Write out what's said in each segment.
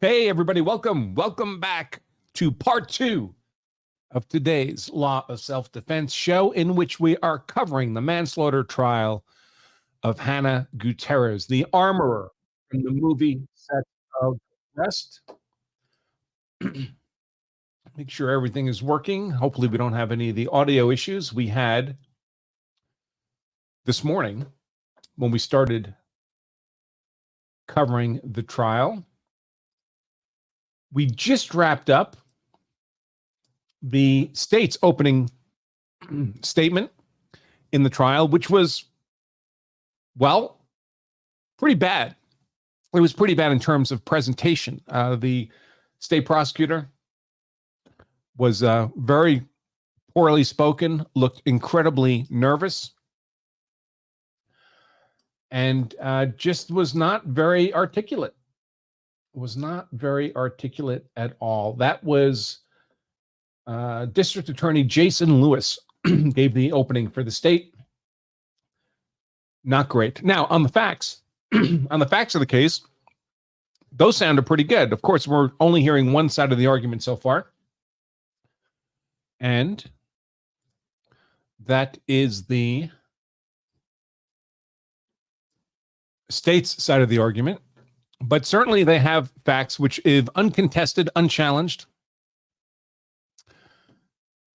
Hey, everybody, welcome back to part 2 of today's Law of Self-Defense show, in which we are covering the manslaughter trial of Hannah Gutierrez, the armorer from the movie set of Rest. Make sure everything is working. Hopefully we don't have any of the audio issues we had this morning when we started covering the trial. We just wrapped up the state's opening statement in the trial, which was, well, pretty bad. It was pretty bad in terms of presentation. The state prosecutor was very poorly spoken, looked incredibly nervous, and just was not very articulate. Was not very articulate at all. That was District Attorney Jason Lewis gave the opening for the state. Not great. Now, on the facts, on the facts of the case, those sounded pretty good. Of course, we're only hearing one side of the argument so far. And that is the state's side of the argument. But certainly they have facts which, if uncontested, unchallenged,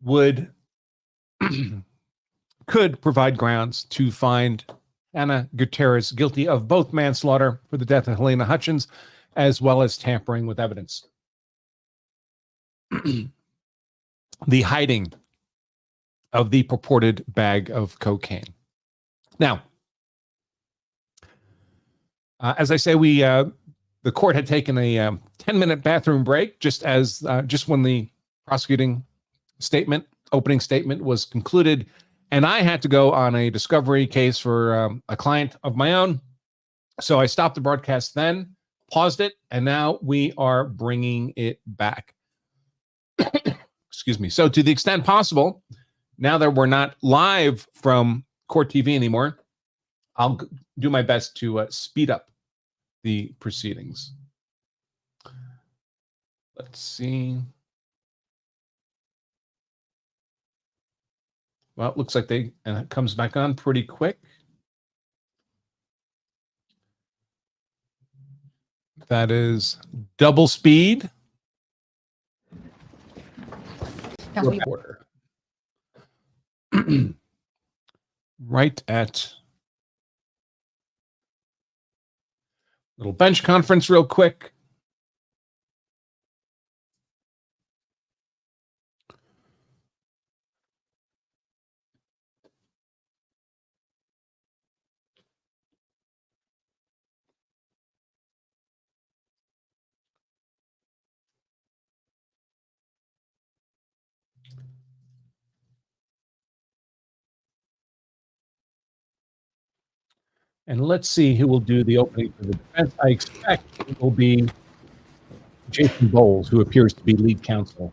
would could provide grounds to find Hannah Gutierrez guilty of both manslaughter for the death of Halyna Hutchins, as well as tampering with evidence. The hiding of the purported bag of cocaine. Now, as I say, the court had taken a 10-minute bathroom break just when the prosecuting opening statement was concluded, and I had to go on a discovery case for a client of my own. So I stopped the broadcast then, paused it, and now we are bringing it back. Excuse me. So to the extent possible, now that we're not live from Court TV anymore, I'll do my best to speed up the proceedings. Let's see. Well, it looks like and it comes back on pretty quick. That is double speed. Reporter. Right at little bench conference real quick. And let's see who will do the opening for the defense. I expect it will be Jason Bowles, who appears to be lead counsel.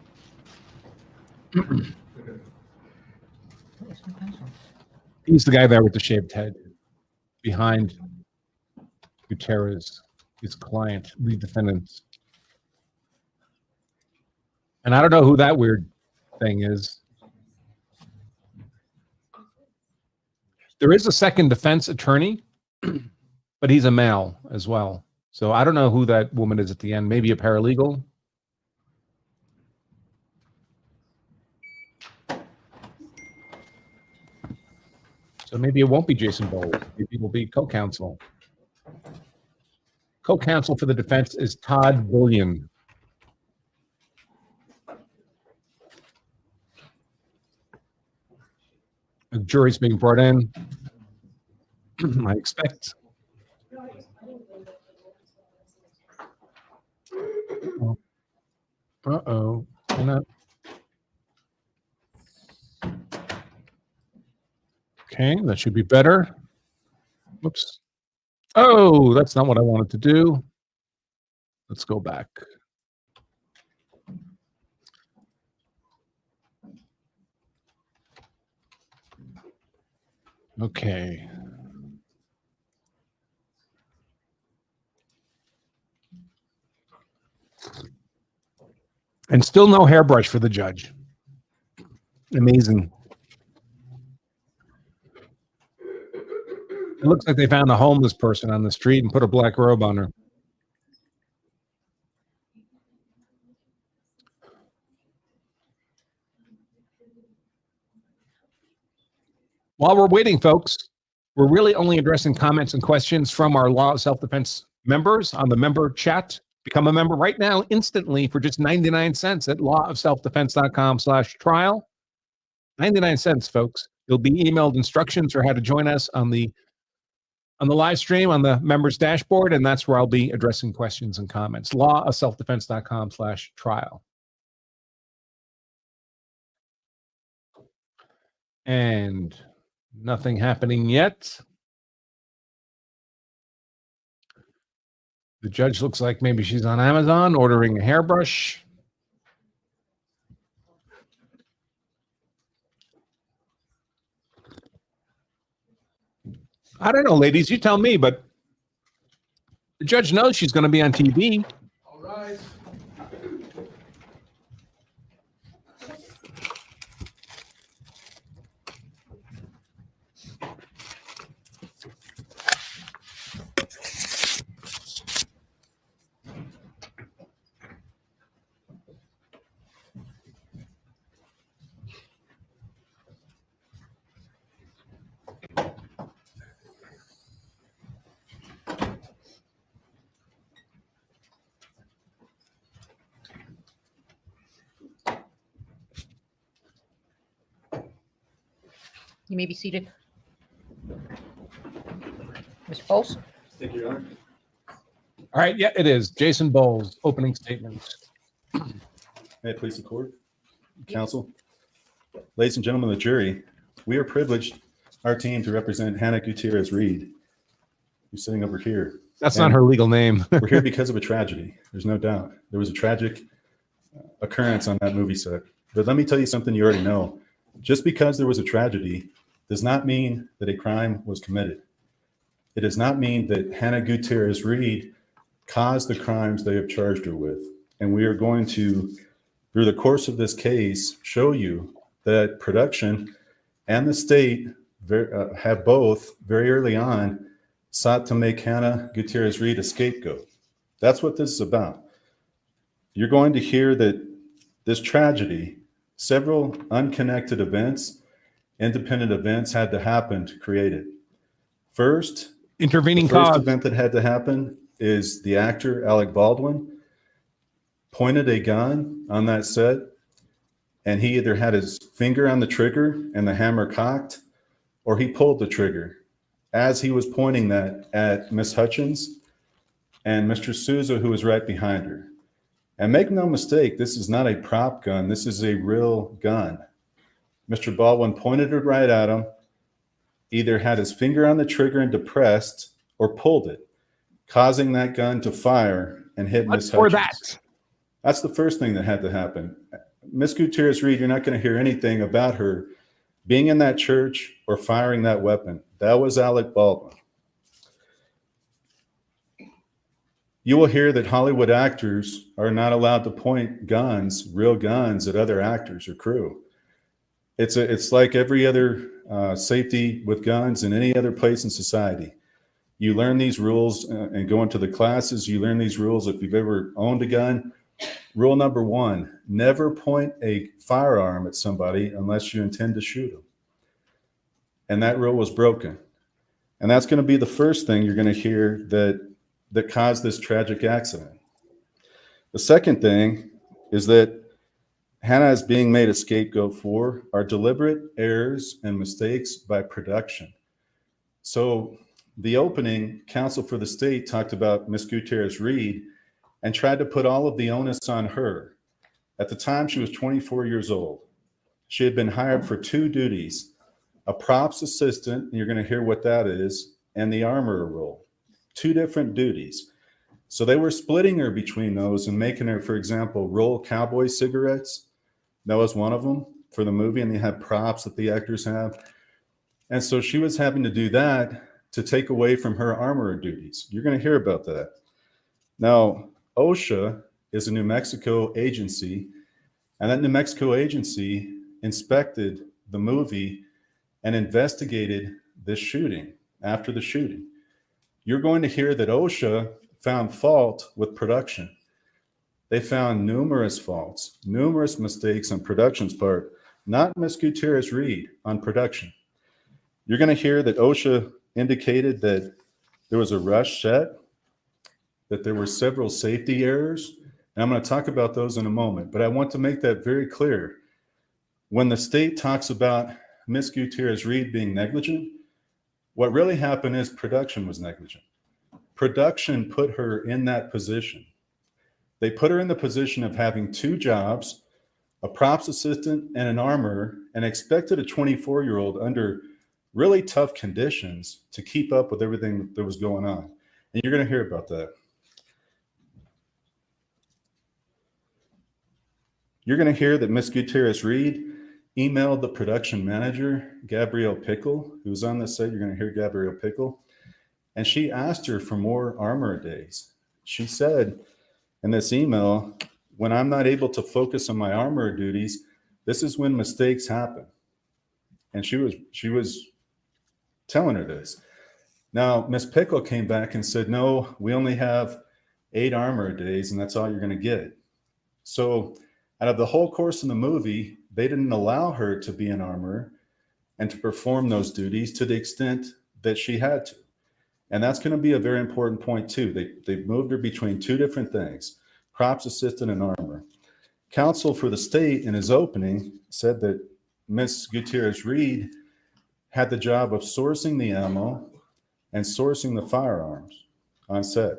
He's the guy there with the shaved head behind Gutierrez, his client, lead defendant. And I don't know who that weird thing is. There is a second defense attorney, but he's a male as well. So I don't know who that woman is at the end. Maybe a paralegal. So maybe it won't be Jason Bowles. Maybe it will be co-counsel. Co-counsel for the defense is Todd Bullion. The jury's being brought in, I expect. Uh-oh. Okay, that should be better. Whoops. Oh, that's not what I wanted to do. Let's go back. Okay. And still no hairbrush for the judge. Amazing. It looks like they found a homeless person on the street and put a black robe on her. While we're waiting, folks, we're really only addressing comments and questions from our Law of Self-Defense members on the member chat. Become a member right now instantly for just 99 cents at lawofselfdefense.com/trial. 99 cents, folks. You'll be emailed instructions for how to join us on the live stream on the members dashboard, and that's where I'll be addressing questions and comments. lawofselfdefense.com/trial. And nothing happening yet. The judge looks like maybe she's on Amazon ordering a hairbrush. I don't know, ladies, you tell me, but the judge knows she's going to be on TV. All right. You may be seated. Mr. Bowles? Thank you, Your Honor. All right, yeah, it is. Jason Bowles, opening statements. May it please the court, counsel. Ladies and gentlemen of the jury, we are privileged, our team, to represent Hannah Gutierrez-Reed, who's sitting over here. That's not her legal name. We're here because of a tragedy. There's no doubt. There was a tragic occurrence on that movie set. But let me tell you something you already know. Just because there was a tragedy does not mean that a crime was committed. It does not mean that Hannah Gutierrez-Reed caused the crimes they have charged her with. And we are going to, through the course of this case, show you that production and the state have both very early on sought to make Hannah Gutierrez-Reed a scapegoat. That's what this is about. You're going to hear that this tragedy, several unconnected events, independent events had to happen to create it. First, Intervening the first cause. event that had to happen is the actor Alec Baldwin pointed a gun on that set, and he either had his finger on the trigger and the hammer cocked, or he pulled the trigger as he was pointing that at Miss Hutchins and Mr. Souza, who was right behind her. And make no mistake, this is not a prop gun. This is a real gun. Mr. Baldwin pointed it right at him, either had his finger on the trigger and depressed, or pulled it, causing that gun to fire and hit Miss Hutchins. For that. That's the first thing that had to happen. Miss Gutierrez-Reed, you're not going to hear anything about her being in that church or firing that weapon. That was Alec Baldwin. You will hear that Hollywood actors are not allowed to point guns, real guns, at other actors or crew. It's like every other safety with guns in any other place in society. You learn these rules and go into the classes. You learn these rules if you've ever owned a gun. Rule number one, never point a firearm at somebody unless you intend to shoot them. And that rule was broken. And that's going to be the first thing you're going to hear that caused this tragic accident. The second thing is that Hannah is being made a scapegoat for are deliberate errors and mistakes by production. So the opening, counsel for the state talked about Miss Gutierrez-Reed and tried to put all of the onus on her. At the time, she was 24 years old. She had been hired for two duties, a props assistant, and you're going to hear what that is, and the armorer role. Two different duties. So they were splitting her between those and making her, for example, roll cowboy cigarettes. That was one of them for the movie, and they had props that the actors have. And so she was having to do that to take away from her armorer duties. You're going to hear about that. Now, OSHA is a New Mexico agency And that New Mexico agency inspected the movie and investigated this shooting after the shooting. You're going to hear that OSHA found fault with production. They found numerous faults, numerous mistakes on production's part, not Ms. Gutierrez-Reed on production. You're going to hear that OSHA indicated that there was a rush set, that there were several safety errors, and I'm going to talk about those in a moment, but I want to make that very clear. When the state talks about Ms. Gutierrez-Reed being negligent, what really happened is production was negligent. Production put her in that position. They put her in the position of having two jobs, a props assistant and an armorer, and expected a 24-year-old under really tough conditions to keep up with everything that was going on. And you're going to hear about that. You're going to hear that Ms. Gutierrez-Reed emailed the production manager, Gabrielle Pickle, who's on this set. You're going to hear Gabrielle Pickle. And she asked her for more armorer days. She said in this email, when I'm not able to focus on my armorer duties, this is when mistakes happen. And she was telling her this. Now, Ms. Pickle came back and said, no, we only have 8 armorer days, and that's all you're going to get. So out of the whole course of the movie, they didn't allow her to be an armorer and to perform those duties to the extent that she had to. And that's going to be a very important point too. They moved her between two different things, props assistant and armorer. Counsel for the state in his opening said that Ms. Gutierrez-Reed had the job of sourcing the ammo and sourcing the firearms on set.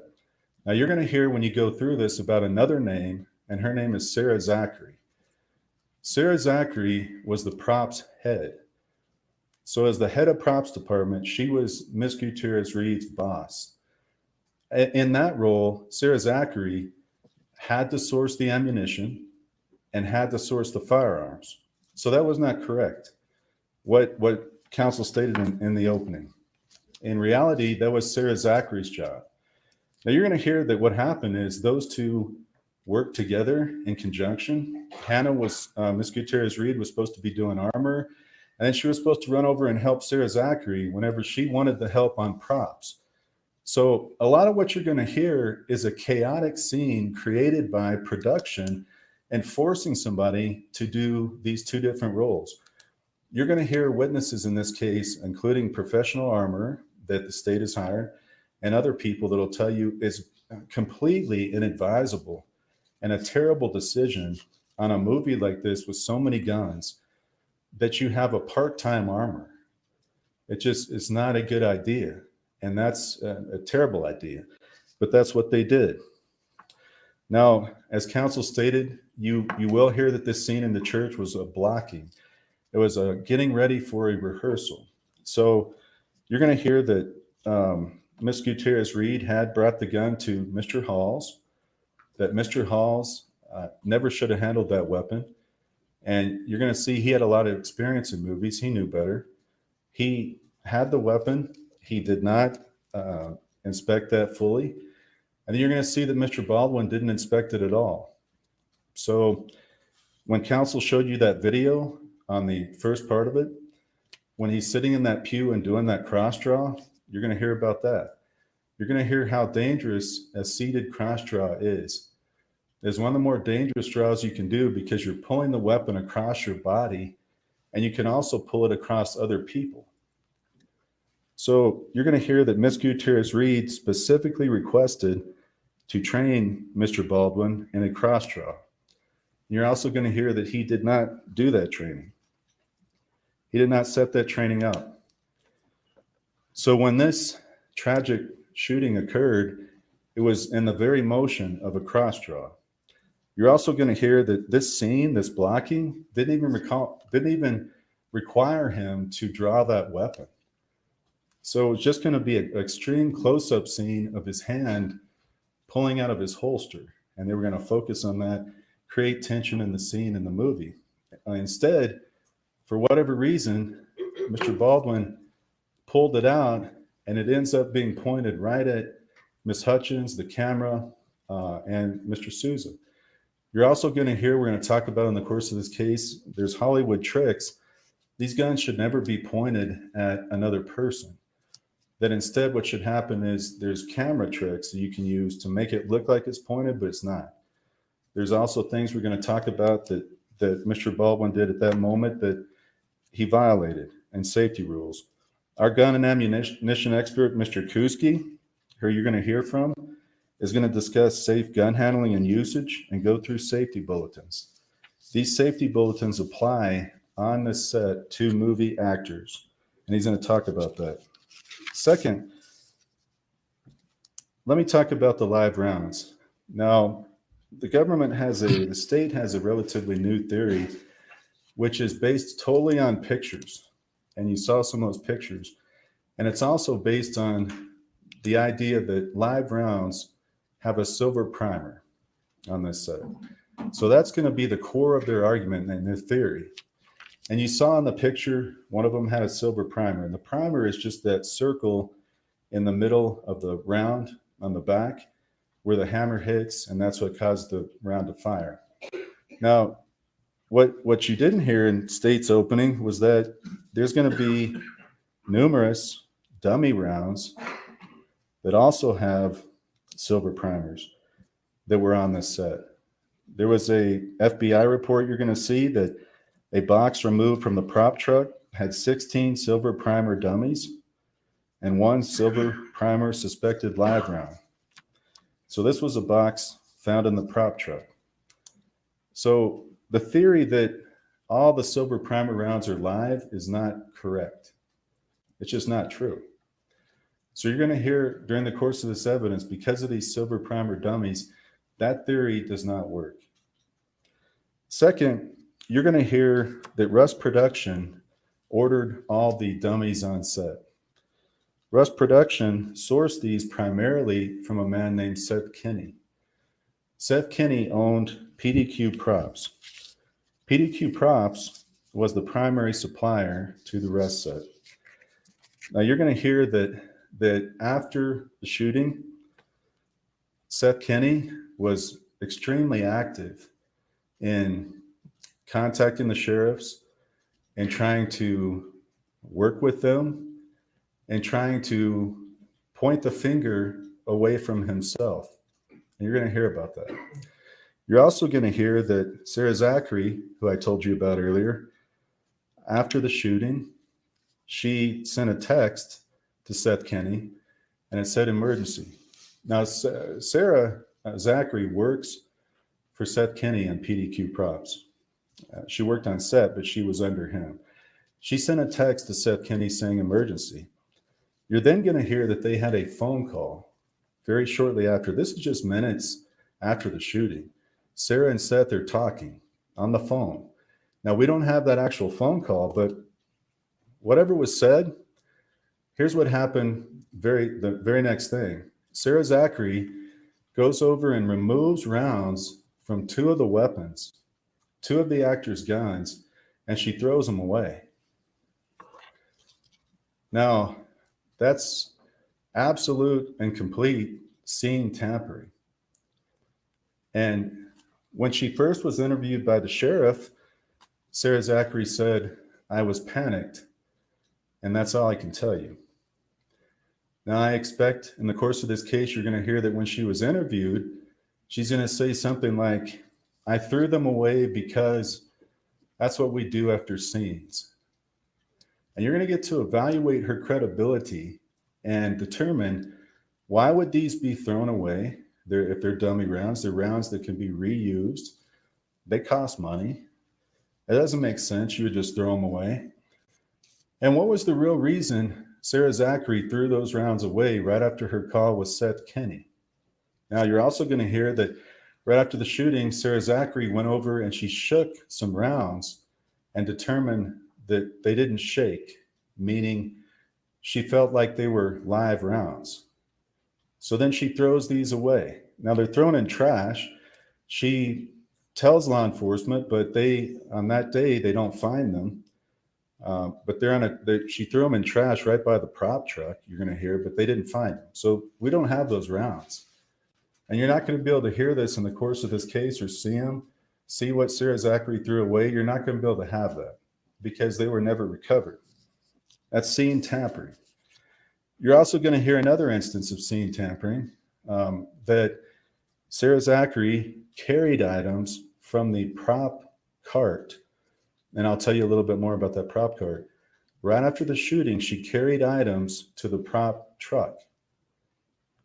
Now you're going to hear when you go through this about another name, and her name is Sarah Zachary. Sarah Zachary was the props head. So as the head of props department, she was Ms. Gutierrez-Reed's boss. In that role, Sarah Zachary had to source the ammunition and had to source the firearms. So that was not correct, what counsel stated in the opening. In reality, that was Sarah Zachary's job. Now you're going to hear that what happened is those two worked together in conjunction. Hannah was, Ms. Gutierrez-Reed was supposed to be doing armor, and then she was supposed to run over and help Sarah Zachary whenever she wanted the help on props. So a lot of what you're going to hear is a chaotic scene created by production and forcing somebody to do these two different roles. You're going to hear witnesses in this case, including professional armorer that the state has hired, and other people that will tell you it's completely inadvisable and a terrible decision on a movie like this with so many guns that you have a part-time armorer. It's not a good idea. And that's a terrible idea, but that's what they did. Now, as counsel stated, you will hear that this scene in the church was a blocking. It was a getting ready for a rehearsal. So you're going to hear that Ms. Gutierrez-Reed had brought the gun to Mr. Halls, that Mr. Halls never should have handled that weapon. And you're going to see he had a lot of experience in movies. He knew better. He had the weapon. He did not inspect that fully. And then you're going to see that Mr. Baldwin didn't inspect it at all. So when counsel showed you that video on the first part of it, when he's sitting in that pew and doing that cross draw, you're going to hear about that. You're going to hear how dangerous a seated cross draw is. It's one of the more dangerous draws you can do because you're pulling the weapon across your body, and you can also pull it across other people. So you're going to hear that Ms. Gutierrez-Reed specifically requested to train Mr. Baldwin in a cross draw. You're also going to hear that he did not do that training. He did not set that training up. So when this tragic shooting occurred, it was in the very motion of a cross draw. You're also going to hear that this scene, this blocking, didn't even require him to draw that weapon. So it's just going to be an extreme close-up scene of his hand pulling out of his holster. And they were going to focus on that, create tension in the scene in the movie. Instead, for whatever reason, Mr. Baldwin pulled it out, and it ends up being pointed right at Ms. Hutchins, the camera, and Mr. Souza. You're also going to hear, we're going to talk about in the course of this case, there's Hollywood tricks. These guns should never be pointed at another person. That instead what should happen is there's camera tricks that you can use to make it look like it's pointed, but it's not. There's also things we're going to talk about that Mr. Baldwin did at that moment that he violated, and safety rules. Our gun and ammunition expert, Mr. Kuski, who you're going to hear from, is going to discuss safe gun handling and usage and go through safety bulletins. These safety bulletins apply on this set to movie actors, and he's going to talk about that. Second, let me talk about the live rounds. Now, the state has a relatively new theory, which is based totally on pictures. And you saw some of those pictures. And it's also based on the idea that live rounds have a silver primer on this set. So that's going to be the core of their argument and their theory. And you saw in the picture, one of them had a silver primer. And the primer is just that circle in the middle of the round on the back where the hammer hits, and that's what caused the round to fire. Now, what you didn't hear in state's opening was that there's going to be numerous dummy rounds that also have silver primers that were on this set. There was a FBI report you're going to see that a box removed from the prop truck had 16 silver primer dummies and 1 silver primer suspected live round. So this was a box found in the prop truck. So the theory that all the silver primer rounds are live is not correct. It's just not true. So you're going to hear during the course of this evidence, because of these silver primer dummies, that theory does not work. Second, you're going to hear that Rust Production ordered all the dummies on set. Rust Production sourced these primarily from a man named Seth Kinney. Seth Kinney owned PDQ Props. PDQ Props was the primary supplier to the Rust set. Now you're going to hear that after the shooting, Seth Kinney was extremely active in contacting the sheriffs and trying to work with them and trying to point the finger away from himself. And you're going to hear about that. You're also going to hear that Sarah Zachary, who I told you about earlier, after the shooting, she sent a text to Seth Kinney and it said emergency. Now, Sarah Zachary works for Seth Kinney on PDQ Props. She worked on set, but she was under him. She sent a text to Seth Kinney saying emergency. You're then going to hear that they had a phone call very shortly after. This is just minutes after the shooting. Sarah and Seth are talking on the phone. Now, we don't have that actual phone call, but whatever was said, here's what happened the very next thing. Sarah Zachary goes over and removes rounds from 2 of the weapons, 2 of the actors' guns, and she throws them away. Now, that's absolute and complete scene tampering. And when she first was interviewed by the sheriff, Sarah Zachary said, "I was panicked, and that's all I can tell you." Now, I expect in the course of this case, you're going to hear that when she was interviewed, she's going to say something like, "I threw them away because that's what we do after scenes." And you're going to get to evaluate her credibility and determine, why would these be thrown away? If they're dummy rounds, they're rounds that can be reused. They cost money. It doesn't make sense. You would just throw them away. And what was the real reason Sarah Zachary threw those rounds away right after her call with Seth Kinney? Now, you're also going to hear that right after the shooting, Sarah Zachary went over and she shook some rounds and determined that they didn't shake, meaning she felt like they were live rounds. So then she throws these away. Now, they're thrown in trash. She tells law enforcement, but on that day, they don't find them. But she threw them in trash right by the prop truck, you're going to hear, but they didn't find them. So we don't have those rounds. And you're not going to be able to hear this in the course of this case or see what Sarah Zachary threw away. You're not going to be able to have that because they were never recovered. That's scene tampering. You're also going to hear another instance of scene tampering, that Sarah Zachary carried items from the prop cart. And I'll tell you a little bit more about that prop cart. Right after the shooting, she carried items to the prop truck.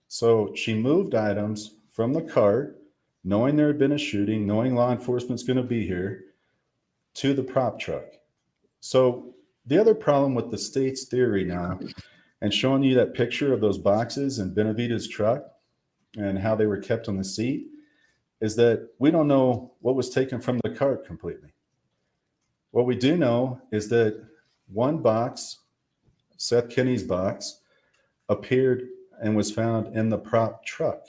So she moved items from the cart, knowing there had been a shooting, knowing law enforcement's going to be here, to the prop truck. So the other problem with the state's theory now, and showing you that picture of those boxes in Benavides' truck and how they were kept on the seat, is that we don't know what was taken from the cart completely. What we do know is that one box, Seth Kinney's box, appeared and was found in the prop truck.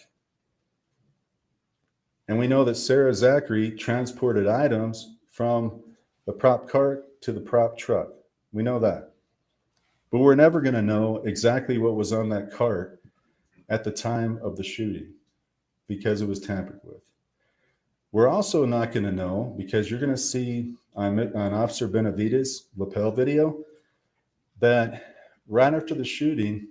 And we know that Sarah Zachary transported items from the prop cart to the prop truck. We know that. But we're never going to know exactly what was on that cart at the time of the shooting because it was tampered with. We're also not going to know, because you're going to see on Officer Benavides' lapel video, that right after the shooting,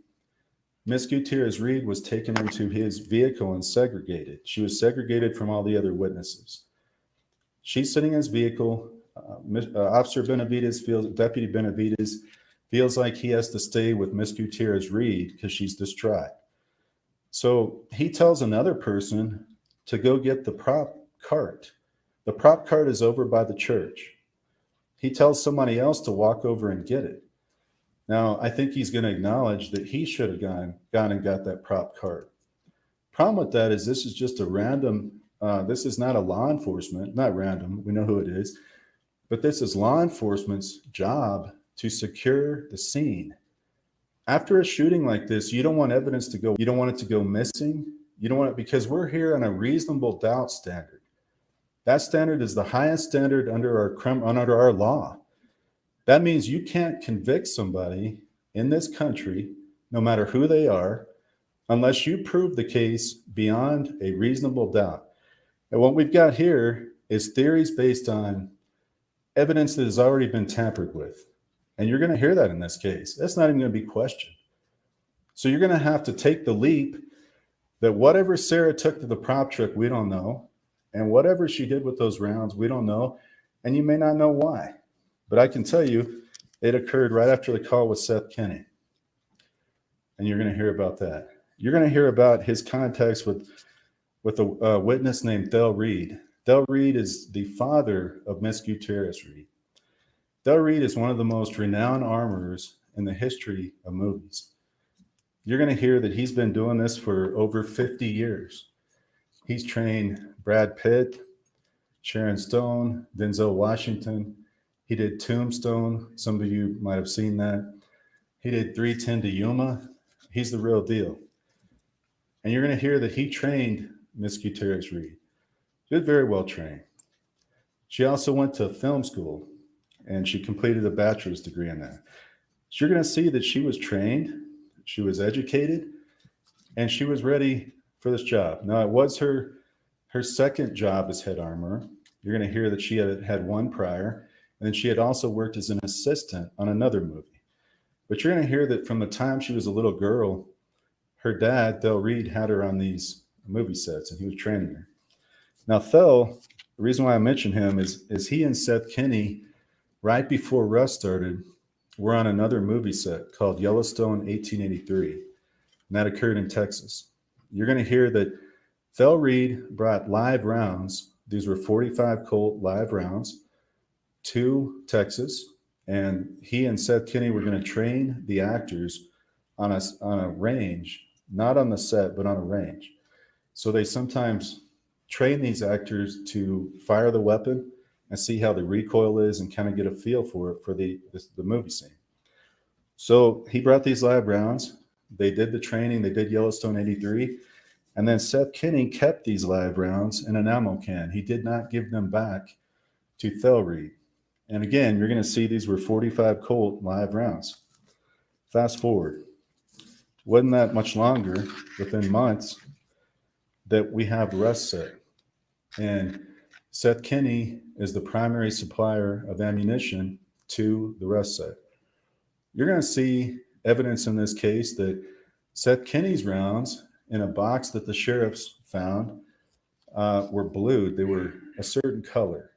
Miss Gutierrez-Reed was taken into his vehicle and segregated. She was segregated from all the other witnesses. She's sitting in his vehicle. Officer Benavides Deputy Benavides feels like he has to stay with Miss Gutierrez-Reed because she's distraught. So he tells another person to go get the prop cart. The prop cart is over by the church. He tells somebody else to walk over and get it. Now, I think he's going to acknowledge that he should have gone and got that prop cart. Problem with that is this is just a random, this is not a law enforcement, not random, we know who it is, but this is law enforcement's job to secure the scene. After a shooting like this, you don't want evidence to go, you don't want it to go missing. You don't want it, because we're here on a reasonable doubt standard. That standard is the highest standard under our law. That means you can't convict somebody in this country, no matter who they are, unless you prove the case beyond a reasonable doubt. And what we've got here is theories based on evidence that has already been tampered with. And you're going to hear that in this case. That's not even going to be questioned. So you're going to have to take the leap that whatever Sarah took to the prop truck, we don't know. And whatever she did with those rounds, we don't know. And you may not know why. But I can tell you, it occurred right after the call with Seth Kinney. And you're going to hear about that. You're going to hear about his contacts with a witness named Del Reed. Del Reed is the father of Miss Gutierrez-Reed. Del Reed is one of the most renowned armorers in the history of movies. You're going to hear that he's been doing this for over 50 years. He's trained Brad Pitt, Sharon Stone, Denzel Washington. He did Tombstone. Some of you might have seen that. He did 3:10 to Yuma. He's the real deal. And you're going to hear that he trained Miss Gutierrez-Reed. She was very well trained. She also went to film school, and she completed a bachelor's degree in that. So you're going to see that she was trained, she was educated, and she was ready for this job. Now, it was her second job as head armorer. You're going to hear that she had one prior, and then she had also worked as an assistant on another movie. But you're going to hear that from the time she was a little girl, her dad, Del Reed, had her on these movie sets, and he was training her. Now, Thel, the reason why I mention him is he and Seth Kinney, right before Rust started, were on another movie set called Yellowstone 1883, and that occurred in Texas. You're going to hear that Thel Reed brought live rounds. These were 45 Colt live rounds to Texas, and he and Seth Kinney were going to train the actors on a range, not on the set, but on a range. So they sometimes train these actors to fire the weapon and see how the recoil is and kind of get a feel for it for the movie scene. So he brought these live rounds. They did the training. They did Yellowstone 83. And then Seth Kinney kept these live rounds in an ammo can. He did not give them back to Thel Reed. And again, you're going to see these were 45 Colt live rounds. Fast forward. Wasn't that much longer, within months, that we have rust set. And Seth Kenney is the primary supplier of ammunition to the rust set. You're going to see evidence in this case that Seth Kenney's rounds in a box that the sheriffs found were blued. They were a certain color.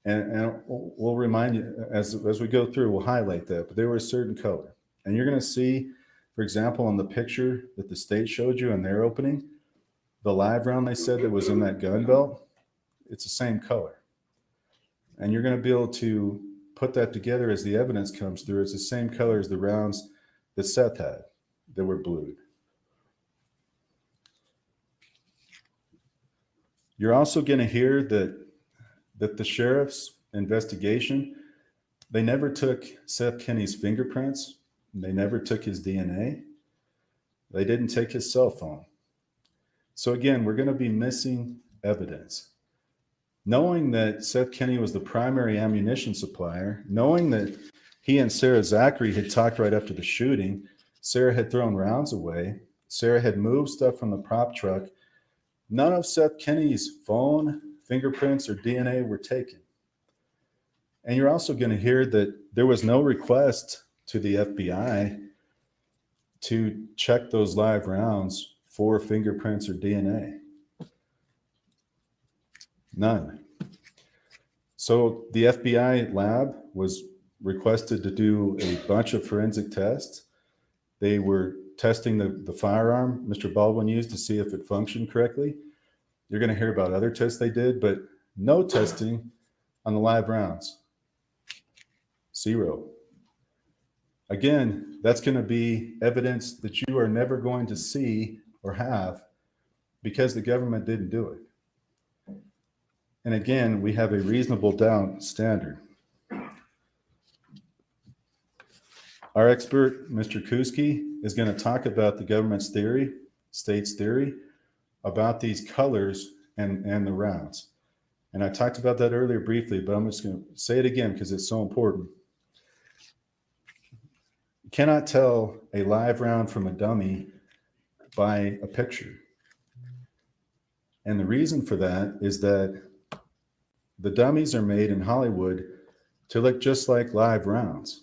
And we'll remind you, as we go through, we'll highlight that, but they were a certain color. And you're going to see, for example, on the picture that the state showed you in their opening, the live round they said that was in that gun belt, it's the same color. And you're going to be able to put that together as the evidence comes through. It's the same color as the rounds that Seth had that were blued. You're also going to hear that the sheriff's investigation, they never took Seth Kenney's fingerprints. They never took his DNA. They didn't take his cell phone. So again, we're going to be missing evidence. Knowing that Seth Kenney was the primary ammunition supplier, knowing that he and Sarah Zachary had talked right after the shooting, Sarah had thrown rounds away, Sarah had moved stuff from the prop truck, none of Seth Kenney's phone, fingerprints, or DNA were taken. And you're also going to hear that there was no request to the FBI to check those live rounds for fingerprints or DNA. None. So the FBI lab was requested to do a bunch of forensic tests. They were testing the firearm Mr. Baldwin used to see if it functioned correctly. You're going to hear about other tests they did, but no testing on the live rounds. Zero. Again, that's going to be evidence that you are never going to see or have because the government didn't do it. And again, we have a reasonable doubt standard. Our expert, Mr. Kuski, is going to talk about the government's theory, state's theory, about these colors and the rounds. And I talked about that earlier briefly, but I'm just going to say it again because it's so important. You cannot tell a live round from a dummy by a picture. And the reason for that is that the dummies are made in Hollywood to look just like live rounds.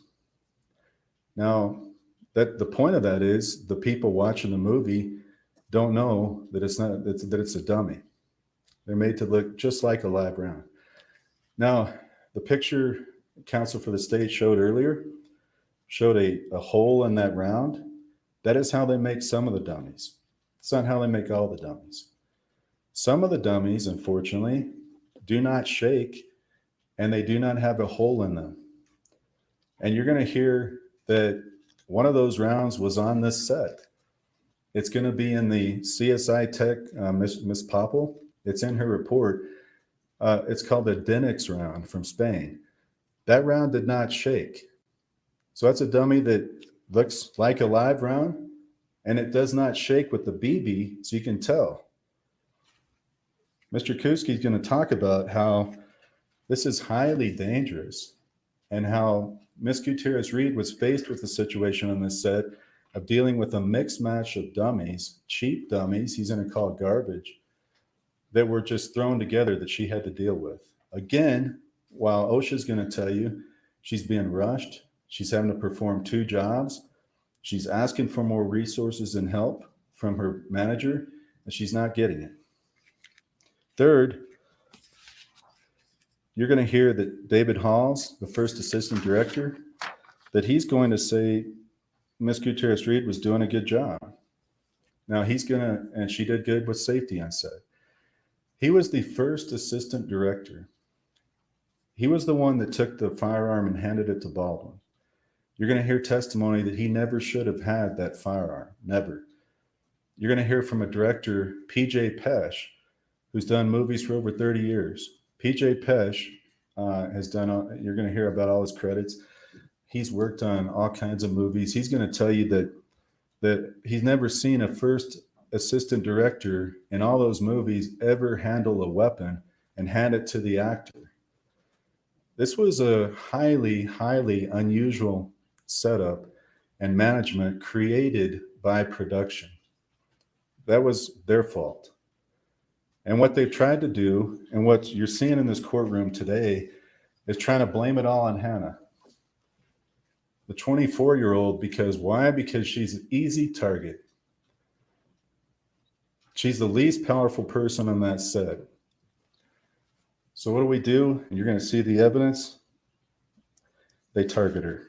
Now, the point of that is the people watching the movie don't know that it's a dummy. They're made to look just like a live round. Now, the picture counsel for the state showed earlier showed a hole in that round. That is how they make some of the dummies. It's not how they make all the dummies. Some of the dummies, unfortunately, do not shake and they do not have a hole in them. And you're going to hear that one of those rounds was on this set. It's going to be in the CSI tech, Miss Popple. It's in her report. It's called the Denix round from Spain. That round did not shake. So that's a dummy that looks like a live round, and it does not shake with the BB, so you can tell. Mr. Kuski is going to talk about how this is highly dangerous and how Miss Gutierrez-Reed was faced with a situation on this set of dealing with a mixed match of dummies, cheap dummies, he's going to call garbage, that were just thrown together that she had to deal with. Again, while OSHA's going to tell you she's being rushed, she's having to perform 2 jobs, she's asking for more resources and help from her manager, and she's not getting it. Third, you're going to hear that David Halls, the first assistant director, that he's going to say Miss Gutierrez-Reed was doing a good job. Now and she did good with safety on set. He was the first assistant director. He was the one that took the firearm and handed it to Baldwin. You're going to hear testimony that he never should have had that firearm, never. You're going to hear from a director, PJ Pesh, who's done movies for over 30 years. PJ Pesh has done, you're going to hear about all his credits. He's worked on all kinds of movies. He's going to tell you that he's never seen a first assistant director in all those movies ever handle a weapon and hand it to the actor. This was a highly, highly unusual setup and management created by production. That was their fault. And what they've tried to do, and what you're seeing in this courtroom today, is trying to blame it all on Hannah, the 24-year-old, because why? Because she's an easy target. She's the least powerful person on that set. So what do? You're going to see the evidence. They target her.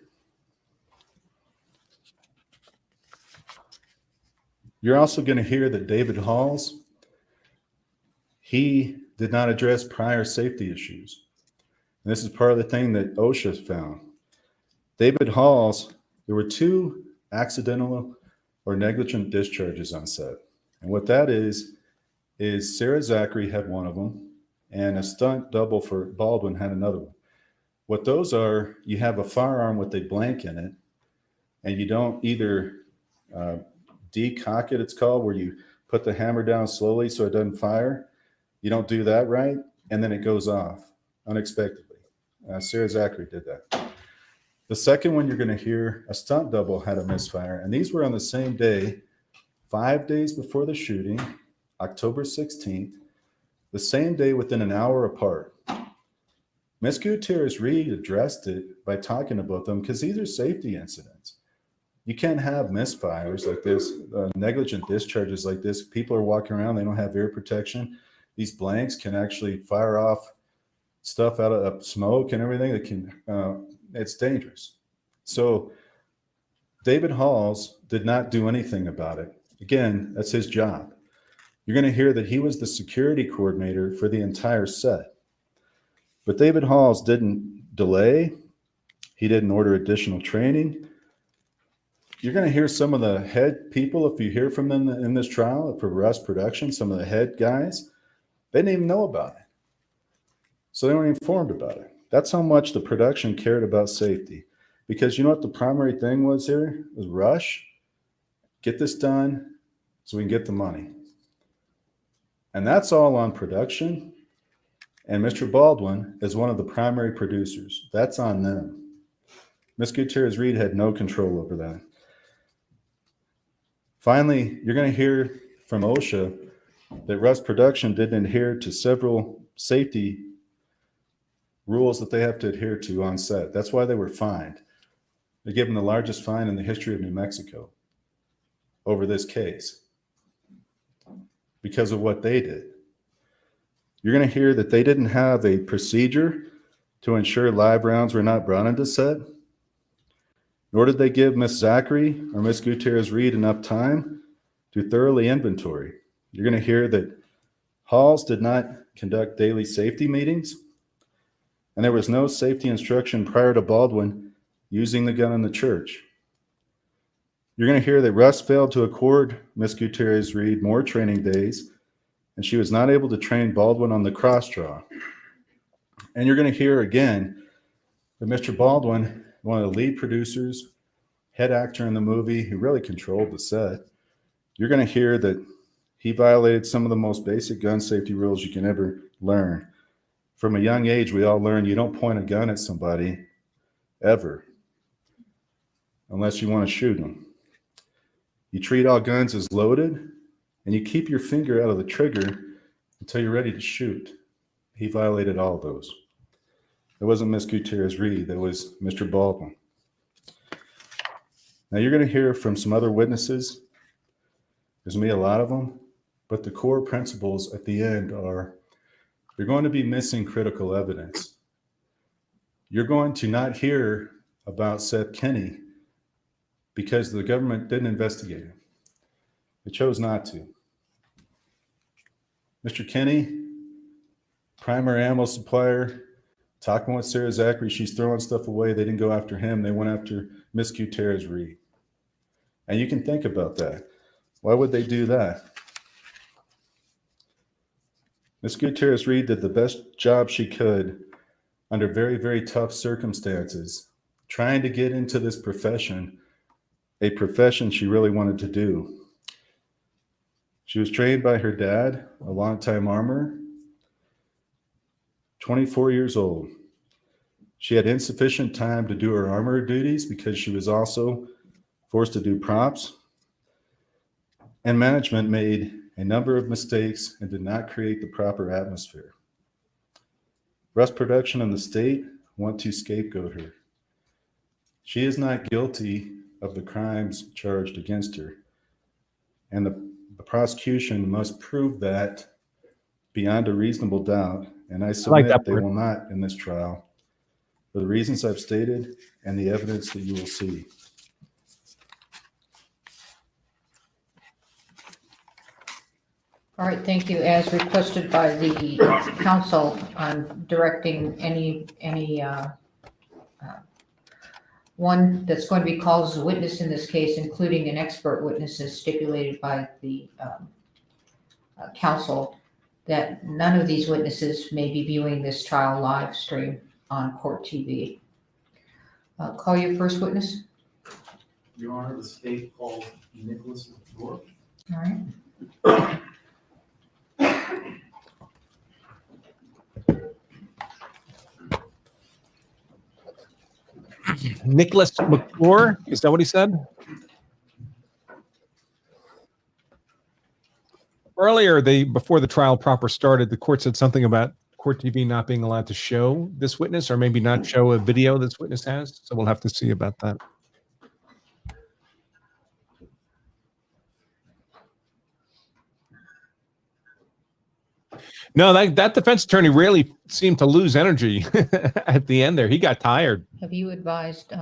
You're also going to hear that David Halls, he did not address prior safety issues. And this is part of the thing that OSHA found. David Halls, there were 2 accidental or negligent discharges on set. And what that is Sarah Zachary had one of them, and a stunt double for Baldwin had another one. What those are, you have a firearm with a blank in it, and you don't either decock it, it's called, where you put the hammer down slowly so it doesn't fire. You don't do that right, and then it goes off unexpectedly. Sarah Zachary did that. The second one you're going to hear, a stunt double had a misfire, and these were on the same day, 5 days before the shooting, October 16th, the same day within an hour apart. Ms. Gutierrez-Reed addressed it by talking about them because these are safety incidents. You can't have misfires like this, negligent discharges like this. People are walking around, they don't have ear protection. These blanks can actually fire off stuff out of smoke and everything that can, it's dangerous. So David Halls did not do anything about it. Again, that's his job. You're going to hear that he was the security coordinator for the entire set. But David Halls didn't delay. He didn't order additional training. You're going to hear some of the head people, if you hear from them in this trial for Russ Production, some of the head guys, they didn't even know about it. So they weren't informed about it. That's how much the production cared about safety. Because you know what the primary thing was here? It was rush, get this done so we can get the money. And that's all on production. And Mr. Baldwin is one of the primary producers. That's on them. Ms. Gutierrez-Reed had no control over that. Finally, you're going to hear from OSHA that Russ Production didn't adhere to several safety rules that they have to adhere to on set. That's why they were fined. They gave them the largest fine in the history of New Mexico over this case because of what they did. You're going to hear that they didn't have a procedure to ensure live rounds were not brought into set, nor did they give Miss Zachary or Miss Gutierrez-Reed enough time to thoroughly inventory. You're going to hear that Halls did not conduct daily safety meetings, and there was no safety instruction prior to Baldwin using the gun in the church. You're going to hear that Russ failed to accord Miss Gutierrez-Reed more training days, and she was not able to train Baldwin on the cross draw. And you're going to hear again that Mr. Baldwin, one of the lead producers, head actor in the movie, who really controlled the set, you're going to hear that he violated some of the most basic gun safety rules you can ever learn. From a young age, we all learn you don't point a gun at somebody ever, unless you want to shoot them. You treat all guns as loaded, and you keep your finger out of the trigger until you're ready to shoot. He violated all of those. It wasn't Miss Gutierrez-Reed, that was Mr. Baldwin. Now you're going to hear from some other witnesses. There's going to be a lot of them, but the core principles at the end are you're going to be missing critical evidence. You're going to not hear about Seth Kenney because the government didn't investigate him. It chose not to. Mr. Kenney, primary ammo supplier, talking with Sarah Zachary, she's throwing stuff away. They didn't go after him. They went after Miss Gutierrez-Reed. And you can think about that. Why would they do that? Miss Gutierrez-Reed did the best job she could under very, very tough circumstances, trying to get into this profession, a profession she really wanted to do. She was trained by her dad, a longtime armorer, 24 years old. She had insufficient time to do her armorer duties because she was also forced to do props. And management made a number of mistakes and did not create the proper atmosphere. Rust Production and the state want to scapegoat her. She is not guilty of the crimes charged against her, and the prosecution must prove that beyond a reasonable doubt, and I submit that they part. will not in this trial, for the reasons I've stated and the evidence that you will see. All right, thank you. As requested by the council, I'm directing any one that's going to be called as a witness in this case, including an expert witness as stipulated by the council, that none of these witnesses may be viewing this trial live stream on Court TV. Call your first witness. Your Honor, the state called Nicholas LaFleur. All right. Nicholas McClure, is that what he said? Earlier, before the trial proper started, the court said something about Court TV not being allowed to show this witness, or maybe not show a video this witness has. So we'll have to see about that. No, that defense attorney really seemed to lose energy at the end there. He got tired. Have you advised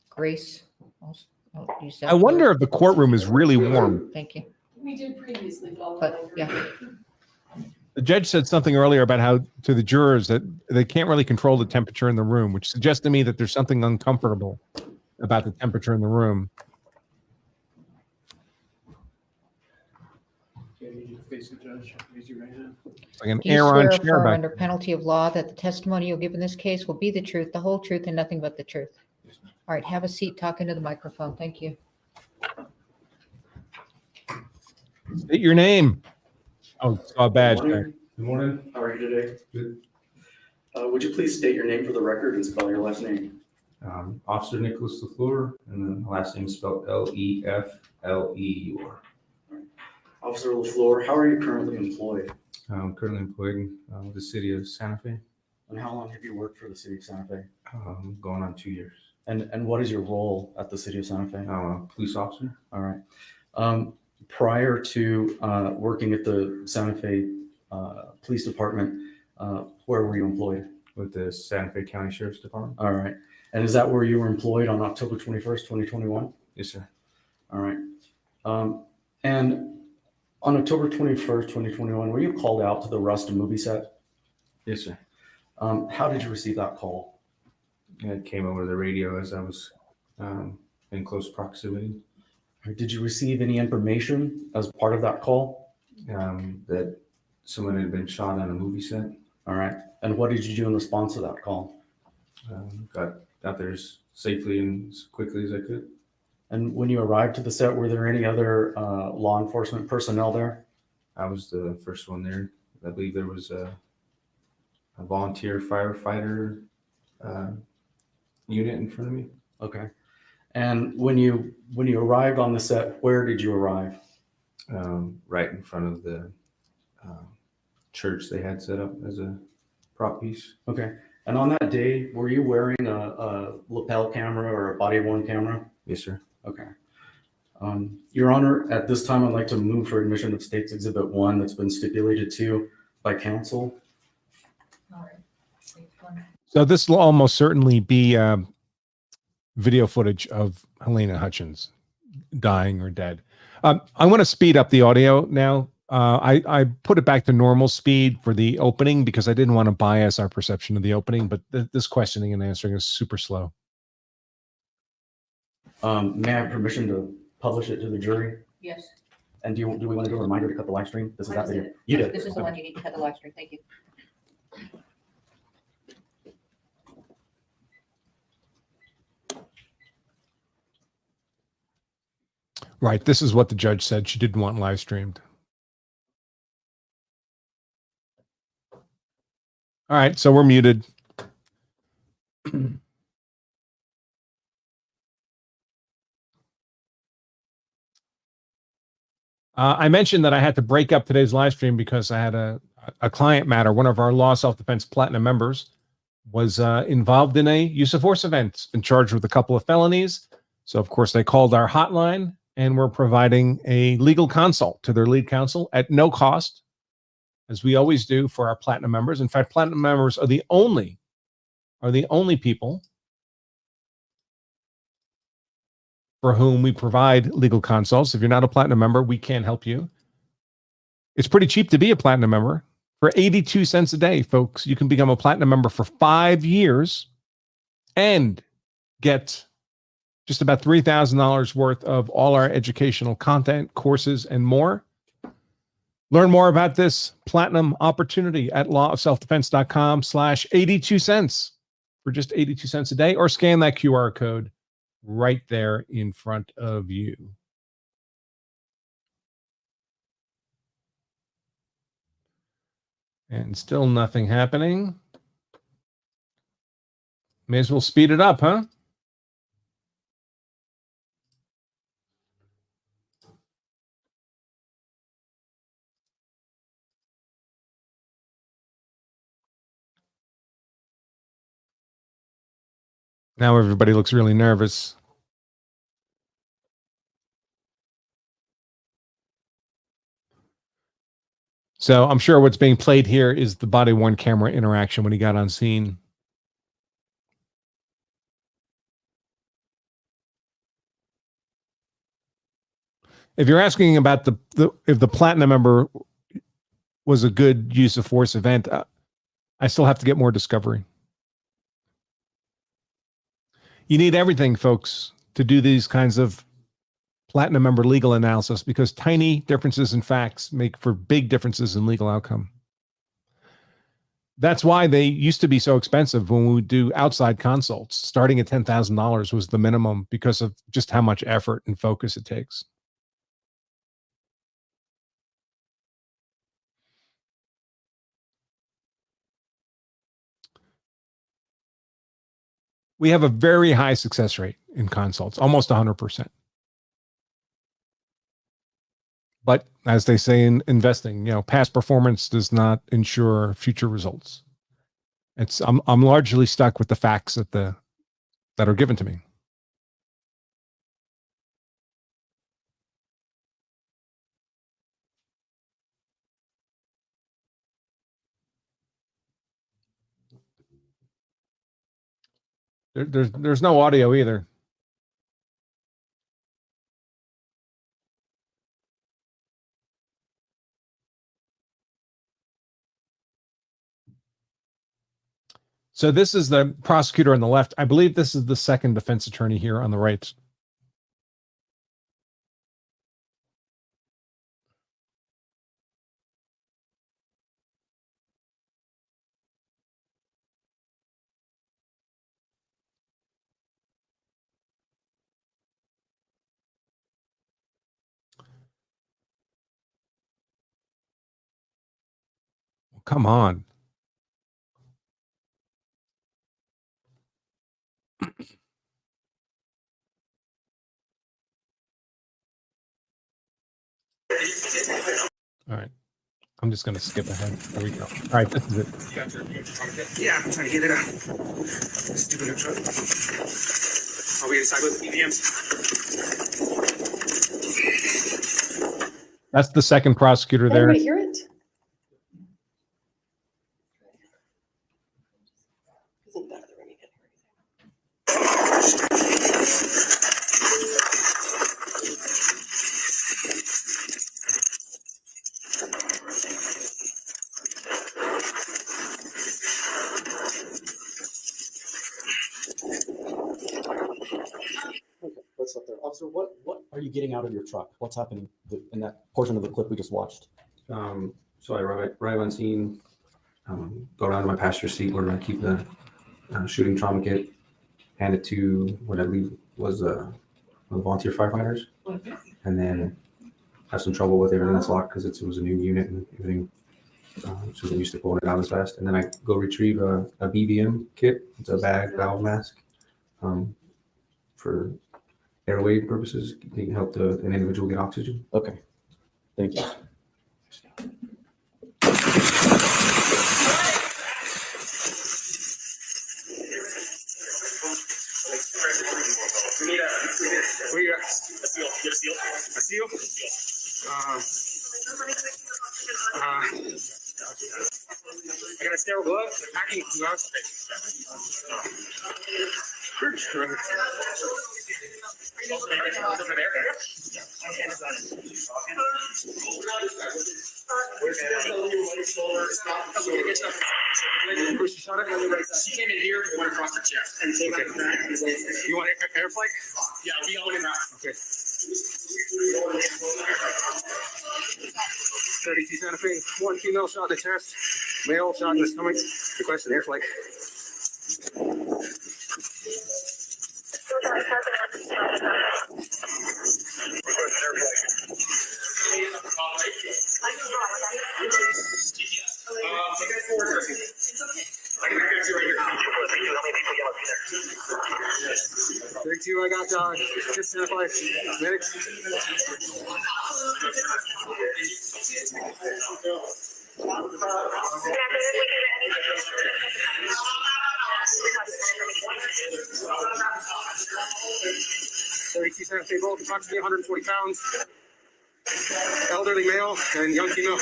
Grace? You said I wonder if the courtroom is really warm. Thank you. We did previously, But, yeah. The judge said something earlier about how to the jurors that they can't really control the temperature in the room, which suggests to me that there's something uncomfortable about the temperature in the room. Okay, you face the judge. Raise your right hand. It's like an Do you air-on swear chair affirm back. under penalty of law that the testimony you'll give in this case will be the truth, the whole truth, and nothing but the truth? Yes, ma'am. All right, have a seat, talk into the microphone. Thank you. State your name. Oh, saw a badge. Good morning. Good morning. How are you today? Good. Would you please state your name for the record and spell your last name? Officer Nicholas LaFleur, and then the last name is spelled Lefleur. Officer LaFleur, how are you currently employed? I'm currently employed with the city of Santa Fe. And how long have you worked for the city of Santa Fe? Going on 2 years. And what is your role at the city of Santa Fe? I'm a police officer. All right. Prior to working at the Santa Fe Police Department, where were you employed? With the Santa Fe County Sheriff's Department. All right. And is that where you were employed on October 21st, 2021? Yes, sir. All right. And on October 21st, 2021, were you called out to the Rust movie set? Yes, sir. How did you receive that call? It came over the radio as I was in close proximity. Did you receive any information as part of that call? That someone had been shot on a movie set. All right. And what did you do in response to that call? Got there as safely and as quickly as I could. And when you arrived to the set, were there any other law enforcement personnel there? I was the first one there. I believe there was a volunteer firefighter unit in front of me. Okay. And when you arrived on the set, where did you arrive? Right in front of the church they had set up as a prop piece. Okay. And on that day, were you wearing a lapel camera or a body-worn camera? Yes, sir. Okay. Your Honor, at this time, I'd like to move for admission of State's Exhibit 1 that's been stipulated to by counsel. All right. So this will almost certainly be video footage of Halyna Hutchins dying or dead. I want to speed up the audio now. I put it back to normal speed for the opening because I didn't want to bias our perception of the opening, but this questioning and answering is super slow. May I have permission to publish it to the jury? Yes. And do we want to do a reminder to cut the live stream? This is I that did video. it. You did. This is the one you need to cut the live stream. Thank you. Right. This is what the judge said. She didn't want live streamed. All right. So we're muted. I mentioned that I had to break up today's live stream because I had a client matter. One of our Law Self-Defense Platinum members was involved in a use of force event, been charged with a couple of felonies. So, of course, they called our hotline, and we're providing a legal consult to their lead counsel at no cost, as we always do for our Platinum members. In fact, Platinum members are the only people for whom we provide legal consults. If you're not a Platinum member, we can't help you. It's pretty cheap to be a Platinum member. For 82 cents a day, folks, you can become a Platinum member for 5 years and get just about $3,000 worth of all our educational content, courses, and more. Learn more about this Platinum opportunity at lawofselfdefense.com/82 cents for just 82 cents a day, or scan that QR code right there in front of you. And still nothing happening. May as well speed it up, huh? Now everybody looks really nervous. So I'm sure what's being played here is the body-worn camera interaction when he got on scene. If you're asking about if the Platinum member was a good use of force event, I still have to get more discovery. You need everything, folks, to do these kinds of Platinum member legal analysis, because tiny differences in facts make for big differences in legal outcome. That's why they used to be so expensive when we would do outside consults. Starting at $10,000 was the minimum because of just how much effort and focus it takes. We have a very high success rate in consults, almost 100%. But as they say in investing, past performance does not ensure future results. I'm largely stuck with the facts that are given to me. There's no audio either. So this is the prosecutor on the left. I believe this is the second defense attorney here on the right. Come on. All right. I'm just going to skip ahead. There we go. All right. This is it. Yeah, I'm trying to get it out. Stupid new truck. Are we inside with EVMs? That's the second prosecutor Can there. everybody hear it? Isn't that the ring again? Let's stop there. Officer, what are you getting out of your truck? What's happening in that portion of the clip we just watched? So I arrive on scene, go around to my passenger seat where I keep the shooting trauma kit, hand it to what I believe was one of the volunteer firefighters, and then have some trouble with everything that's locked because it was a new unit and everything. She wasn't used to pulling it out as fast. And then I go retrieve a BVM kit. It's a bag valve mask for airway purposes. They can help an individual get oxygen. Okay. Thank you. Where you at? A seal? I got a sterile glove, packing gloves. She came in here, went across the chest. And came out the back. You want air flight? Yeah, we all in that. Okay. 32 Santa Fe, one female shot in the chest, male shot in the stomach. Request an air flight. Thirty-two, I got just Santa Fe medics. Thirty-two Santa Fe, both approximately 140 pounds. Elderly male and young female.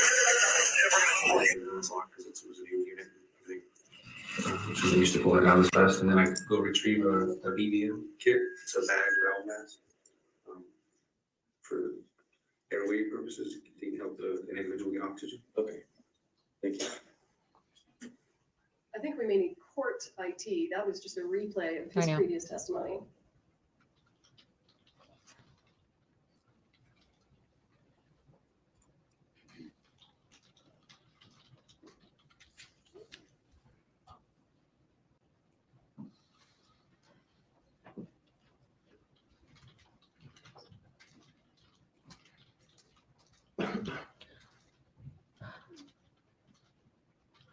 She's used to pull it down as fast, and then I go retrieve a BVM kit. It's a bag or mask for airway purposes. They can help an individual get oxygen. Okay. Thank you. I think we may need court IT. That was just a replay of I his know. previous testimony.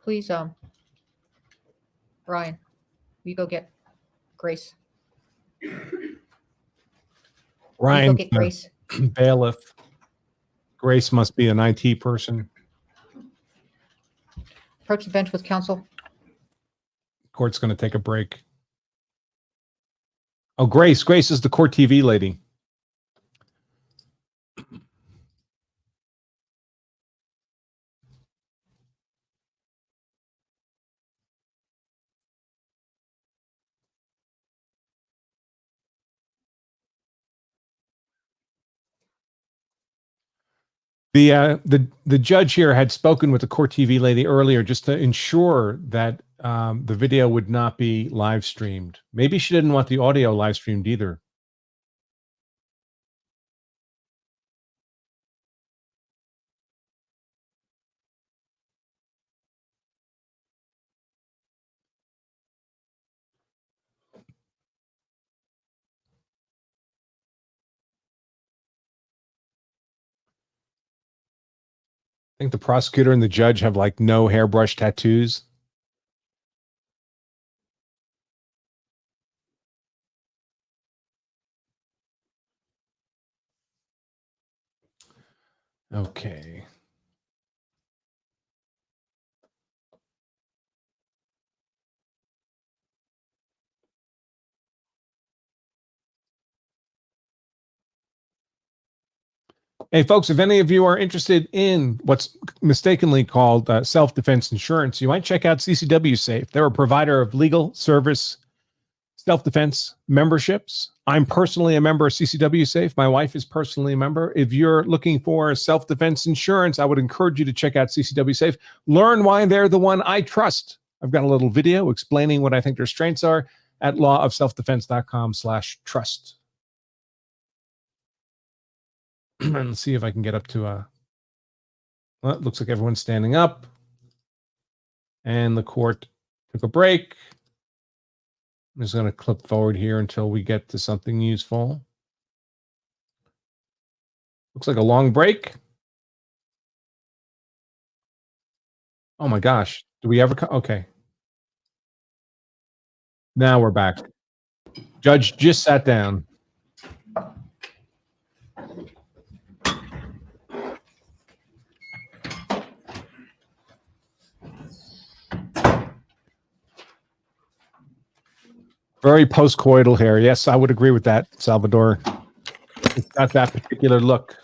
Please, Brian, you go get Grace. You Ryan, go get Grace. bailiff. Grace must be an IT person. Approach the bench with counsel. Court's going to take a break. Oh, Grace. Grace is the court TV lady. The judge here had spoken with the court TV lady earlier just to ensure that the video would not be live streamed. Maybe she didn't want the audio live streamed either. I think the prosecutor and the judge have like no hairbrush tattoos. Okay. Hey, folks, if any of you are interested in what's mistakenly called self-defense insurance, you might check out CCW Safe. They're a provider of legal service self-defense memberships. I'm personally a member of CCW Safe. My wife is personally a member. If you're looking for self-defense insurance, I would encourage you to check out CCW Safe. Learn why they're the one I trust. I've got a little video explaining what I think their strengths are at lawofselfdefense.com/trust. Let's see if I can get up to well, it looks like everyone's standing up. And the court took a break. I'm just going to clip forward here until we get to something useful. Looks like a long break. Oh my gosh. Do we ever okay. Now we're back. Judge just sat down. Very post-coital hair. Yes, I would agree with that, Salvador. It's got that particular look.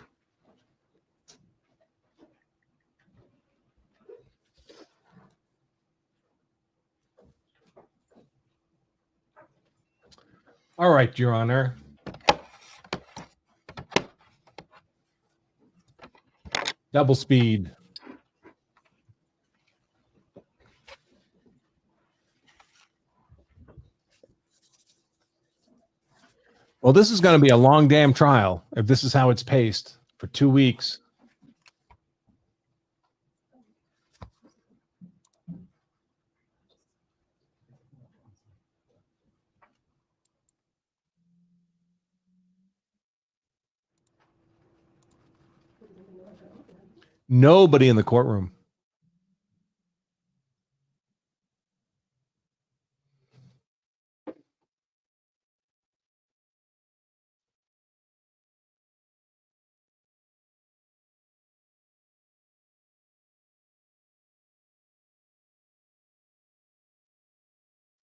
All right, Your Honor. Double speed. Well, this is going to be a long damn trial if this is how it's paced for 2 weeks. Nobody in the courtroom.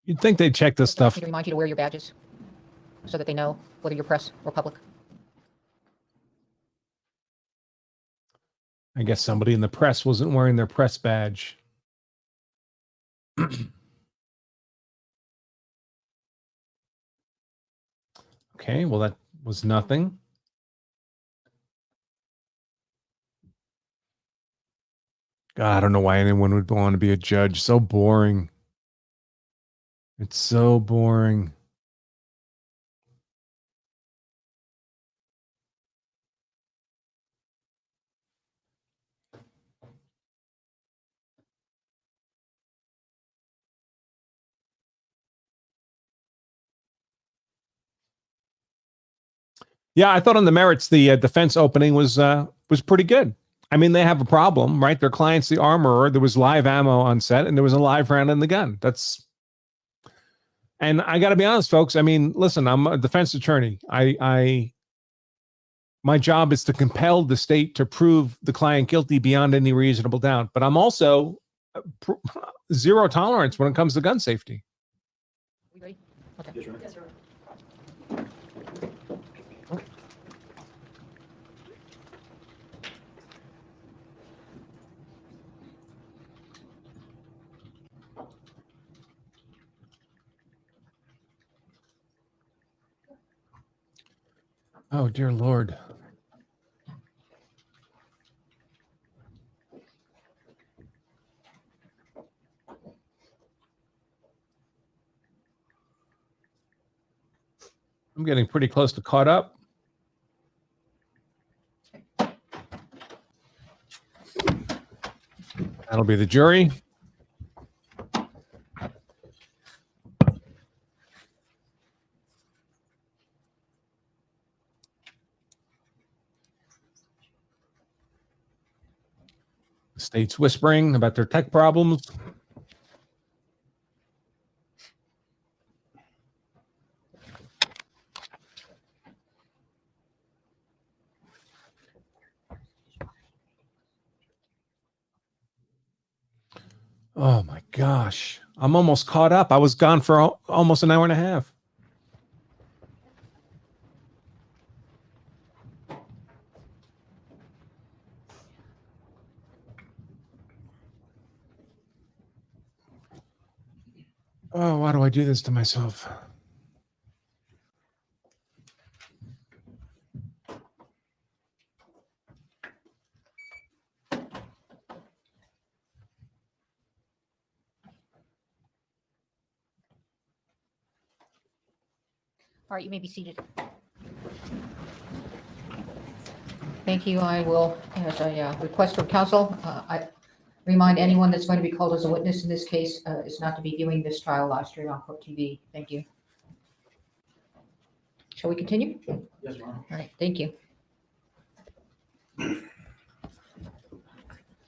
You'd think they'd check this stuff. To remind you to wear your badges so that they know whether you're press or public. I guess somebody in the press wasn't wearing their press badge. Okay, well, that was nothing. God, I don't know why anyone would want to be a judge. So boring. It's so boring. Yeah, I thought on the merits, the defense opening was pretty good. I mean, they have a problem, right? Their client's the armorer. There was live ammo on set, and there was a live round in the gun. And I got to be honest, folks. I mean, listen, I'm a defense attorney. My job is to compel the state to prove the client guilty beyond any reasonable doubt. But I'm also zero tolerance when it comes to gun safety. We ready? Okay. Yes, Your Honor. Yes, Your Honor. Oh, dear Lord. I'm getting pretty close to caught up. That'll be the jury. The state's whispering about their tech problems. Oh my gosh. I'm almost caught up. I was gone for almost an hour and a half. Oh, why do I do this to myself? All right, you may be seated. Thank you. I will, as a request from counsel, I remind anyone that's going to be called as a witness in this case is not to be viewing this trial live stream on Court TV. Thank you. Shall we continue? Yes, Your Honor. All right, thank you. Thank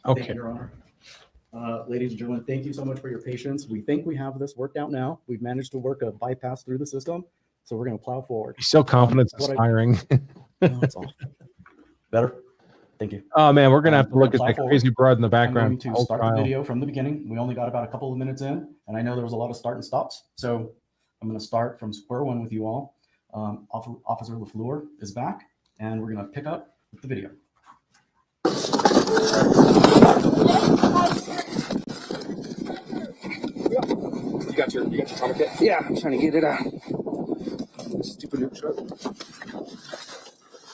Okay. you, Your Honor. Ladies and gentlemen, thank you so much for your patience. We think we have this worked out now. We've managed to work a bypass through the system, so we're going to plow forward. He's so confidence What I- inspiring. No, it's off. Better? Thank you. Oh man, we're gonna have to We're look at gonna that plow crazy broad in the I'm going background. to Whole start the trial. video from the beginning. We only got about a couple of minutes in, and I know there was a lot of start and stops. So I'm going to start from square one with you all. Officer LaFleur is back, and we're going to pick up with the video. You got your atomic kit? Yeah, I'm trying to get it out. Stupid new truck.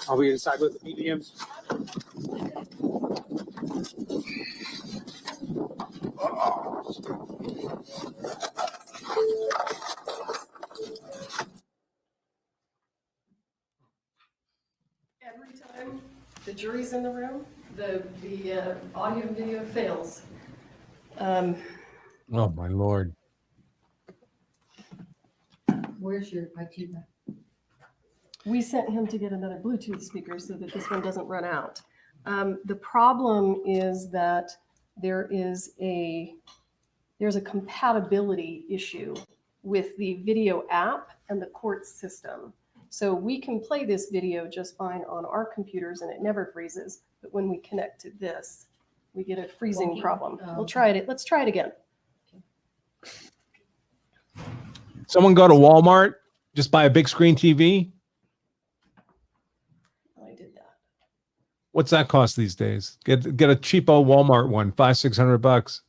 Are we inside with the BBMs? Every time the jury's in the room, the audio and video fails. Oh my Lord. Where's your IT guy? We sent him to get another Bluetooth speaker so that this one doesn't run out. The problem is that there's a compatibility issue with the video app and the court system. So we can play this video just fine on our computers and it never freezes. But when we connect to this, we get a freezing Wonky. problem. Oh, We'll try it. Let's try it again. Someone go to Walmart, just buy a big screen TV. I did that. What's that cost these days? Get a cheapo Walmart one, $500-600.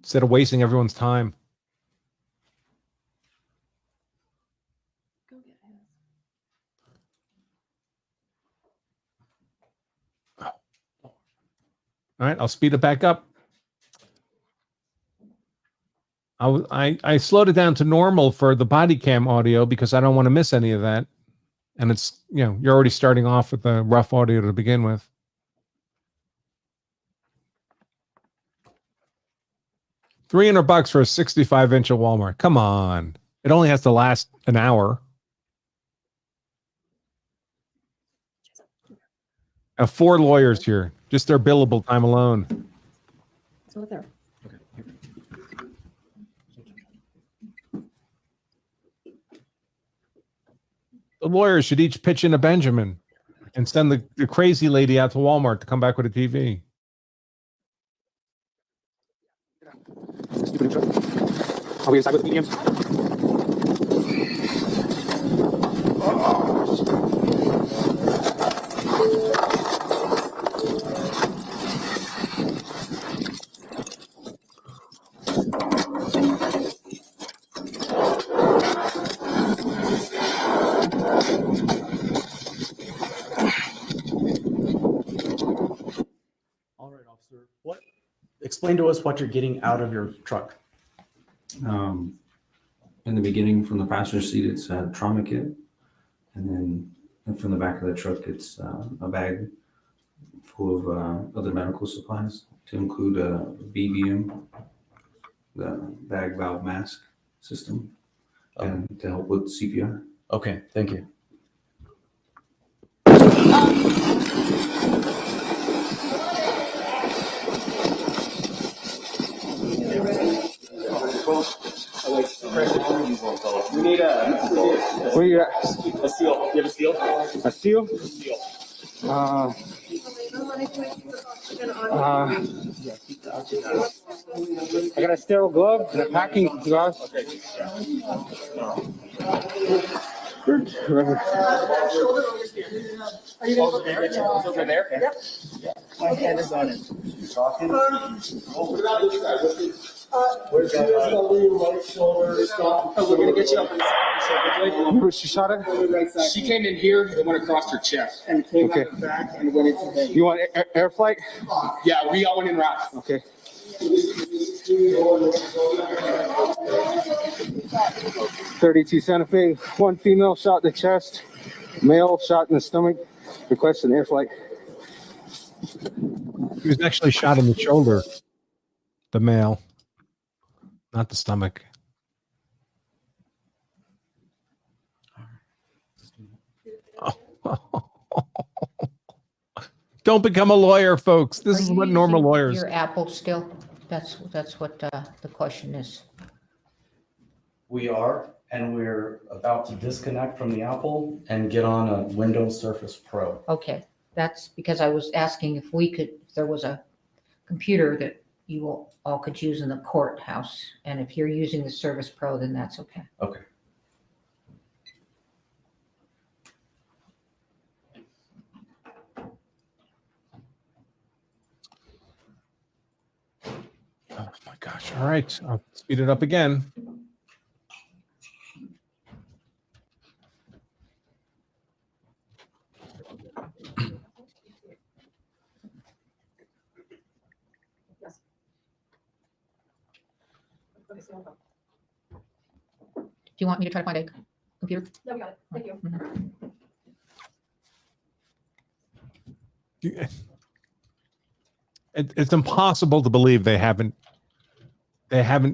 Instead of wasting everyone's time. Go get him. All right, I'll speed it back up. I slowed it down to normal for the body cam audio because I don't want to miss any of that. And it's, you're already starting off with the rough audio to begin with. $300 for a 65-inch at Walmart. Come on. It only has to last an hour. I have 4 lawyers here. Just their billable time alone. It's over there. The lawyers should each pitch in a Benjamin and send the crazy lady out to Walmart to come back with a TV. Stupid new truck. Are we inside with the BBMs? All right, officer. Explain to us what you're getting out of your truck. In the beginning, from the passenger seat, it's a trauma kit. And then from the back of the truck, it's a bag full of other medical supplies, to include a BVM, the bag valve mask system, and to help with CPR. Okay, thank you. We need where you at? A seal. You have a seal? A seal? I got a sterile glove and a packing glove. Good. Are you over there? It's over there? Yep. My hand is on it. You talking? Where's the right shoulder? Oh, we're gonna get you up in the shoulder. She shot it? She came in here and went across her chest. And came out the back and went into the... You want air flight? Yeah, we got one in route. Okay. 32 Santa Fe, 1 female shot in the chest, male shot in the stomach, requesting air flight. He was actually shot in the shoulder, the male, not the stomach. Don't become a lawyer, folks. This Are is you what normal using lawyers. Your Apple still? That's what the question is. We are, and we're about to disconnect from the Apple and get on a Windows Surface Pro. Okay, that's because I was asking if there was a computer that you all could use in the courthouse. And if you're using the Service Pro, then that's okay. Okay. Oh my gosh. All right. I'll speed it up again. Do you want me to try to find a computer? No, we got it. Thank you. It's impossible to believe they haven't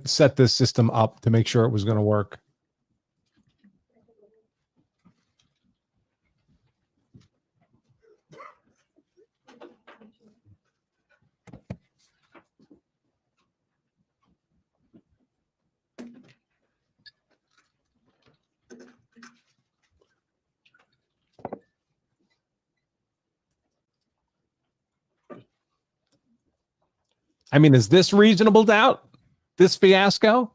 set this system up to make sure it was going to work. I mean, is this reasonable doubt? This fiasco?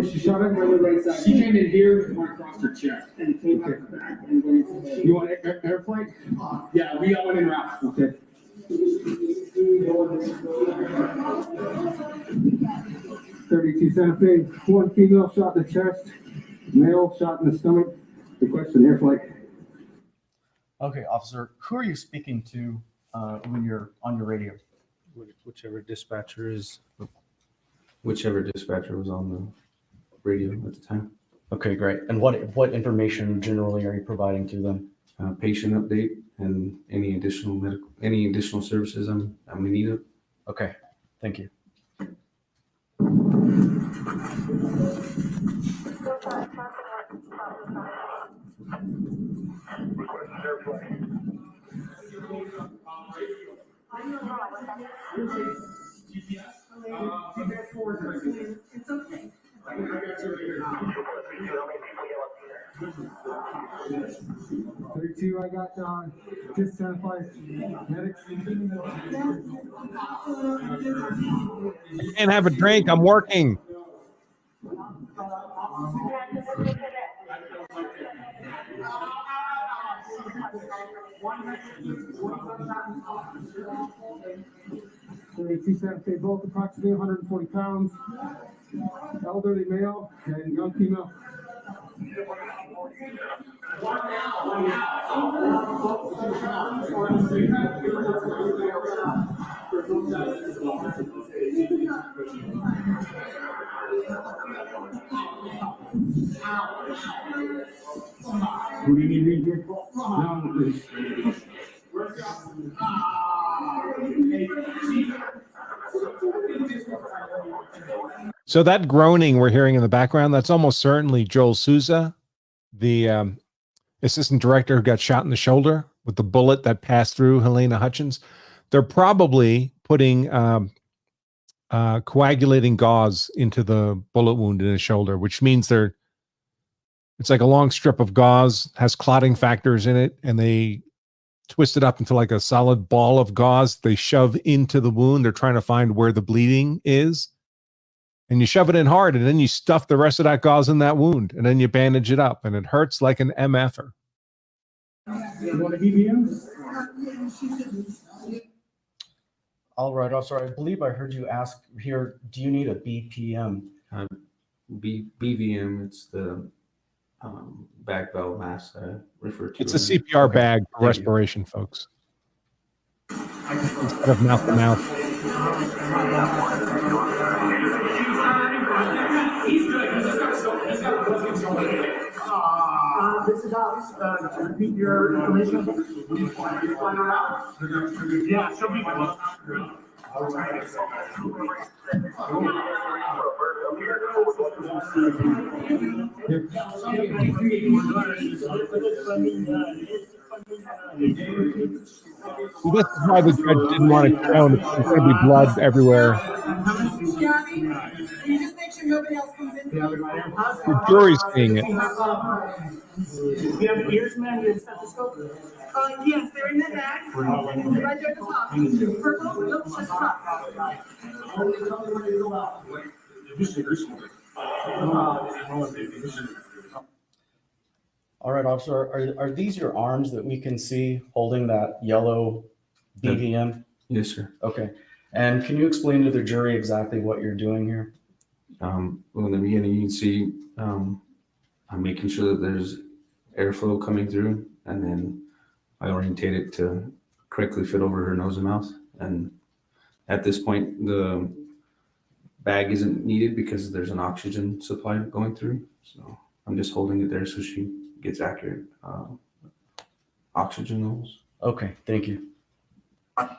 She shot him on the right side. She came in here and went across her chest. And came back and went into the... You want air flight? Yeah, we got one en route. Okay. 32 Santa Fe, one female shot in the chest, male shot in the stomach. Requesting air flight. Okay, officer, who are you speaking to when you're on your radio? Whichever dispatcher was on the radio at the time. Okay, great. And what information generally are you providing to them? Patient update and any additional services I'm in need of. Okay, thank you. It's okay. I got you right here. 32, I got just Santa medics. I can't have a drink. I'm working. Santa Fe, both approximately 140 pounds, elderly male and young female. Who do you need me here? So that groaning we're hearing in the background, that's almost certainly Joel Souza, the assistant director who got shot in the shoulder with the bullet that passed through Halyna Hutchins. They're probably putting coagulating gauze into the bullet wound in his shoulder, which means it's like a long strip of gauze, has clotting factors in it, and they twist it up into like a solid ball of gauze. They shove into the wound. They're trying to find where the bleeding is. And you shove it in hard, and then you stuff the rest of that gauze in that wound, and then you bandage it up, and it hurts like an MFer. You want a BBM? All right, officer, I believe I heard you ask here, do you need a BPM? BVM, it's the bag valve mask I refer to. It's a CPR bag for Thank respiration, folks. Instead of mouth to mouth. This is Alex. Repeat your information. Yeah, she'll be good. See, this is why the judge didn't want it shown. There's going to be blood everywhere. The jury's seeing it. Yes, they're in the bag. Right there at the top. Purple, look, at the top. All right, officer, are these your arms that we can see holding that yellow BVM? Yes, sir. Okay. And can you explain to the jury exactly what you're doing here? Well, in the beginning, you can see I'm making sure that there's airflow coming through, and then I orientate it to correctly fit over her nose and mouth. And at this point, the bag isn't needed because there's an oxygen supply going through. So I'm just holding it there so she gets accurate oxygen levels. Okay, thank you. Is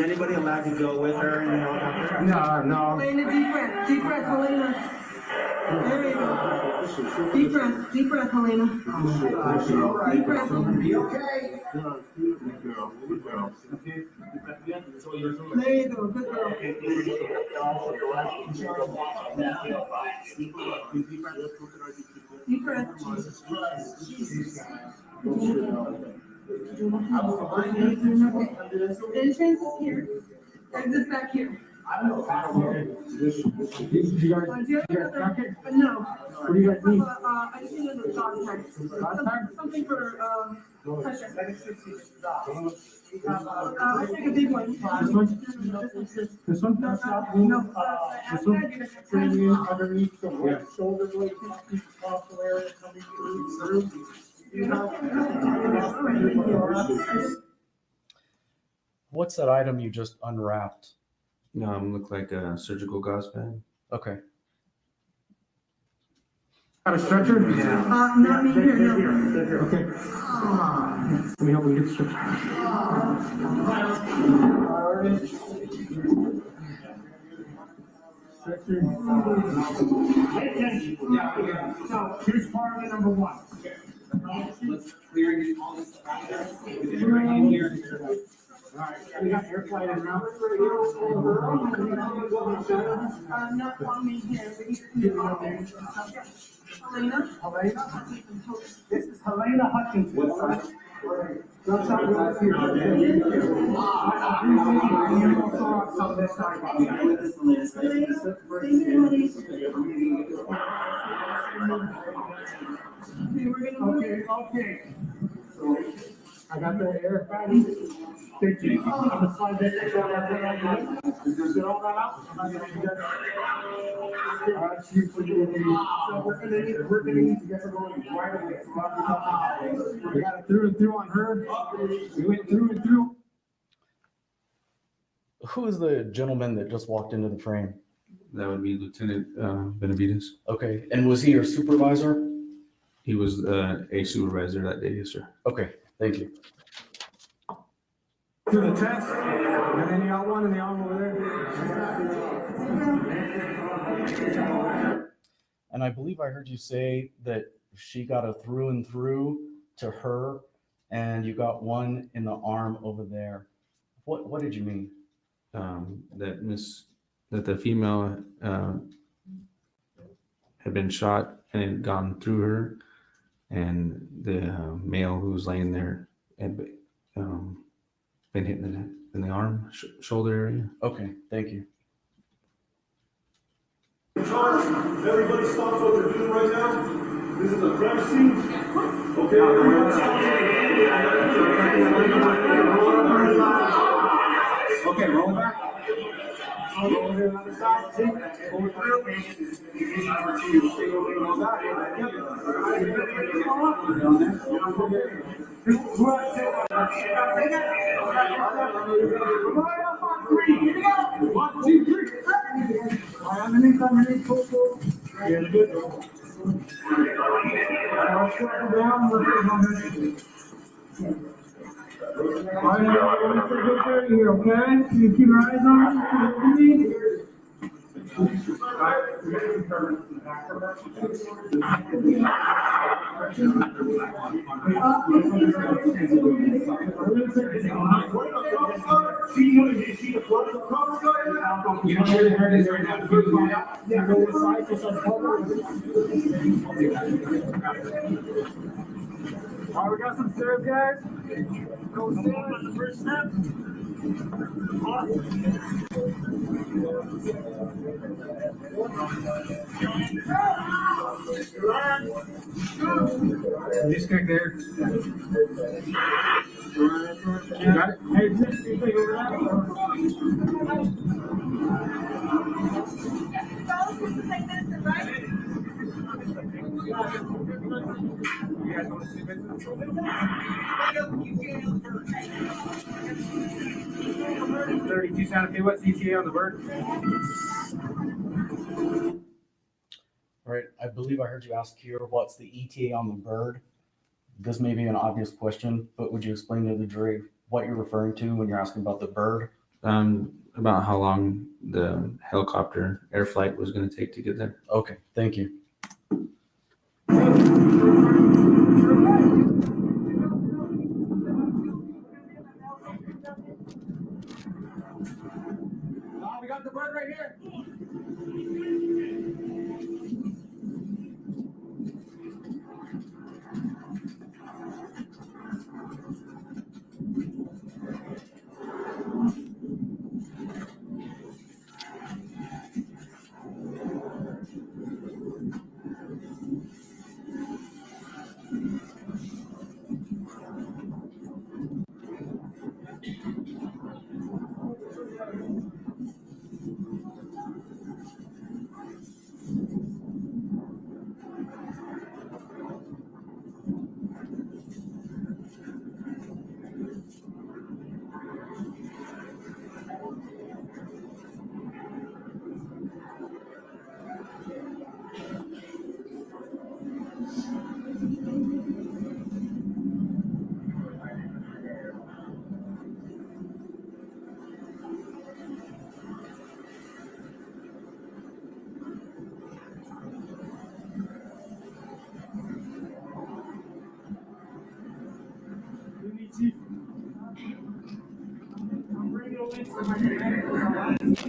anybody allowed to go with her in the helicopter? No. Halyna, deep breath, Halyna. There you go. Deep breath, Halyna. Deep breath. Okay. There you go, good girl. Deep breath. Entrance is here. Exit back here. You guys, No. what do you guys need? I just need a dog tag. Something for, pressure. I take a big one. This one? No, This one? Training in underneath the right shoulder blade, muscle area coming through. What's that item you just unwrapped? Look like a surgical gauze bag. Okay. Got a stretcher? Not me here, no. Okay. Let me help you get the stretcher. So here's part of number one. Let's clear all this stuff out there. Right in here. All right, we got air flight in now. Not on me here, but you can do it. Halyna? Halyna? This is Halyna Hutchins. Don't stop right here. Some of this side. Okay. I got the air. Thank you. I'm gonna slide that down. Get all that out. All right, see you for you. So we're gonna need to get her going right away. We got it through and through on her. We went through and through. Who is the gentleman that just walked into the frame? That would be Lieutenant Benavides. Okay. And was he your supervisor? He was a supervisor that day, yes, sir. Okay, thank you. To the test, and then you got one in the arm over there. And I believe I heard you say that she got a through and through to her, and you got one in the arm over there. What did you mean? That the female had been shot and it had gone through her, and the male who was laying there had been hit in the arm, shoulder area. Okay, thank you. Everybody stops what they're doing right now. This is the crime scene. Okay. Okay, roll back. Roll here on the side. Over through. One, two, three. Underneath, pull. Yeah, good. I'll circle down. Here, okay? You keep your eyes on me. You know where the hurt is right now? Yeah, go to the side, just on All right, we got some stairs, guys. Go stairs, the first step. Disconnect there. You got it? Hey, just you take over that. You guys want to see it? 32 sound. Okay, what's ETA on the bird? All right, I believe I heard you ask here, what's the ETA on the bird? This may be an obvious question, but would you explain to the jury what you're referring to when you're asking about the bird? About how long the helicopter air flight was going to take to get there. Okay, thank you. We got the bird right here. Chief. I'm bringing a link for my hand. This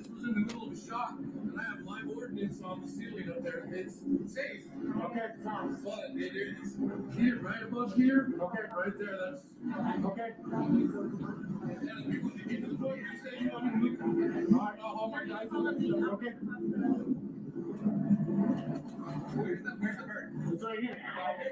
was in the middle of a shot, and I have live ordnance on the ceiling up there. It's safe. Okay, Tom. But it is here, right above here. Okay, right there. That's okay. And when you get to the point, you say you want to look. All right, I'll hold my guys. Okay. Where's the bird? It's right here. Okay.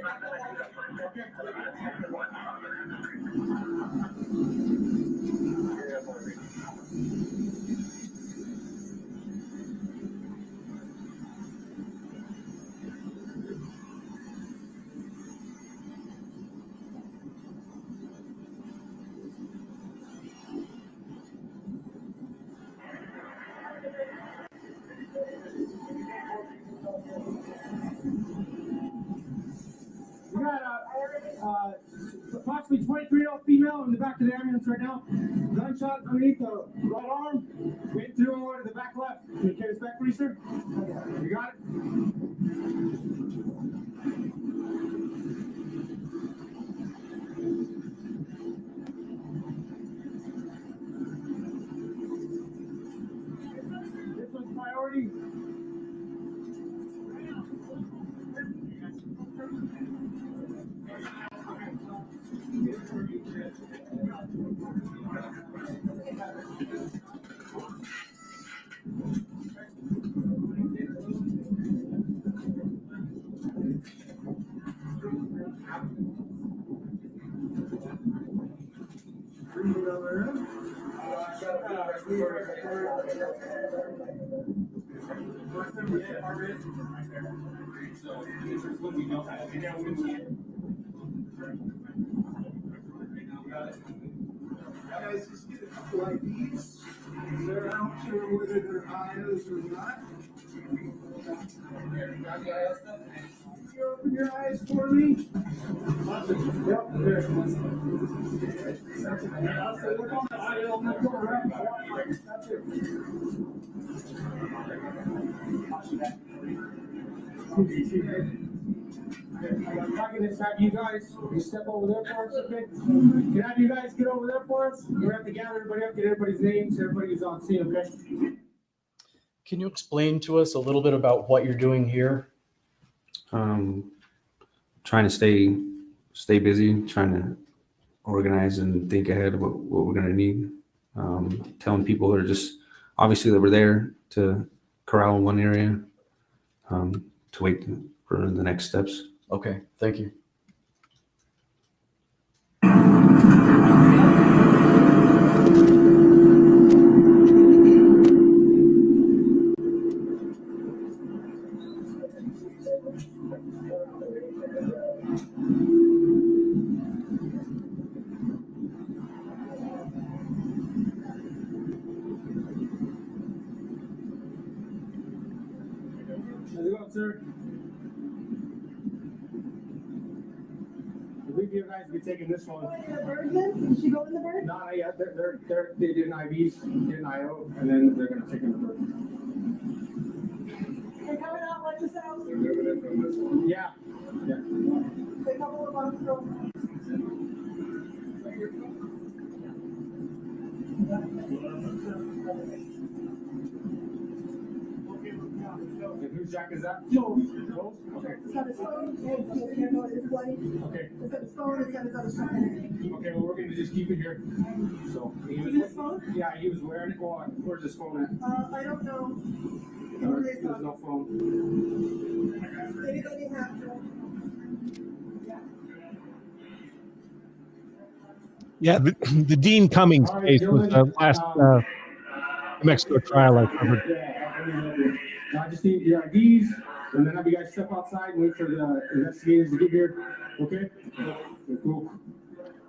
We got approximately 23-year-old female in the back of the ambulance right now. Gunshot underneath the right arm. Went through the back left. Can you carry this back, please, sir? You got it? This one's priority. Guys, just get a couple IDs. They're not sure whether they're eyes or not. You open your eyes for me? Yep, there. That's it. I'm talking this time, you guys, you step over there for us, okay? Can I have you guys get over there for us? We're have to gather everybody up, get everybody's names, everybody's on scene, okay? Can you explain to us a little bit about what you're doing here? Trying to stay busy, trying to organize and think ahead of what we're going to need. Telling people that are just obviously that we're there to corral in one area, to wait for the next steps. Okay, thank you. How's it going, sir? I believe you guys will be taking this one. Did she go in the bird? No, not yet. They did an IVs, did an IO, and then they're gonna take in the bird. They're coming out like this house. They're moving it from this one. Yeah. They come over on the road. And whose jack is that? Joel's. Joel's? Okay. It's got his phone. It's bloody. Okay. It's got his phone. It's got his other stuff in Okay, well, we're gonna just keep it here. So. it. His phone? Yeah, he was wearing it. Well, where's his phone at? I don't know. There's no phone. Anybody have to? Yeah, the Dean Cummings All right, case was the gentlemen, last New Mexico trial I covered. I just need your IDs, and then have you guys step outside and wait for the investigators to get here. Okay? Cool.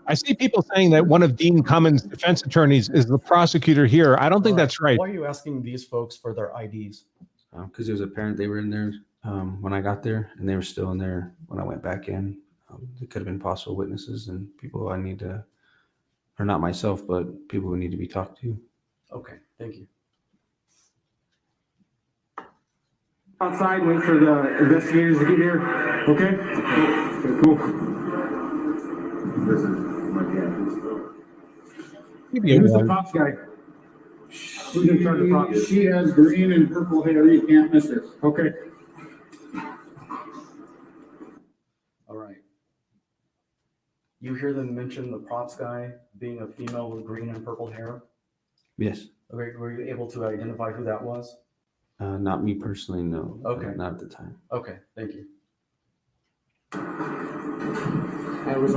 I see people saying that one of Dean Cummings' defense attorneys is the prosecutor here. I don't think that's right. Why are you asking these folks for their IDs? Because it was apparent they were in there when I got there, and they were still in there when I went back in. They could have been possible witnesses and people I need to, or not myself, but people who need to be talked to. Okay, thank you. Outside, wait for the investigators to get here. Okay? Cool. This is my Who's the props guy? Who's in charge of props? She has green and purple hair. You can't miss her. Okay. All right. You hear them mention the props guy being a female with green and purple hair? Yes. Okay, were you able to identify who that was? Not me personally, no. Okay. Not at the time. Okay, thank you. I was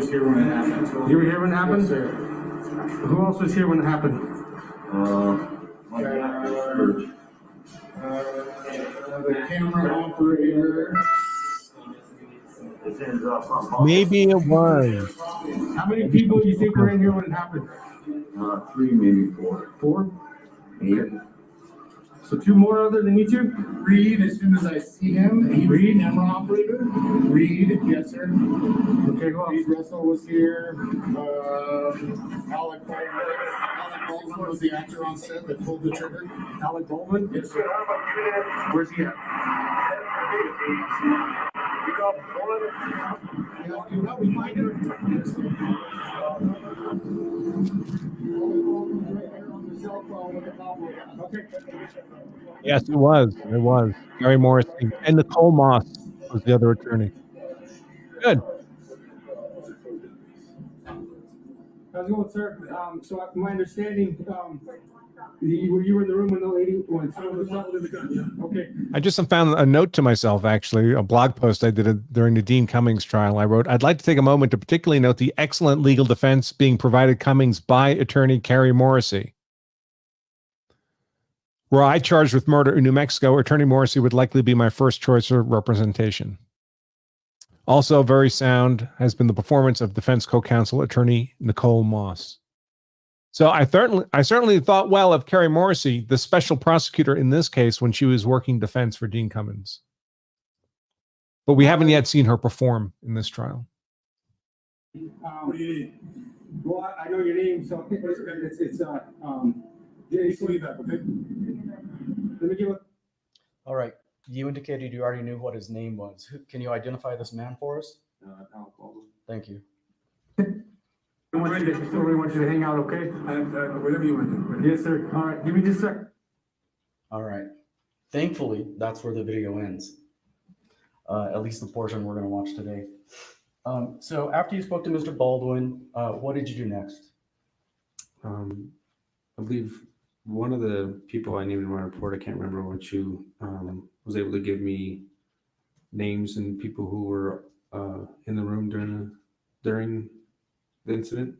here when it happened. You were here when it happened? Yes, sir. Who else was here when it happened? The camera operator. Maybe it was. How many people do you think were in here when it happened? 3, maybe 4. 4? Yeah. So 2 more other than you two? Reed, as soon as I see him, he was the camera operator. Reed, yes, sir. Okay, who else? Reed Russell was here. Alec Baldwin was the actor on set that pulled the trigger. Alec Baldwin? Yes, sir. Where's he at? You help me find him? Yes, sir. Okay. Yes, it was. It was. Gary Morrissey. And Nicole Moss was the other attorney. Good. How's it going, sir? So my understanding, you were in the room when the lady went. Okay. I just found a note to myself, actually, a blog post I did during the Dean Cummings trial. I wrote, I'd like to take a moment to particularly note the excellent legal defense being provided Cummings by attorney Gary Morrissey. Were I charged with murder in New Mexico, attorney Morrissey would likely be my first choice of representation. Also very sound has been the performance of defense co-counsel attorney Nicole Moss. So I certainly thought well of Carrie Morrissey, the special prosecutor in this case, when she was working defense for Dean Cummins. But we haven't yet seen her perform in this trial. What do you need? Well, I know your name, so it's Just leave that, okay? let me give it. All right. You indicated you already knew what his name was. Can you identify this man for us? Alec Baldwin. Thank you. I want you to hang out, okay? Whatever you want to do. Yes, sir. All right, give me just a sec. All right. Thankfully, that's where the video ends. At least the portion we're going to watch today. So after you spoke to Mr. Baldwin, what did you do next? I believe one of the people I named in my report, I can't remember which you, was able to give me names and people who were in the room during the incident.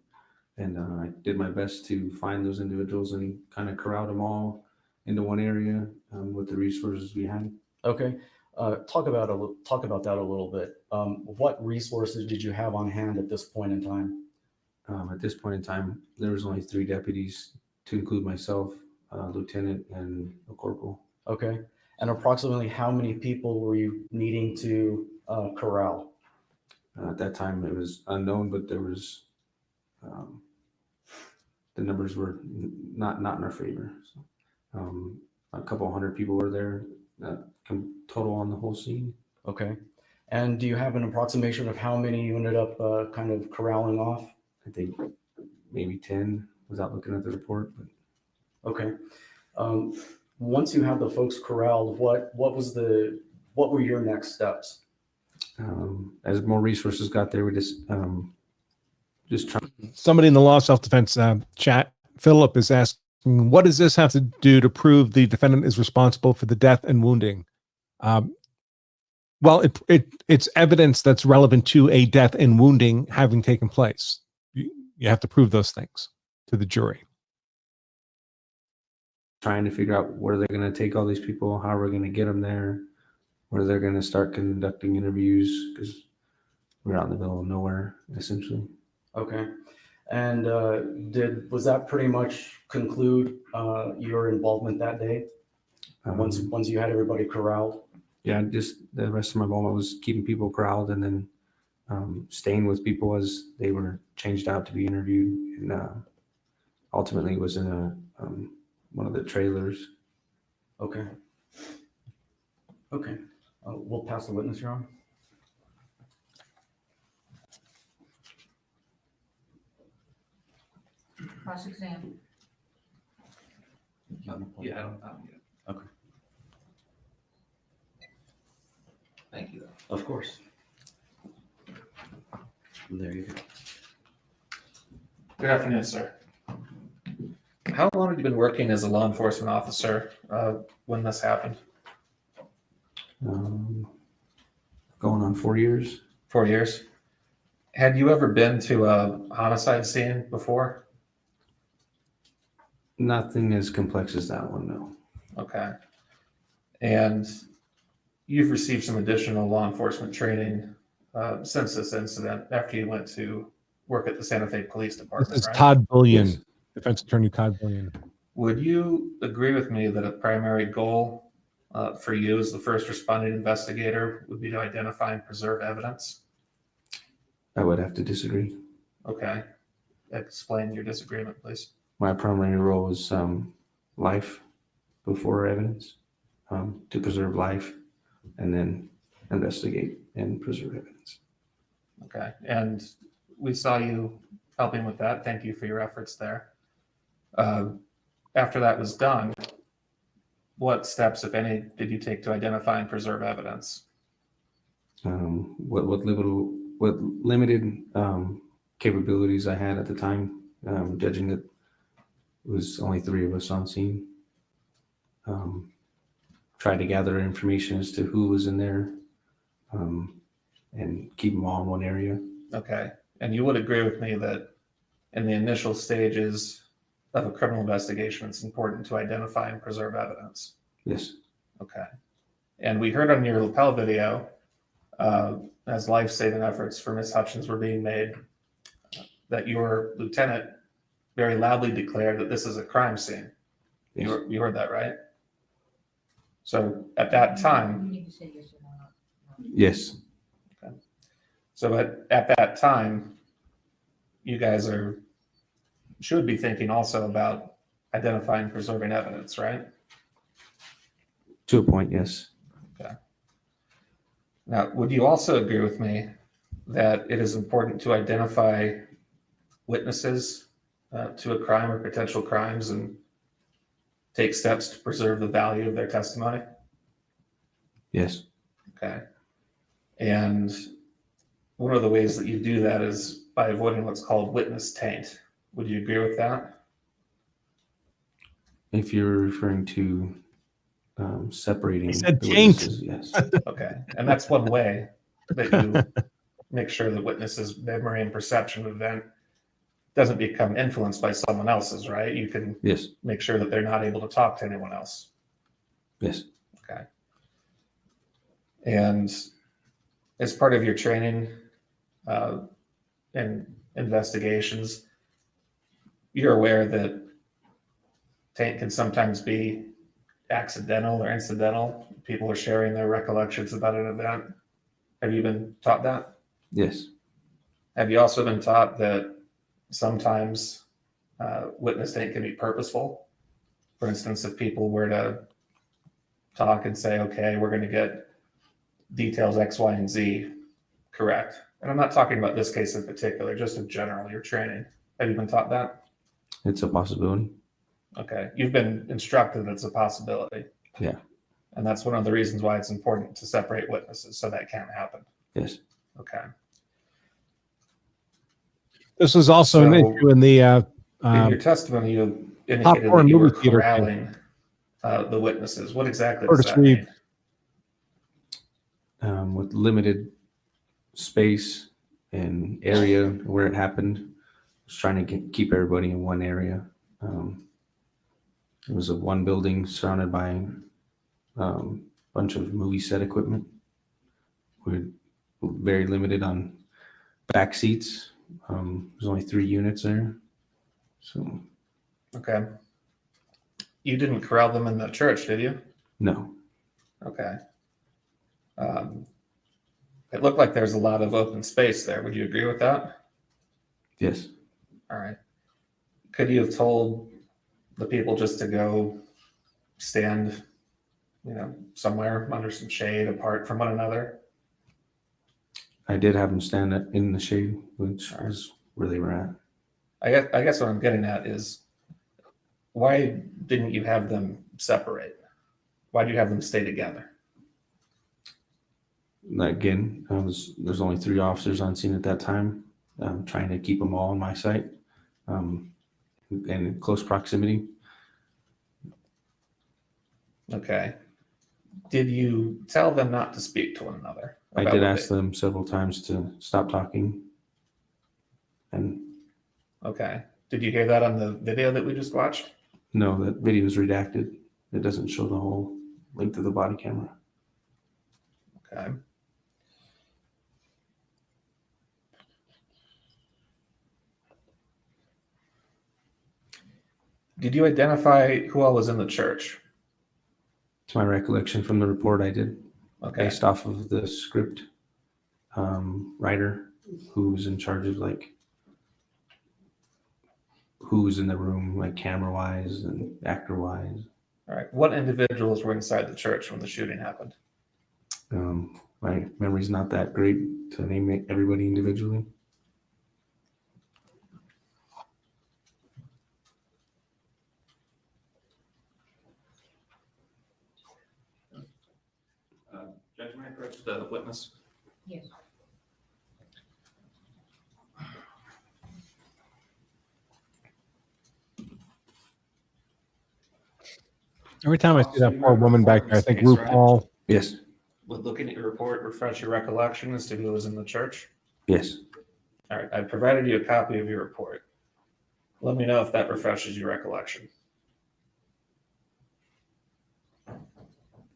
And I did my best to find those individuals and kind of corral them all into one area with the resources we had. Okay. Talk about that a little bit. What resources did you have on hand at this point in time? At this point in time, there was only 3 deputies, to include myself, lieutenant, and a corporal. Okay. And approximately how many people were you needing to corral? At that time, it was unknown, but there was the numbers were not in our favor. So, a couple hundred people were there, total on the whole scene. Okay. And do you have an approximation of how many you ended up kind of corralling off? I think maybe 10 without looking at the report. But okay. Once you have the folks corralled, what were your next steps? As more resources got there, we just trying. Somebody in the law self-defense chat, Philip, is asking, what does this have to do to prove the defendant is responsible for the death and wounding? Well, it's evidence that's relevant to a death and wounding having taken place. You have to prove those things to the jury. Trying to figure out where they're going to take all these people, how we're going to get them there, where they're going to start conducting interviews, because we're out in the middle of nowhere, essentially. Okay. And was that pretty much conclude your involvement that day? Once you had everybody corralled? Yeah, just the rest of my involvement was keeping people corralled and then staying with people as they were changed out to be interviewed, and ultimately was in one of the trailers. Okay. Okay. We'll pass the witness, Your Honor. Cross-exam. Yeah, I don't. Okay. Thank you. Of course. There you go. Good afternoon, sir. How long have you been working as a law enforcement officer when this happened? Going on 4 years. 4 years. Had you ever been to a homicide scene before? Nothing as complex as that one, no. Okay. And you've received some additional law enforcement training since this incident after you went to work at the Santa Fe Police Department, This is right? Todd Billion, Yes. defense attorney Todd Billion. Would you agree with me that a primary goal for you as the first responding investigator would be to identify and preserve evidence? I would have to disagree. Okay. Explain your disagreement, please. My primary role was life before evidence, to preserve life and then investigate and preserve evidence. Okay. And we saw you helping with that. Thank you for your efforts there. After that was done, what steps, if any, did you take to identify and preserve evidence? What limited capabilities I had at the time, judging that it was only 3 of us on scene. Tried to gather information as to who was in there, and keep them all in one area. Okay. And you would agree with me that in the initial stages of a criminal investigation, it's important to identify and preserve evidence? Yes. Okay. And we heard on your lapel video, as life-saving efforts for Miss Hutchins were being made, that your lieutenant very loudly declare that this is a crime scene. Yes. You heard that, right? So at that time, You need to say yes or no. Yes. so at that time, you guys should be thinking also about identifying, preserving evidence, right? To a point, yes. Now, would you also agree with me that it is important to identify witnesses to a crime or potential crimes and take steps to preserve the value of their testimony? Yes. Okay. And one of the ways that you do that is by avoiding what's called witness taint. Would you agree with that? If you're referring to separating He said the taint. witnesses, yes. Okay. And that's one way that you make sure the witness's memory and perception of event doesn't become influenced by someone else's, right? You can Yes. make sure that they're not able to talk to anyone else. Yes. Okay. And as part of your training and investigations, you're aware that taint can sometimes be accidental or incidental. People are sharing their recollections about an event. Have you been taught that? Yes. Have you also been taught that sometimes witness taint can be purposeful? For instance, if people were to talk and say, okay, we're going to get details X, Y, and Z correct. And I'm not talking about this case in particular, just in general, your training. Have you been taught that? It's a possibility. Okay. You've been instructed that it's a possibility. Yeah. And that's one of the reasons why it's important to separate witnesses so that can't happen. Yes. Okay. This was also an So- issue in the In your testimony, you indicated popcorn that you were movie theater corralling the witnesses. What exactly Curtis does that Reed. mean? With limited space and area where it happened, I was trying to keep everybody in one area. It was a one building surrounded by a bunch of movie set equipment. We're very limited on back seats. There's only 3 units there. So, Okay. You didn't corral them in the church, did you? no. Okay. It looked like there's a lot of open space there. Would you agree with that? Yes. All right. Could you have told the people just to go stand, somewhere under some shade apart from one another? I did have them stand in the shade, which was where they were at. I guess what I'm getting at is, why didn't you have them separate? Why do you have them stay together? Again, there's only 3 officers on scene at that time. I'm trying to keep them all on my site and in close proximity. Okay. Did you tell them not to speak to one another? I about did what ask them several times to stop talking. And Okay. Did you hear that on the video that we just watched? no, that video is redacted. It doesn't show the whole length of the body camera. Okay. Did you identify who all was in the church? To my recollection from the report I did, Okay. based off of the script writer who's in charge of who's in the room, like camera wise and actor wise. All right. What individuals were inside the church when the shooting happened? My memory's not that great to name everybody individually. Judge, may I approach the witness? Yes. every time I see that poor woman back there, I think Space, right? RuPaul. Yes. Would looking at your report refresh your recollection as to who was in the church? Yes. All right. I provided you a copy of your report. Let me know if that refreshes your recollection.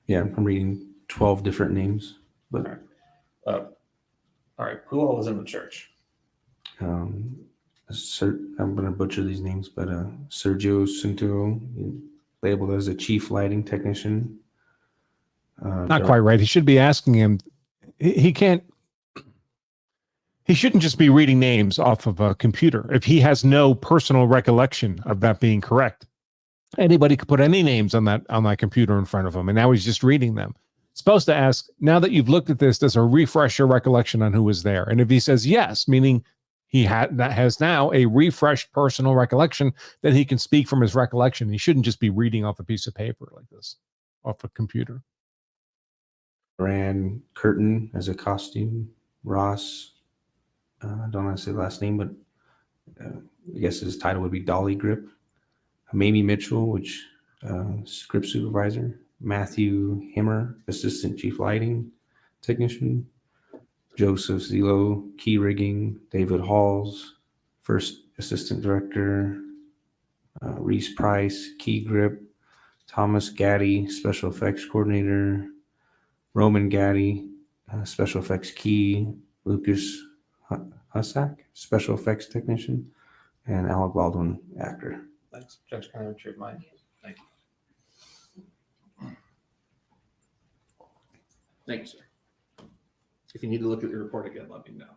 Yeah, I'm reading 12 different names, but All right. Who all was in the church? I'm going to butcher these names, but Sergio Sunto, labeled as a chief lighting technician. Not quite right. He should be asking him. He can't. He shouldn't just be reading names off of a computer if he has no personal recollection of that being correct. Anybody could put any names on that computer in front of him, and now he's just reading them. Supposed to ask, now that you've looked at this, does a refresh your recollection on who was there? And if he says yes, meaning that has now a refreshed personal recollection, then he can speak from his recollection. He shouldn't just be reading off a piece of paper like this, off a computer. Ran Curtin as a costume. Ross, I don't want to say the last name, but I guess his title would be Dolly Grip. Mamie Mitchell, which script supervisor. Matthew Himmer, assistant chief lighting technician. Joseph Zillow, key rigging. David Halls, first assistant director. Reese Price, key grip. Thomas Gaddy, special effects coordinator. Roman Gaddy, special effects key. Lucas Hussack, special effects technician. And Alec Baldwin, actor. Thanks. Judge Conner, your mind. Thank you. Thank you, sir. If you need to look at the report again, let me know.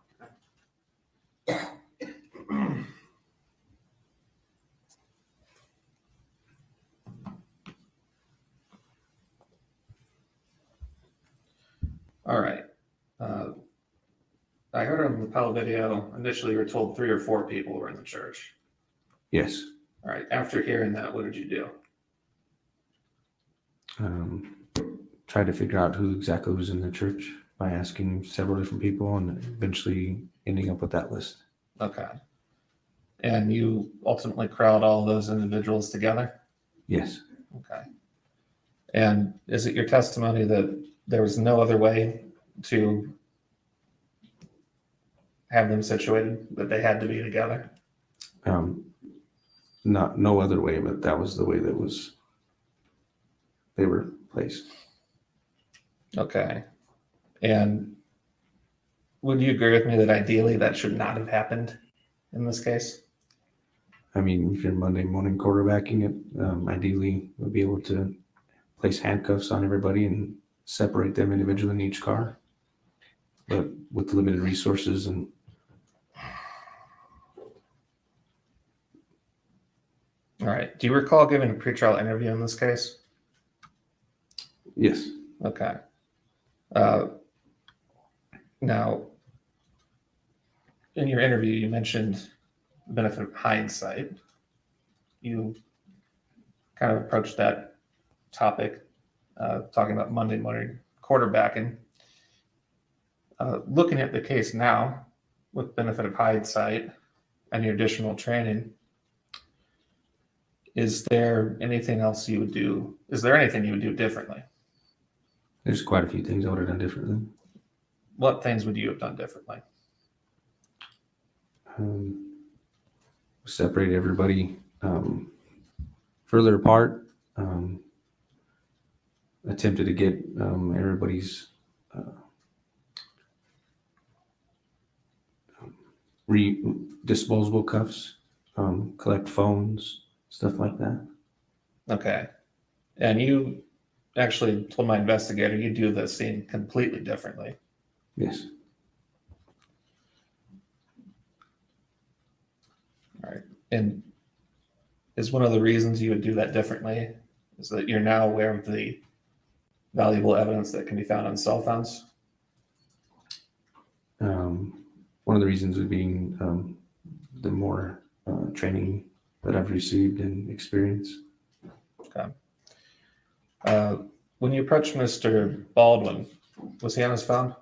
All right. I heard on the Pell video, initially you were told 3 or 4 people were in the church. Yes. All right. After hearing that, what did you do? Tried to figure out who exactly was in the church by asking several different people and eventually ending up with that list. Okay. And you ultimately crowd all those individuals together? Yes. Okay. And is it your testimony that there was no other way to have them situated, that they had to be together? No other way, but that was the way they were placed. Okay. And would you agree with me that ideally that should not have happened in this case? I mean, if you're Monday morning quarterbacking it, ideally we'll be able to place handcuffs on everybody and separate them individually in each car. But with limited resources and all right. Do you recall giving a pretrial interview in this case? yes. Okay. Now, in your interview, you mentioned the benefit of hindsight. You kind of approached that topic, talking about Monday morning quarterbacking. Looking at the case now, with benefit of hindsight and your additional training, is there anything else you would do? Is there anything you would do differently? There's quite a few things I would have done differently. What things would you have done differently? Separate everybody further apart. Attempted to get everybody's disposable cuffs, collect phones, stuff like that. Okay. And you actually told my investigator you do this scene completely differently. Yes. All right. And is one of the reasons you would do that differently is that you're now aware of the valuable evidence that can be found on cell phones? One of the reasons would be the more training that I've received and experience. Okay. When you approached Mr. Baldwin, was he on his phone?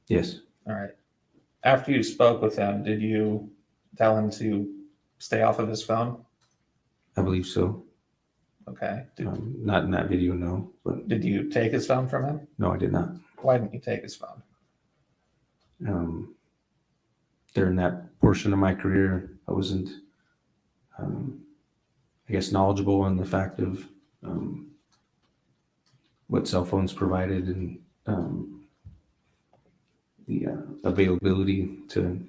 Yes. All right. After you spoke with him, did you tell him to stay off of his phone? I believe so. Okay. Not in that video, no. But Did you take his phone from him? no, I did not. Why didn't you take his phone? During that portion of my career, I wasn't, I guess, knowledgeable on the fact of what cell phones provided and the availability to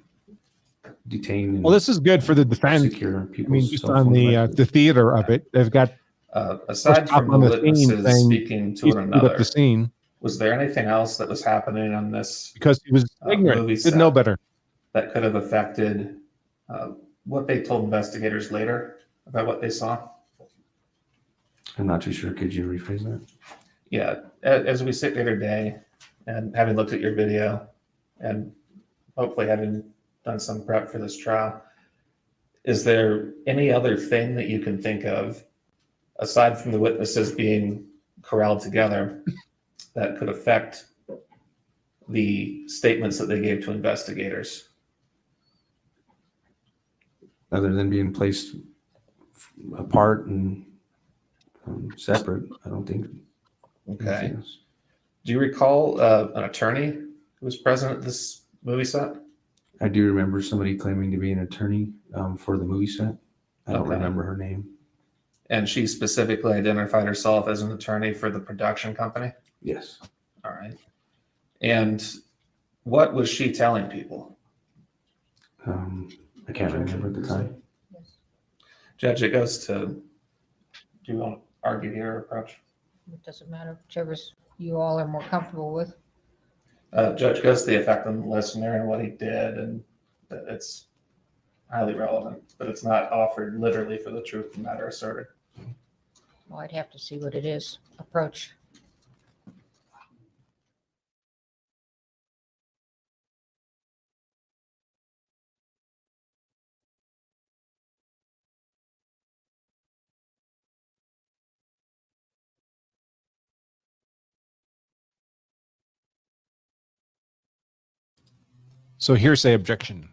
detain and Well, this is good for the defense. secure I people's mean, just cell on phone the devices. theater of it, they've got Aside stop from on the the scene witnesses saying speaking to he's one beat up the another, scene was there anything else that was happening on this because he was ignorant, movie didn't know set better. that could have affected what they told investigators later about what they saw? I'm not too sure. Could you rephrase that? Yeah, as we sit here today and having looked at your video and hopefully having done some prep for this trial, is there any other thing that you can think of aside from the witnesses being corralled together that could affect the statements that they gave to investigators? Other than being placed apart and separate, I don't think. Okay. anything else. Do you recall an attorney who was present at this movie set? I do remember somebody claiming to be an attorney for the movie set. I don't Okay. remember her name. And she specifically identified herself as an attorney for the production company? Yes. All right. And what was she telling people? I can't remember at the time. Judge, it goes to, do you want to argue here or approach? It doesn't matter, whichever you all are more comfortable with. Judge, goes to the effect on the listener and what he did, and that it's highly relevant, but it's not offered literally for the truth of the matter asserted. Well, I'd have to see what it is. Approach. So hearsay objection.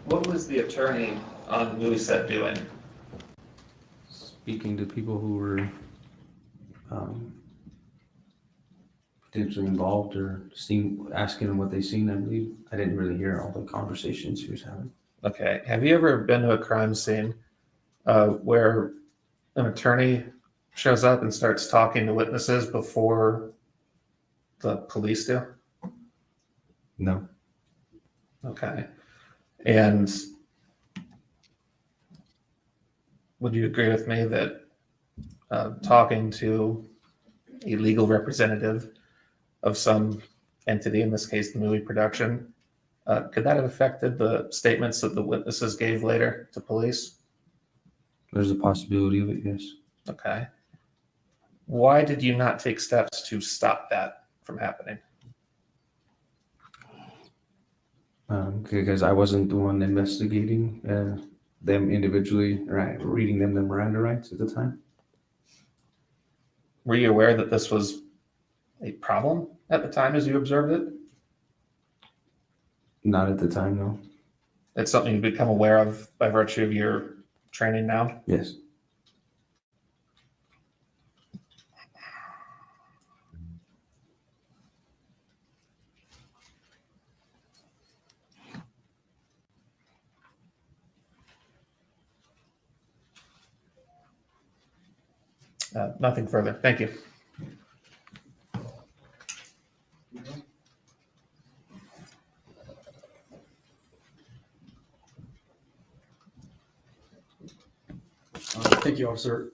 What was the attorney on the movie set doing? Speaking to people who were potentially involved or asking them what they seen, I believe. I didn't really hear all the conversations he was having. Okay. Have you ever been to a crime scene where an attorney shows up and starts talking to witnesses before the police do? No. Okay. And would you agree with me that talking to a legal representative of some entity, in this case, the movie production, could that have affected the statements that the witnesses gave later to police? There's a possibility of it, yes. Okay. Why did you not take steps to stop that from happening? Because I wasn't the one investigating them individually, right? Reading them the Miranda rights at the time. Were you aware that this was a problem at the time as you observed it? Not at the time, no. It's something you've become aware of by virtue of your training now? Yes. Nothing further. Thank you. Thank you, officer.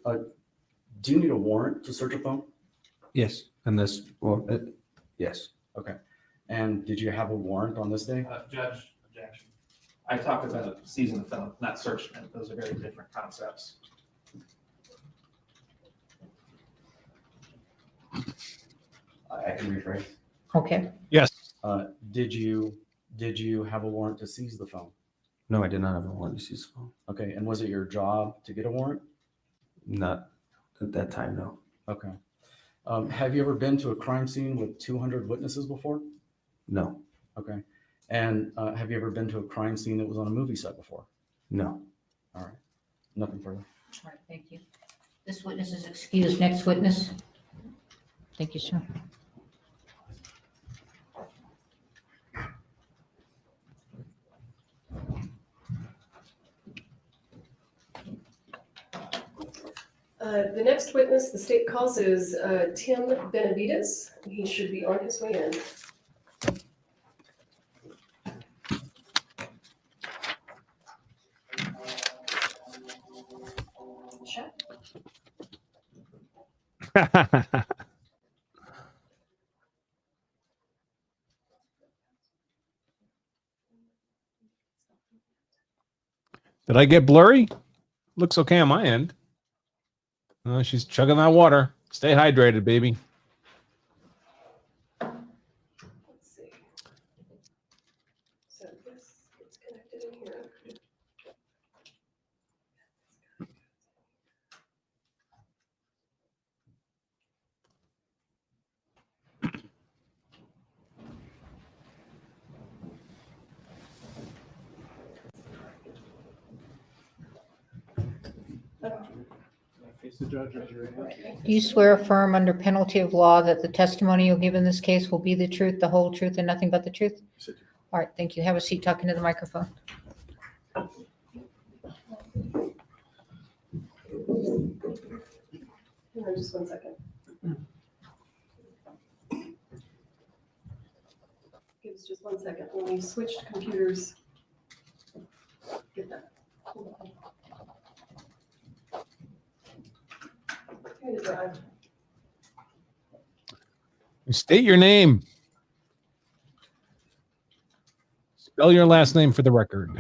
Do you need a warrant to search a phone? Yes, and this, well, yes. Okay. And did you have a warrant on this day? Judge, objection. I talked about seizing the phone, not searching it. Those are very different concepts. I can rephrase. Okay. Yes. Did you have a warrant to seize the phone? No, I did not have a warrant to seize the phone. Okay. And was it your job to get a warrant? Not at that time, no. Okay. Have you ever been to a crime scene with 200 witnesses before? No, Okay. And have you ever been to a crime scene that was on a movie set before? no. All right. Nothing further. All right, thank you. This witness is excused. Next witness. Thank you, sir. The next witness the state calls is Tim Benavides. He should be on his way in. Check. Did I get blurry? Looks okay on my end. She's chugging that water. Stay hydrated, baby. Let's see. So this gets connected in here. Do you swear affirm under penalty of law that the testimony you'll give in this case will be the truth, the whole truth, and nothing but the truth? All right, thank you. Have a seat talking to the microphone. Hang on just 1 second. Give us just 1 second. When we switched computers, get that. Hold on. Here to drive. State your name. Spell your last name for the record.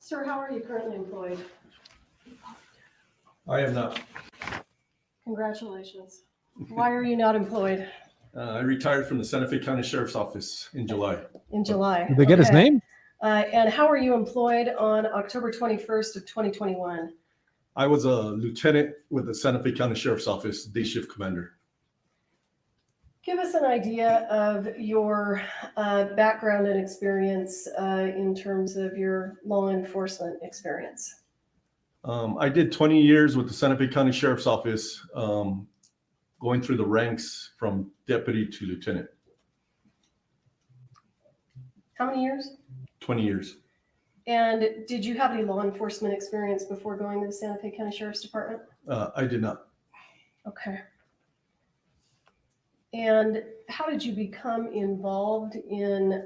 Sir, how are you currently employed? I am not. Congratulations. Why are you not employed? I retired from the Santa Fe County Sheriff's Office in July. In July. Did they get his Okay. name? And how are you employed on October 21st of 2021? I was a lieutenant with the Santa Fe County Sheriff's Office, day shift commander. Give us an idea of your background and experience in terms of your law enforcement experience. I did 20 years with the Santa Fe County Sheriff's Office, going through the ranks from deputy to lieutenant. How many years? 20 years. And did you have any law enforcement experience before going to the Santa Fe County Sheriff's Department? I did not. Okay. And how did you become involved in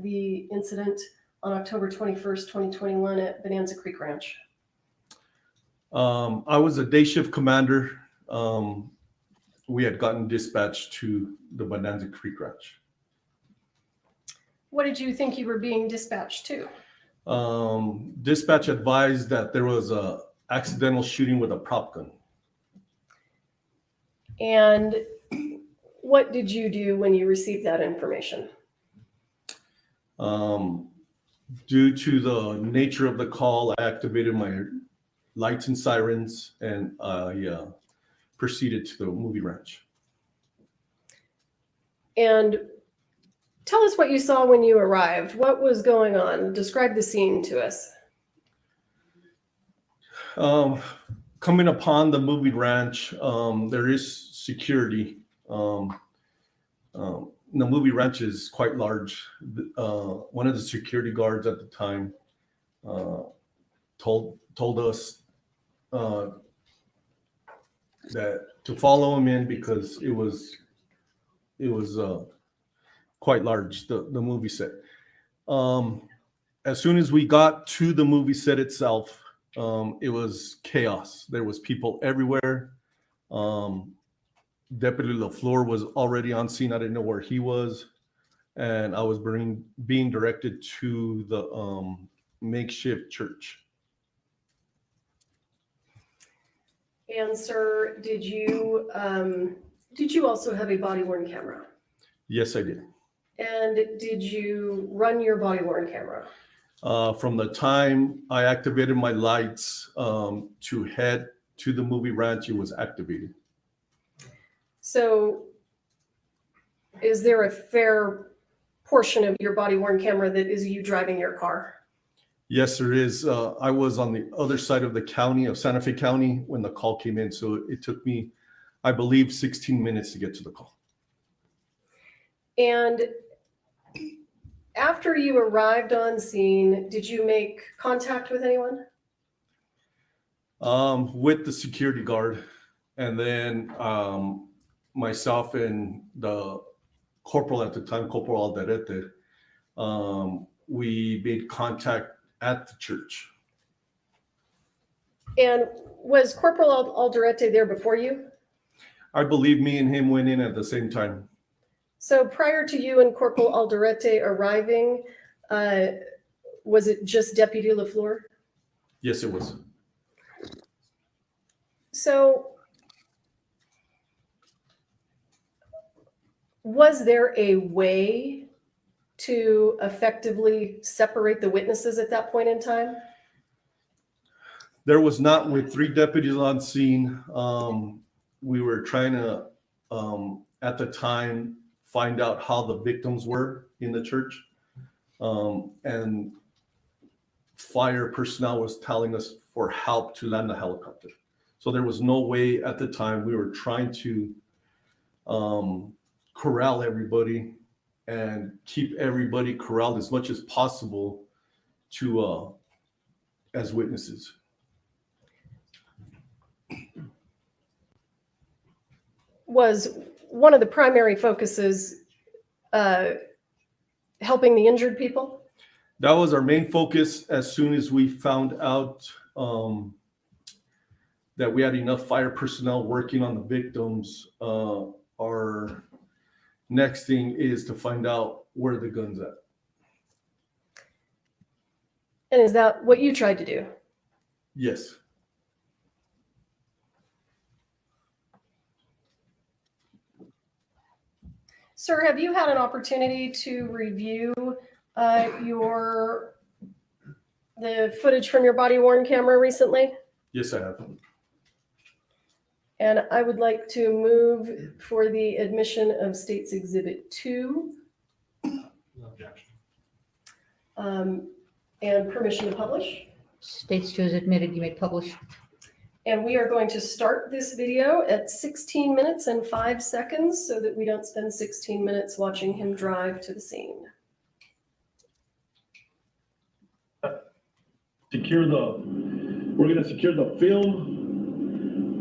the incident on October 21st, 2021 at Bonanza Creek Ranch? I was a day shift commander. We had gotten dispatched to the Bonanza Creek Ranch. What did you think you were being dispatched to? Dispatch advised that there was a accidental shooting with a prop gun. And what did you do when you received that information? Due to the nature of the call, I activated my lights and sirens, and I proceeded to the movie ranch. And tell us what you saw when you arrived. What was going on? Describe the scene to us. Coming upon the movie ranch, there is security. The movie ranch is quite large. One of the security guards at the time told us that to follow him in because it was quite large, the movie set. As soon as we got to the movie set itself, it was chaos. There was people everywhere. Deputy LaFleur was already on scene. I didn't know where he was. And I was being directed to the makeshift church. And sir, did you also have a body-worn camera? Yes, I did. And did you run your body-worn camera? From the time I activated my lights to head to the movie ranch, it was activated. So is there a fair portion of your body-worn camera that is you driving your car? Yes, there is. I was on the other side of the county, of Santa Fe County, when the call came in. So it took me, I believe, 16 minutes to get to the call. And after you arrived on scene, did you make contact with anyone? With the security guard, and then myself and the corporal at the time, Corporal Alderete, we made contact at the church. And was Corporal Alderete there before you? I believe me and him went in at the same time. So prior to you and Corporal Alderete arriving, was it just Deputy LaFleur? Yes, it was. So was there a way to effectively separate the witnesses at that point in time? There was not. With 3 deputies on scene. We were trying to, at the time, find out how the victims were in the church. And fire personnel was telling us for help to land a helicopter. So there was no way at the time. We were trying to corral everybody and keep everybody corralled as much as possible to as witnesses. Was one of the primary focuses helping the injured people? That was our main focus. As soon as we found out that we had enough fire personnel working on the victims, our next thing is to find out where the gun's at. And is that what you tried to do? Yes. Sir, have you had an opportunity to review the footage from your body-worn camera recently? Yes, I have. And I would like to move for the admission of State's Exhibit 2. And permission to publish. States 2 is admitted. You may publish. And we are going to start this video at 16 minutes and 5 seconds so that we don't spend 16 minutes watching him drive to the scene. We're going to secure the film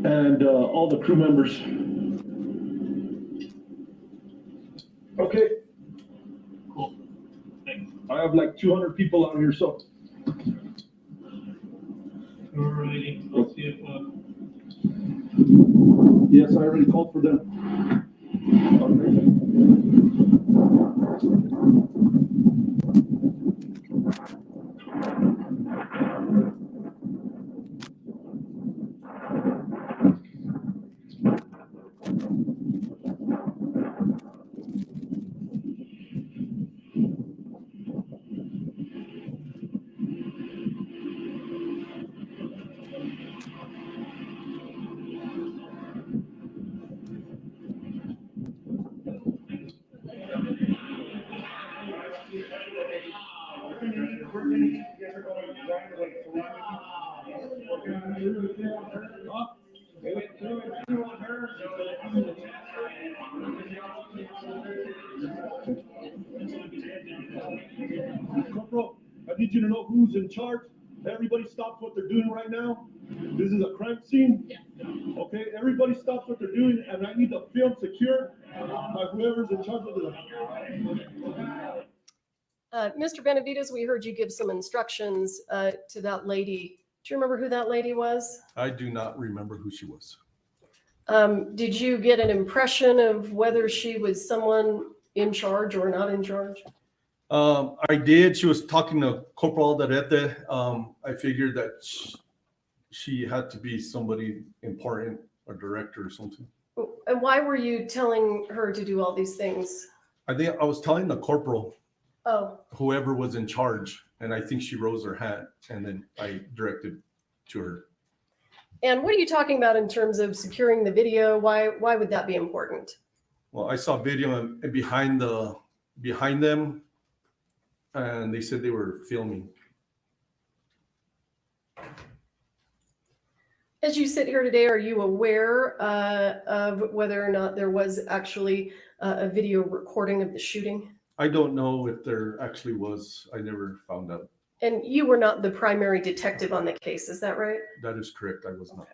and all the crew members. Okay. Cool. Thanks. I have like 200 people out here, so. Alrighty, let's see if, yes, I already called for them. Corporal, I need you to know who's in charge. Everybody stops what they're doing right now. This is a crime scene. Okay, everybody stops what they're doing, and I need the film secure by whoever's in charge of the. Mr. Benavides, we heard you give some instructions to that lady. Do you remember who that lady was? I do not remember who she was. Did you get an impression of whether she was someone in charge or not in charge? I did. She was talking to Corporal Alderete. I figured that she had to be somebody important, a director or something. And why were you telling her to do all these things? I think I was telling the corporal, Oh, whoever was in charge, and I think she rose her hand, and then I directed to her. and what are you talking about in terms of securing the video? Why would that be important? Well, I saw video and behind them, and they said they were filming. As you sit here today, are you aware of whether or not there was actually a video recording of the shooting? I don't know if there actually was. I never found out. And you were not the primary detective on the case, is that right? That is correct. I was not.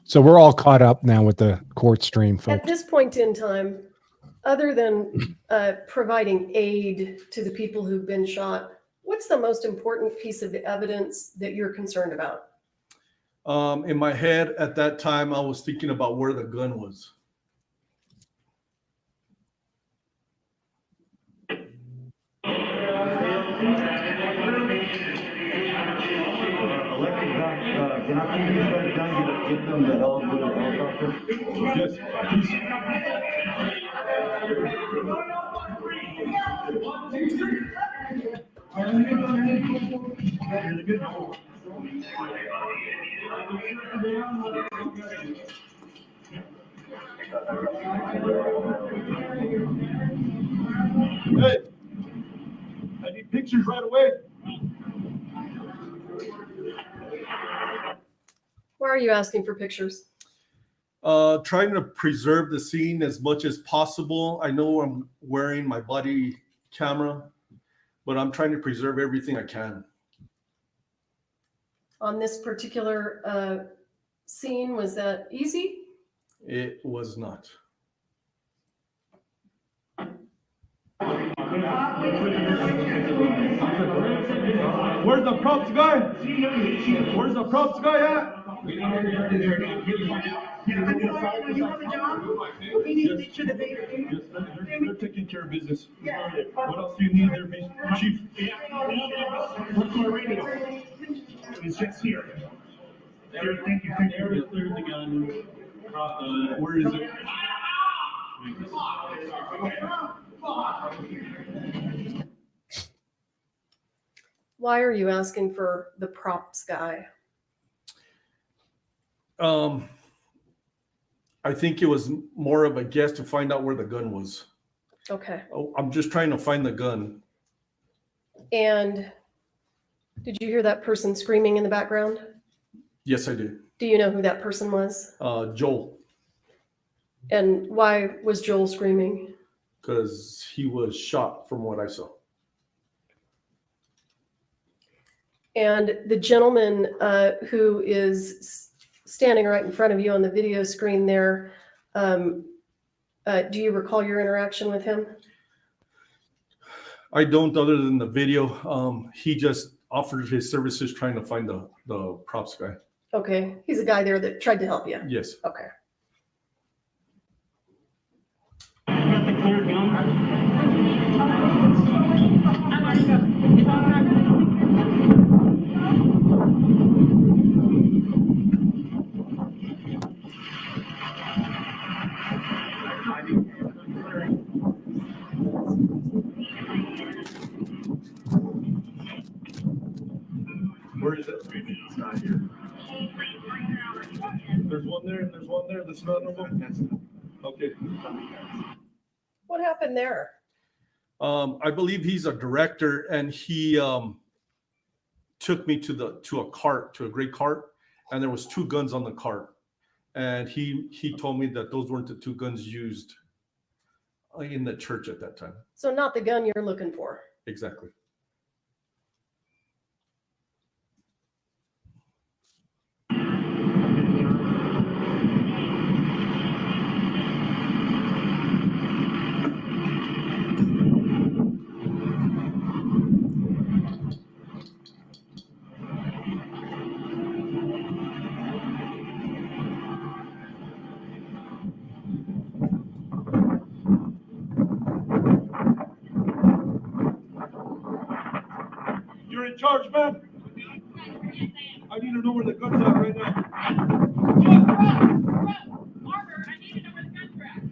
So we're all caught up now with the court stream, At folks. this point in time, other than providing aid to the people who've been shot, what's the most important piece of evidence that you're concerned about? In my head at that time, I was thinking about where the gun was. Can I please get them the helicopter? Yes, please. Really good. Hey, I need pictures right away. Why are you asking for pictures? Trying to preserve the scene as much as possible. I know I'm wearing my body camera, but I'm trying to preserve everything I can. On this particular scene, was that easy? It was not. Where's the props guy? Where's the props guy at? They're taking care of business. What else do you need there, Chief? What's my radio? It's just here. Thank you. Area cleared the gun. Where is it? Why are you asking for the props guy? I think it was more of a guess to find out where the gun was. Okay. Oh, I'm just trying to find the gun. And did you hear that person screaming in the background? Yes, I did. Do you know who that person was? Joel, And why was Joel screaming? because he was shot from what I saw. And the gentleman who is standing right in front of you on the video screen there, do you recall your interaction with him? I don't, other than the video. He just offered his services trying to find the props guy. Okay, he's a guy there that tried to help you. Yes. Okay. Where is it? It's not here. There's one there and there's one there. That's none of them. Okay. What happened there? I believe he's a director, and he took me to a gray cart, and there was 2 guns on the cart, and he told me that those weren't the 2 guns used in the church at that time. So not the gun you're looking for. Exactly. You're in charge, man. I need to know where the gun's at right now. Marker, I need to know where the guns are at.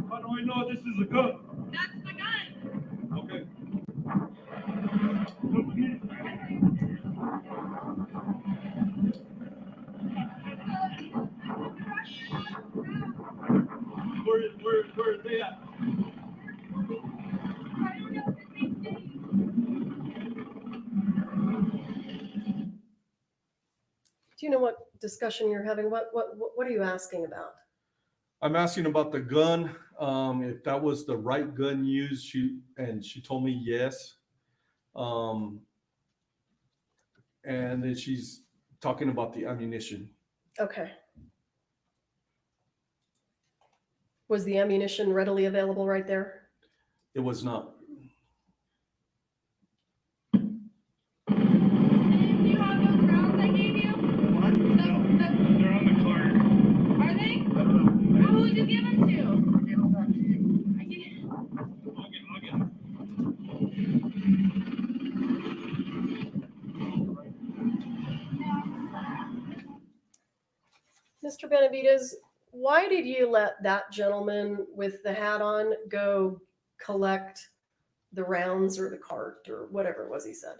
How do I know this is a gun? That's the gun. Okay. Where are they at? Do you know what discussion you're having? What are you asking about? I'm asking about the gun, if that was the right gun used. She told me yes. And then she's talking about the ammunition. Okay. Was the ammunition readily available right there? It was not. Do you have those rounds I gave you? What? No, they're on the card. Are they? Who would you give them to? I'll get them back to you. I get I'll get them. Mr. Benavides, why did you let that gentleman with the hat on go collect the rounds or the cart or whatever it was he said?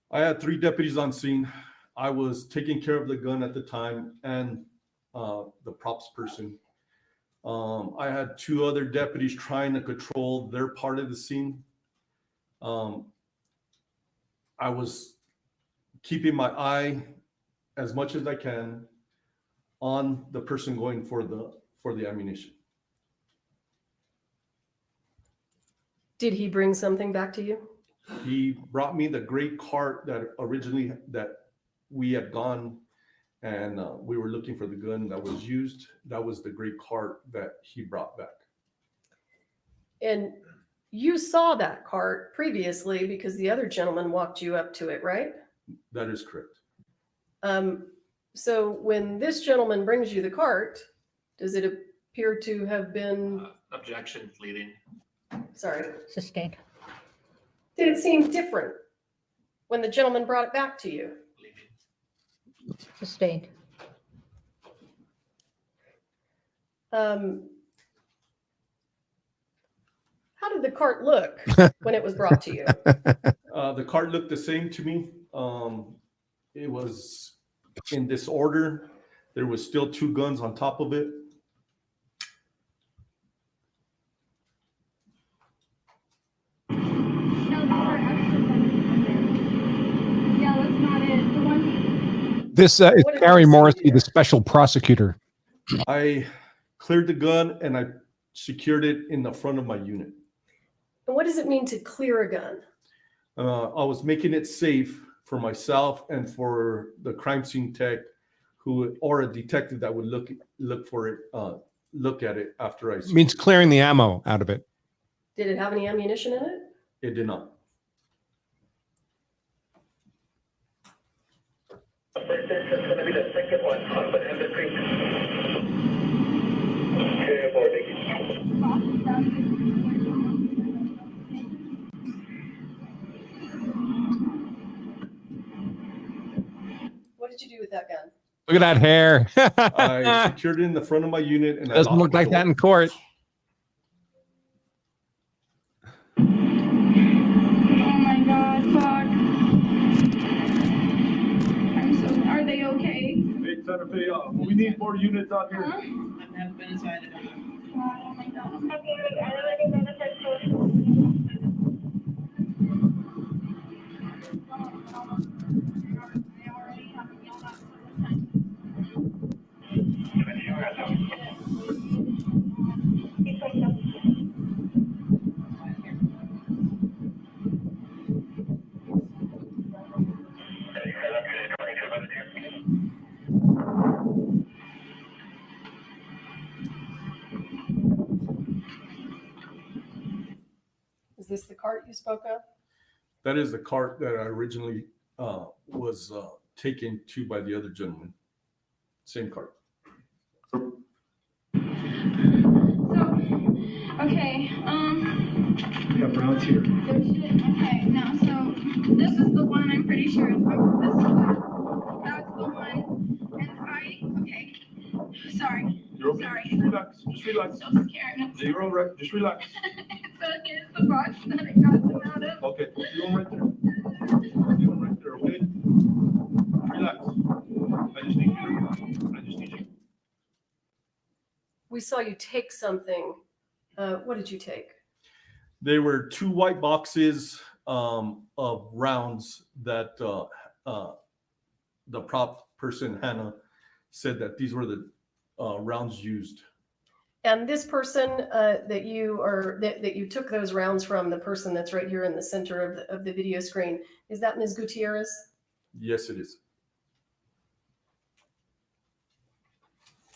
I had 3 deputies on scene. I was taking care of the gun at the time and the props person. I had 2 other deputies trying to control their part of the scene. I was keeping my eye as much as I can on the person going for the ammunition. Did he bring something back to you? He brought me the gray cart that we had gone, and we were looking for the gun that was used. That was the gray cart that he brought back. And you saw that cart previously because the other gentleman walked you up to it, right? That is correct. So when this gentleman brings you the cart, does it appear to have been, Objection, leading. sorry, Sustained. did it seem different when the gentleman brought it back to you? Sustained. How did the cart look when it was brought to you? The cart looked the same to me. It was in disorder. There was still 2 guns on top of it. Yeah, that's not it. The one. This is What did Gary you see Morrissey, there? the special prosecutor. I cleared the gun and I secured it in the front of my unit. And what does it mean to clear a gun? I was making it safe for myself and for the crime scene tech or a detective that would look for it, look at it after I It means clearing the ammo out of it. Did it have any ammunition in it? It did not. This is going to be the second one on Banana Creek. Okay, boarding. What did you do with that gun? Look at that hair. I secured it in the front of my unit and I Doesn't locked look the like door. that in court. fuck. I'm so, are they okay? Hey, Santa Fe, we need more units out here. Huh? I've never been inside of it. Oh my God. Is this the cart you spoke of? That is the cart that I originally was taken to by the other gentleman. Same cart. So, okay, We got Browns here. okay, now, so this is the one I'm pretty sure of. This is that's the one. And okay, sorry. You're okay. Sorry. Just relax. Just relax. So scared. You're all right. Just relax. So here's the box that I got them out of. Okay. You're right there. You're right there, okay? Relax. I just need you. We saw you take something. What did you take? They were 2 white boxes of rounds that the prop person, Hannah, said that these were the rounds used. And this person that you took those rounds from, the person that's right here in the center of the video screen, is that Ms. Gutierrez? Yes, it is.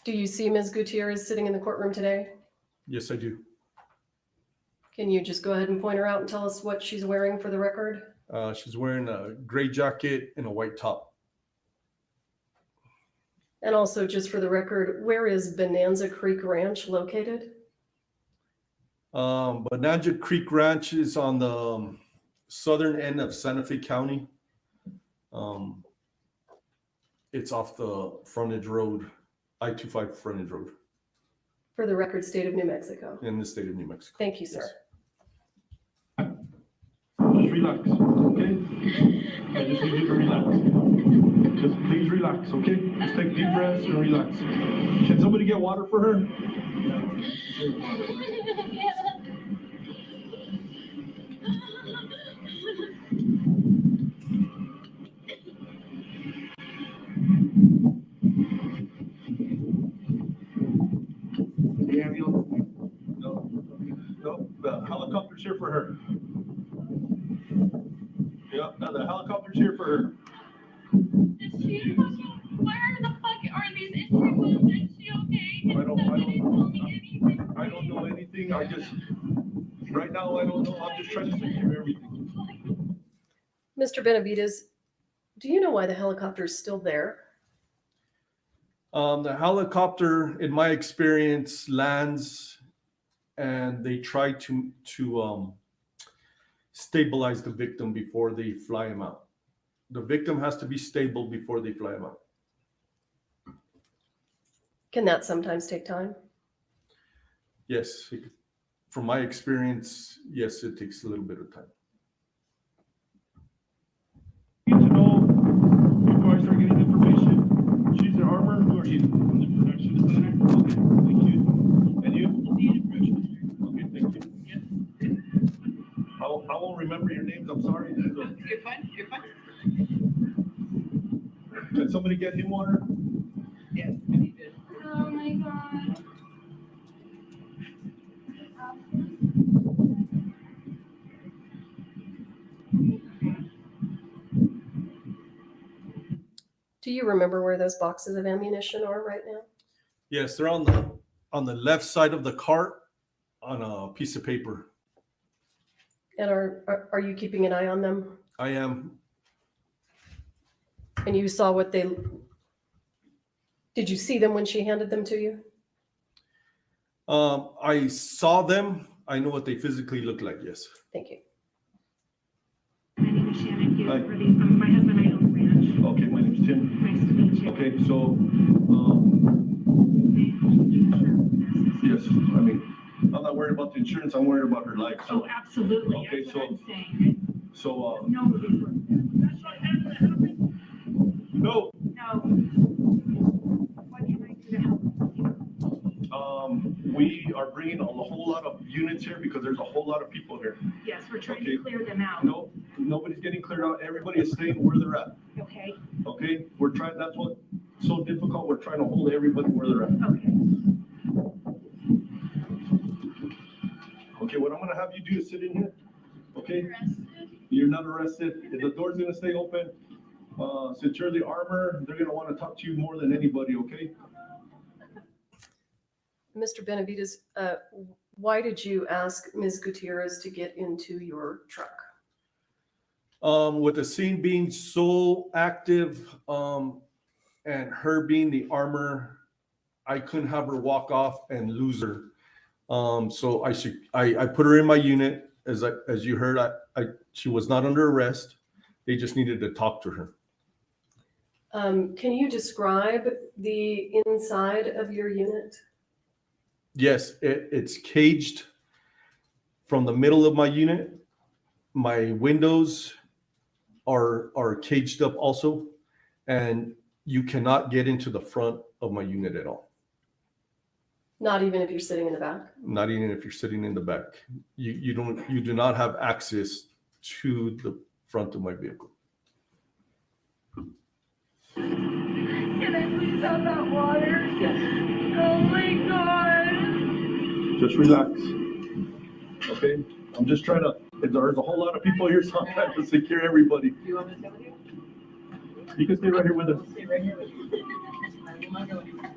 Do you see Ms. Gutierrez sitting in the courtroom today? Yes, I do. Can you just go ahead and point her out and tell us what she's wearing for the record? She's wearing a gray jacket and a white top. And also, just for the record, where is Bonanza Creek Ranch located? Bonanza Creek Ranch is on the southern end of Santa Fe County. It's off the frontage road, I-25 frontage road. For the record, state of New Mexico. In the state of New Mexico. Thank you, sir. Just relax, okay? I just need you to relax. Just please relax, okay? Just take deep breaths and relax. Can somebody get water for her? The ambulance? No, the helicopter's here for her. Yeah, no, the helicopter's here for her. Is she fucking, where the fuck are these entry wounds? Is she okay? Can somebody tell me anything? I don't know anything. Right now, I don't know. I'm just trying to secure everything. Mr. Benavides, do you know why the helicopter is still there? The helicopter, in my experience, lands and they try to stabilize the victim before they fly him out. The victim has to be stable before they fly him out. Can that sometimes take time? Yes, from my experience, yes, it takes a little bit of time. Need to know before I start getting information. She's the armor. Who are you? I'm the production designer. Okay, thank you. And you? Okay, thank you. I won't remember your names. I'm sorry. You're fine. You're fine. Can somebody get him water? Yes, he did. Oh my God. Do you remember where those boxes of ammunition are right now? Yes, they're on the left side of the cart on a piece of paper. And are you keeping an eye on them? I am. And you saw what they... Did you see them when she handed them to you? I saw them. I know what they physically look like, yes. Thank you. My name is Shannon. Hi. My husband and I own the ranch. Okay, my name's Tim. Nice to meet you. Okay, so, yes, I'm not worried about the insurance. I'm worried about her life. So, Oh, absolutely. Okay, That's so- what I'm saying. So, No. no, No. What can I do to help? we are bringing a whole lot of units here because there's a whole lot of people here. Yes, we're trying Okay. to clear them out. No, nobody's getting cleared out. Everybody is staying where they're at. Okay, Okay, we're trying, that's what's so difficult. We're trying to hold everybody where they're at. okay. Okay, what I'm gonna have you do is sit in here. Okay? Arrested? You're not arrested. The door's gonna stay open. Since you're the armor, they're gonna wanna talk to you more than anybody, okay? Mr. Benavides, why did you ask Ms. Gutierrez to get into your truck? With the scene being so active, and her being the armor, I couldn't have her walk off and lose her. So I put her in my unit. As you heard, she was not under arrest. They just needed to talk to her. Can you describe the inside of your unit? Yes, it's caged from the middle of my unit. My windows are caged up also, and you cannot get into the front of my unit at all. Not even if you're sitting in the back? Not even if you're sitting in the back. You do not have access to the front of my vehicle. Can I please have that water? Yes. Oh my God. Just relax. Okay? I'm just trying to, there's a whole lot of people here, so I'm trying to secure everybody. You want me to stay with you? You can stay right here with us. I'll stay right here with you. I will not go anywhere.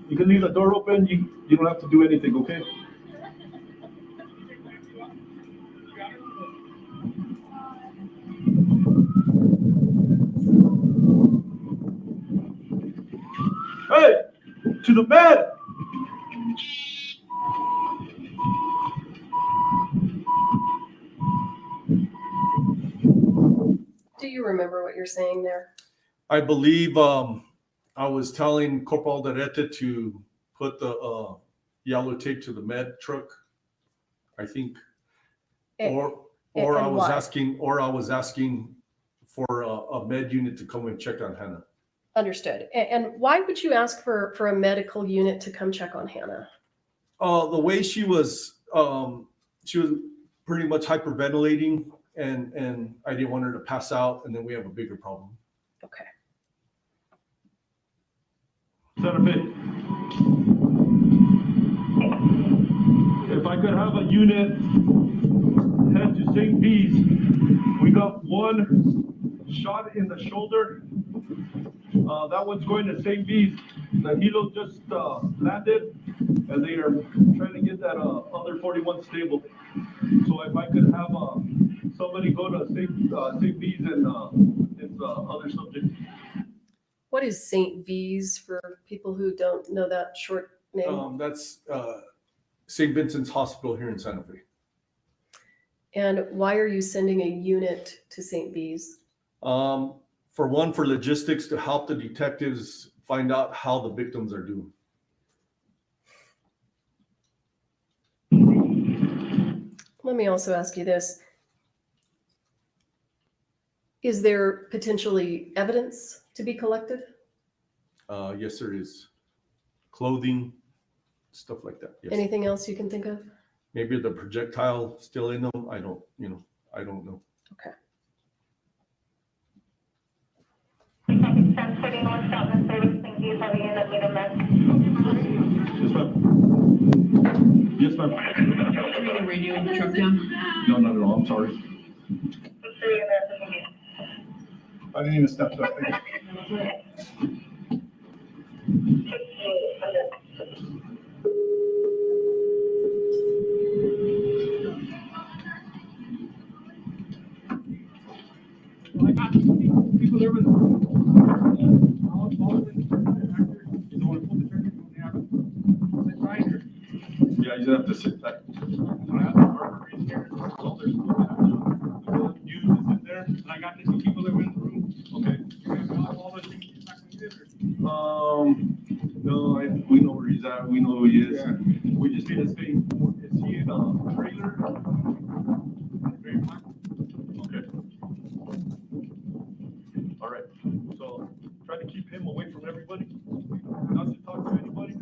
You can leave the door open. You don't have to do anything, okay? Hey, to the bed. Do you remember what you're saying there? I believe I was telling Corporal Derete to put the yellow tape to the med truck, I think. Or I and was why? asking for a med unit to come and check on Hannah. Understood. And why would you ask for a medical unit to come check on Hannah? The way she was pretty much hyperventilating, and I didn't want her to pass out, and then we have a bigger problem. Okay. Santa Fe. If I could have a unit head to St. B's, we got one shot in the shoulder. That one's going to St. B's. The helo just landed, and they are trying to get that other 41 stable. So if I could have somebody go to St. B's and it's other subject. What is St. V's for people who don't know that short name? That's St. Vincent's Hospital here in Santa Fe. And why are you sending a unit to St. V's? For logistics, to help the detectives find out how the victims are doing. Let me also ask you this. Is there potentially evidence to be collected? Yes, there is. Clothing, stuff like that. Yes. Anything else you can think of? Maybe the projectile still in them. I don't know. Okay. Yes, ma'am. Yes, ma'am. Are you radioing the truck down? No, not at all. I'm sorry. I didn't even step to that thing. I got people there with Alec Baldwin, actor. You know what? Pull the trigger. Sit right here. Yeah, you have to sit back. I have the armor in here. So there's you is in there, and I got the two people that were in the room. Okay. All the things he's not gonna get her. No, we know where he's at. We know who he is. Yeah. We just need to stay. Is he in a trailer? Very much. him away from everybody, not to talk to anybody.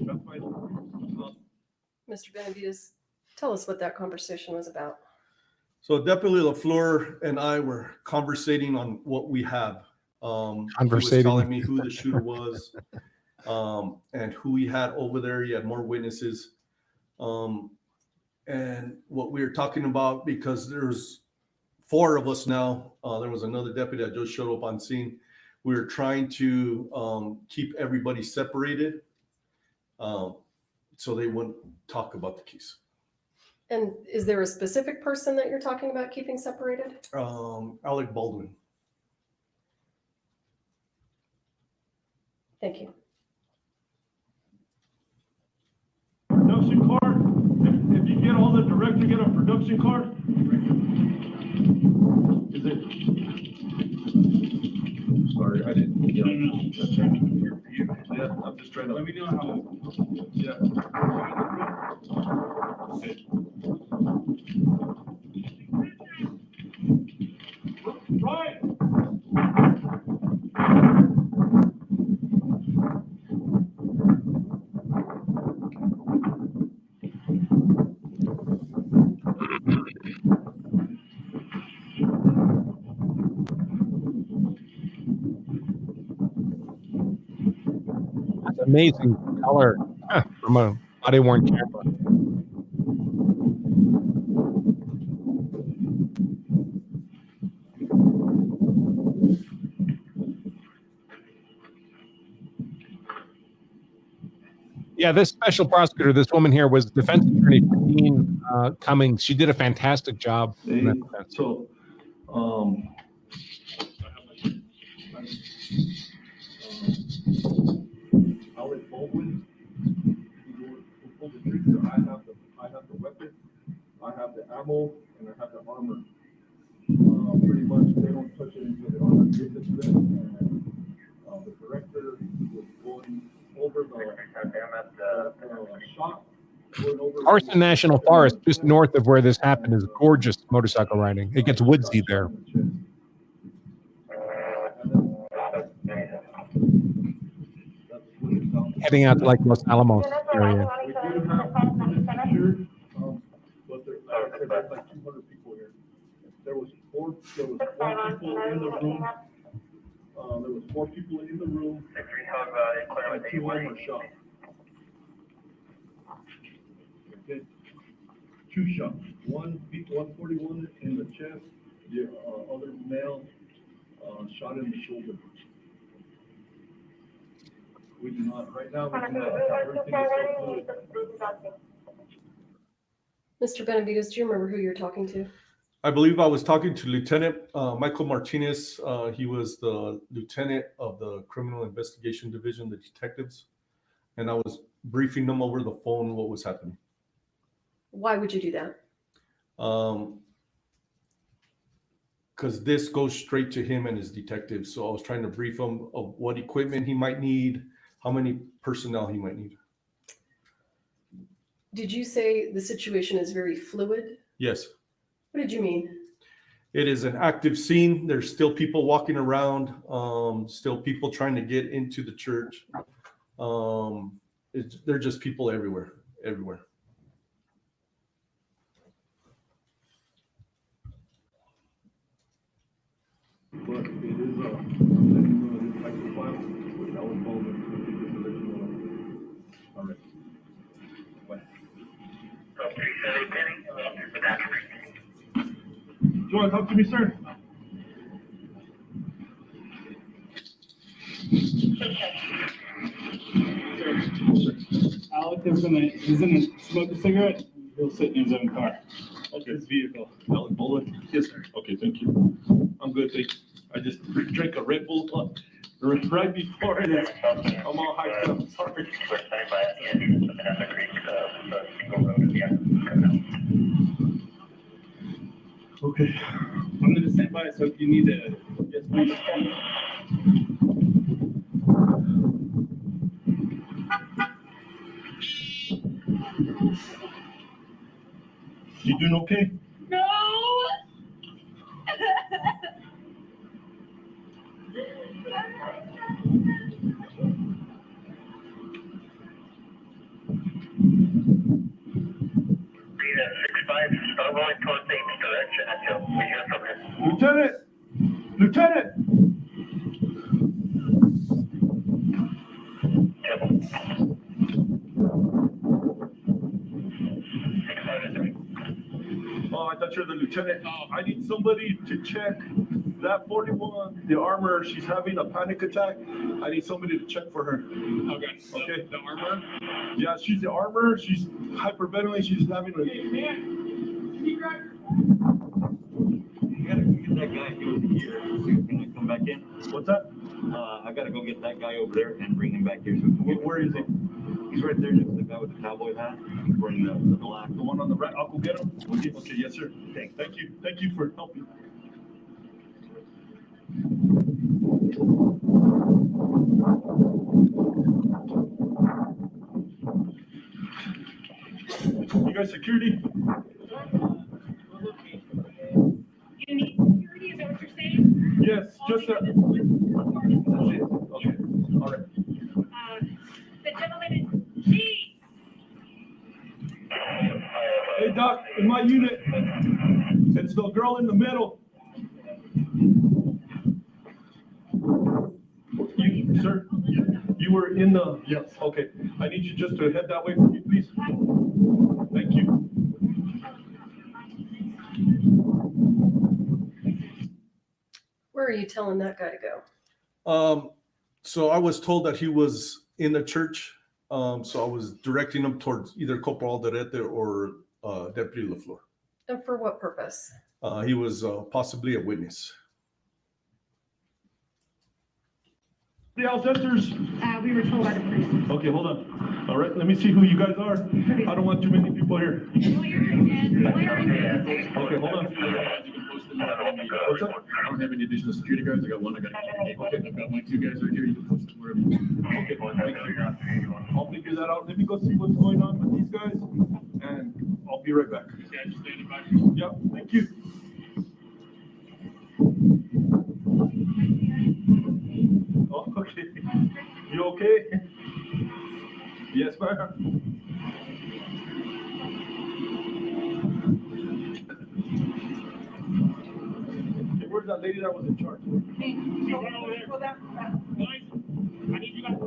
That's fine. Mr. Benavides, tell us what that conversation was about. So Deputy LaFleur and I were conversating on what we have. He was Conversating. telling me who the shooter was, and who he had over there. He had more witnesses. And what we were talking about, because there's 4 of us now, there was another deputy that just showed up on scene. We were trying to keep everybody separated, so they wouldn't talk about the case. And is there a specific person that you're talking about keeping separated? Alec Baldwin. Thank you. Production card. If you get all the director, get a production card. Is it? Sorry, I didn't. Yeah. Yeah, I'm just trying to. Let me know how. Yeah. Okay. Right. That's amazing color from a body worn camera. Yeah, this special prosecutor, this woman here, was defense attorney for Dean Cummings. She did a fantastic job. In that defense. So, Alec Baldwin, who pulled the trigger. I have the weapon, I have the ammo, and I have the armor. Pretty much, they don't touch it until the armor gives it to them. And the director was going over the shot. Carson National Forest, just north of where this happened, is gorgeous motorcycle riding. It gets woodsy there. Heading out to like Los Alamos area. We do have pictures, but there's like 200 people here. There was four people in the room. There was 4 people in the room. And 2 were shot. Okay. 2 shots. One beat 141 in the chest. The other male shot in the shoulder. We do not, right now, we do not. Everything is so fluid. Mr. Benavides, do you remember who you're talking to? I believe I was talking to Lieutenant Michael Martinez. He was the lieutenant of the Criminal Investigation Division, the detectives. And I was briefing them over the phone what was happening. Why would you do that? Because this goes straight to him and his detectives. So I was trying to brief him of what equipment he might need, how many personnel he might need. Did you say the situation is very fluid? Yes. What did you mean? It is an active scene. There's still people walking around, still people trying to get into the church. They're just people everywhere. But it is like the file with Alex Baldwin. All right. Bye. Do you want to talk to me, sir? Alec is gonna smoke a cigarette. He'll sit in his own car. Okay. His vehicle. Alec Baldwin? Yes, sir. Okay, thank you. I'm good, thank you. I just drank a Red Bull right before it. I'm all hyped up. Sorry. Okay. I'm gonna stand by, so if you need to, yes, please. You doing okay? No. 5, start rolling towards the east direction until we hear from him. Lieutenant! Oh, I thought you were the lieutenant. I need somebody to check that 41, the armor. She's having a panic attack. I need somebody to check for her. Okay. Okay. The armor? Yeah, she's the armor. She's hyperventilating. She's having a. You gotta go get that guy over here. Can I come back in? What's that? I gotta go get that guy over there and bring him back here. So Where is he? he's right there, just the guy with the cowboy hat, wearing the black. The one on the right. I'll go get him. Okay, yes, sir. Thank you. Thank you for helping. You guys security? You need security, is that what you're saying? Yes, just that. That's it. Okay, all right. The gentleman is, geez. Hey, Doc, in my unit, it's the girl in the middle. You, sir, you were in the, yes, okay. I need you just to head that way for me, please. Thank you. Where are you telling that guy to go? So I was told that he was in the church. So I was directing him towards either Corporal Alderete or Deputy LaFleur. And for what purpose? He was possibly a witness. The ancestors. We were told by the police. Okay, hold on. All right, let me see who you guys are. I don't want too many people here. Okay, hold on. What's up? I don't have any additional security guards. I got one. I got I've got my 2 guys right here. You can post them wherever. Okay, I'll figure that out. Let me go see what's going on with these guys, and I'll be right back. Yeah, just standing by. Yep, thank you. Oh, okay. You okay? Yes, ma'am. Hey, where's that lady that was in charge? Hey, she's right over there. Well, guys, I need you guys.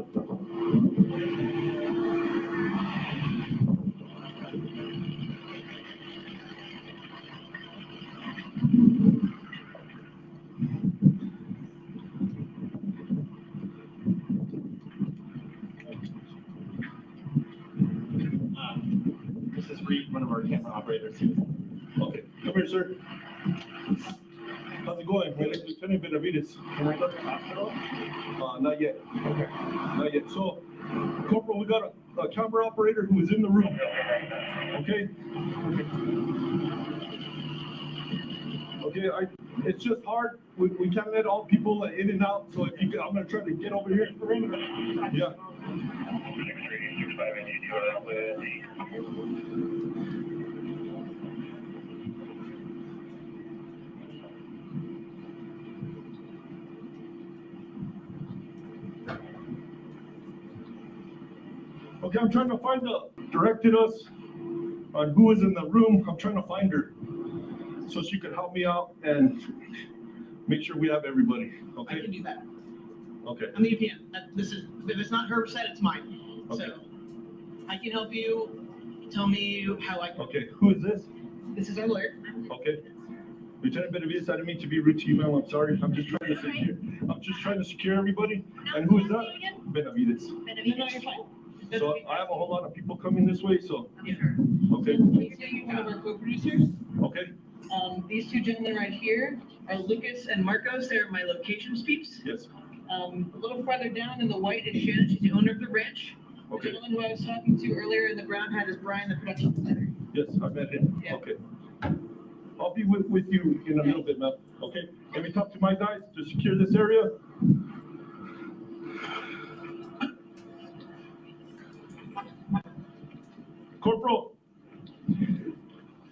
This is Reed, one of our camera operators. Okay, come here, sir. How's it going? My name's Lieutenant Benavides. Can I go to the hospital? Not yet. Okay. Not yet. So, Corporal, we got a camera operator who is in the room. Okay? Okay, it's just hard. We can't let all people in and out. So if you, I'm gonna try to get over here. Yeah. Okay, I'm trying to find directed us on who is in the room. I'm trying to find her so she could help me out and make sure we have everybody. Okay. I can do that. Okay. I'm the UPN. This is, if it's not her set, it's mine. Okay. So I can help you. Tell me how I can. Okay. Who is this? This is our lawyer. Okay. Lieutenant Benavides, I didn't mean to be rude to you, ma'am. I'm sorry. I'm just trying to secure everybody. And who is that? Benavides. No, you're fine. So I have a whole lot of people coming this way, so. Yeah, sure. Okay. You're one of our co-producers. Okay. These 2 gentlemen right here are Lucas and Marcos. They're my locations peeps. Yes. A little farther down in the white is Shannon. She's the owner of the ranch. Okay. The gentleman who I was talking to earlier in the brown hat is Brian, the production designer. Yes, I met him. Yeah. Okay. I'll be with you in a little bit, ma'am. Okay. Let me talk to my guys to secure this area. Corporal,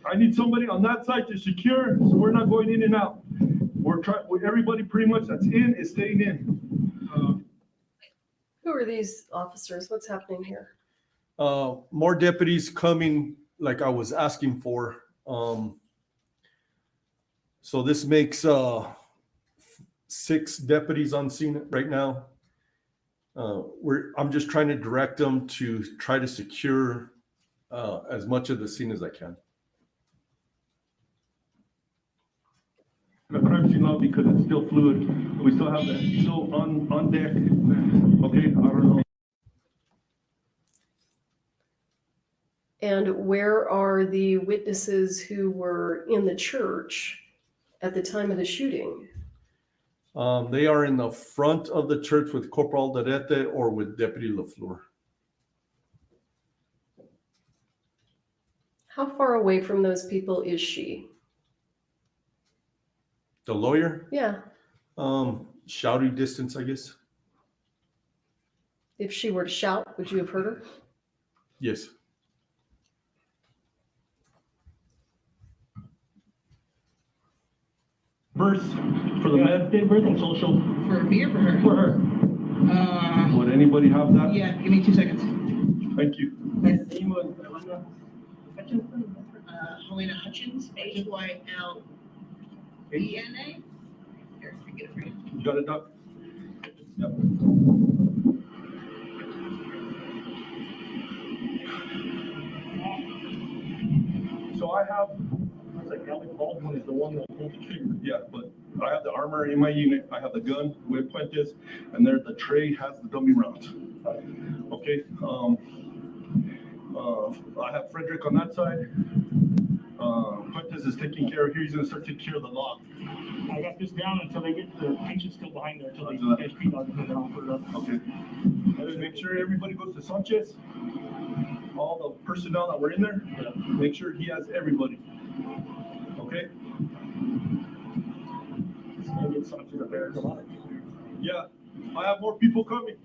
I need somebody on that side to secure, so we're not going in and out. We're trying. Everybody pretty much that's in is staying in. Who are these officers? What's happening here? More deputies coming, like I was asking for. So this makes 6 deputies on scene right now. I'm just trying to direct them to try to secure as much of the scene as I can. The crime scene now, because it's still fluid, we still have that still on deck. Okay, I don't know. And where are the witnesses who were in the church at the time of the shooting? They are in the front of the church with Corporal Alderete or with Deputy LaFleur. How far away from those people is she? The lawyer? Yeah. Shouting distance, I guess. If she were to shout, would you have heard her? Yes. Verse for the med, date birth and social. For me or for her? For her. Would anybody have that? Yeah, give me 2 seconds. Thank you. Halyna Hutchins, Hylena. Here, I get it for you. You got it, Doc? Yep. So I have, it's like Alec Baldwin is the one that pulled the trigger. Yeah, but I have the armor in my unit. I have the gun with Puentes, and there the tray has the dummy rounds. Okay. I have Frederick on that side. Puentes is taking care of here. He's gonna start taking care of the lock. I got this down until they get the patient's still behind there until they get feet on it, and then I'll put it up. Okay. And then make sure everybody goes to Sanchez. All the personnel that were in there, make sure he has everybody. Okay? Yeah, I have more people coming.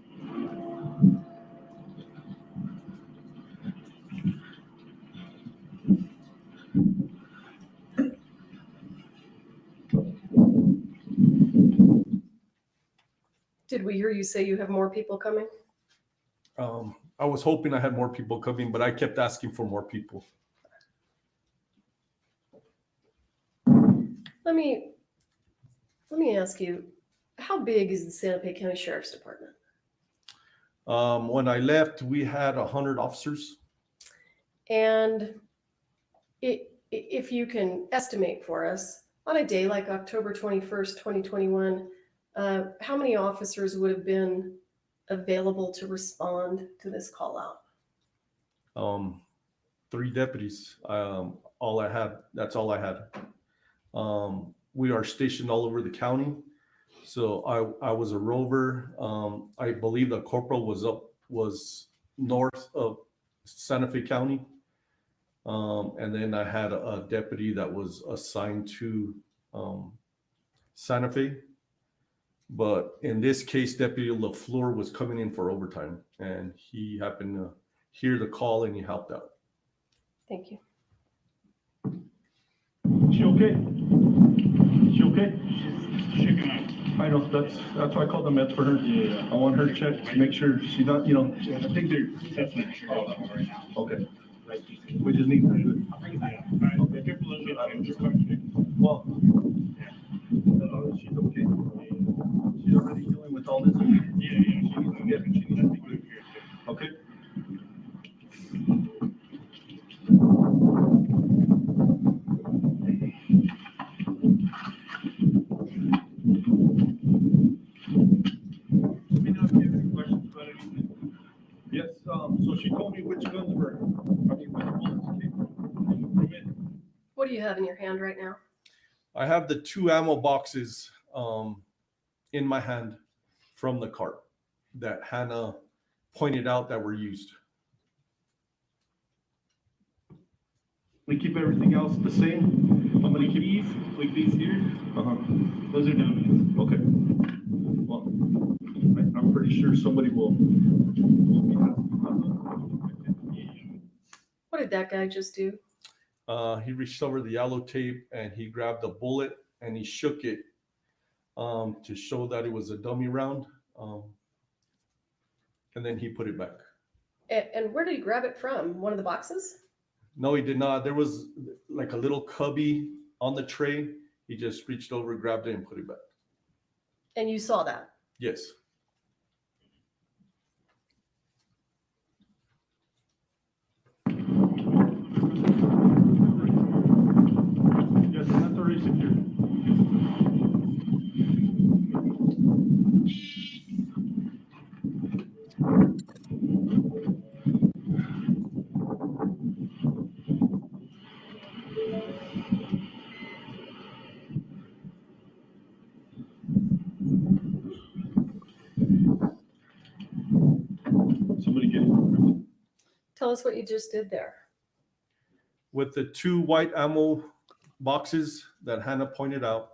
Did we hear you say you have more people coming? I was hoping I had more people coming, but I kept asking for more people. Let me ask you, how big is the Santa Fe County Sheriff's Department? When I left, we had 100 officers. And if you can estimate for us, on a day like October 21st, 2021, how many officers would have been available to respond to this call out? 3 deputies. All I had. That's all I had. We are stationed all over the county. So I was a rover. I believe the corporal was north of Santa Fe County. And then I had a deputy that was assigned to Santa Fe. But in this case, Deputy LaFleur was coming in for overtime, and he happened to hear the call and he helped out. Thank you. She okay? She okay? She's shaking out. I know, that's why I called the meds for her. Yeah. I want her checked to make sure she's not, you know. I think they're testing right now. Okay. We just need her. Okay. Well, she's okay. She's already dealing with all this. Yeah. She needs to be good. Okay. Yes, so she told me which guns were, which bullets came from it. What do you have in your hand right now? I have the 2 ammo boxes in my hand from the cart that Hannah pointed out that were used. We keep everything else the same. I'm gonna keep these, like these here. Those are dummies. Okay. Well, I'm pretty sure somebody will be happy. What did that guy just do? He reached over the yellow tape and he grabbed a bullet and he shook it to show that it was a dummy round. And then he put it back. And where did he grab it from? One of the boxes? No, he did not. There was like a little cubby on the tray. He just reached over, grabbed it, and put it back. And you saw that? Yes. Yes, that's already secured. Somebody get it. Tell us what you just did there. With the 2 white ammo boxes that Hannah pointed out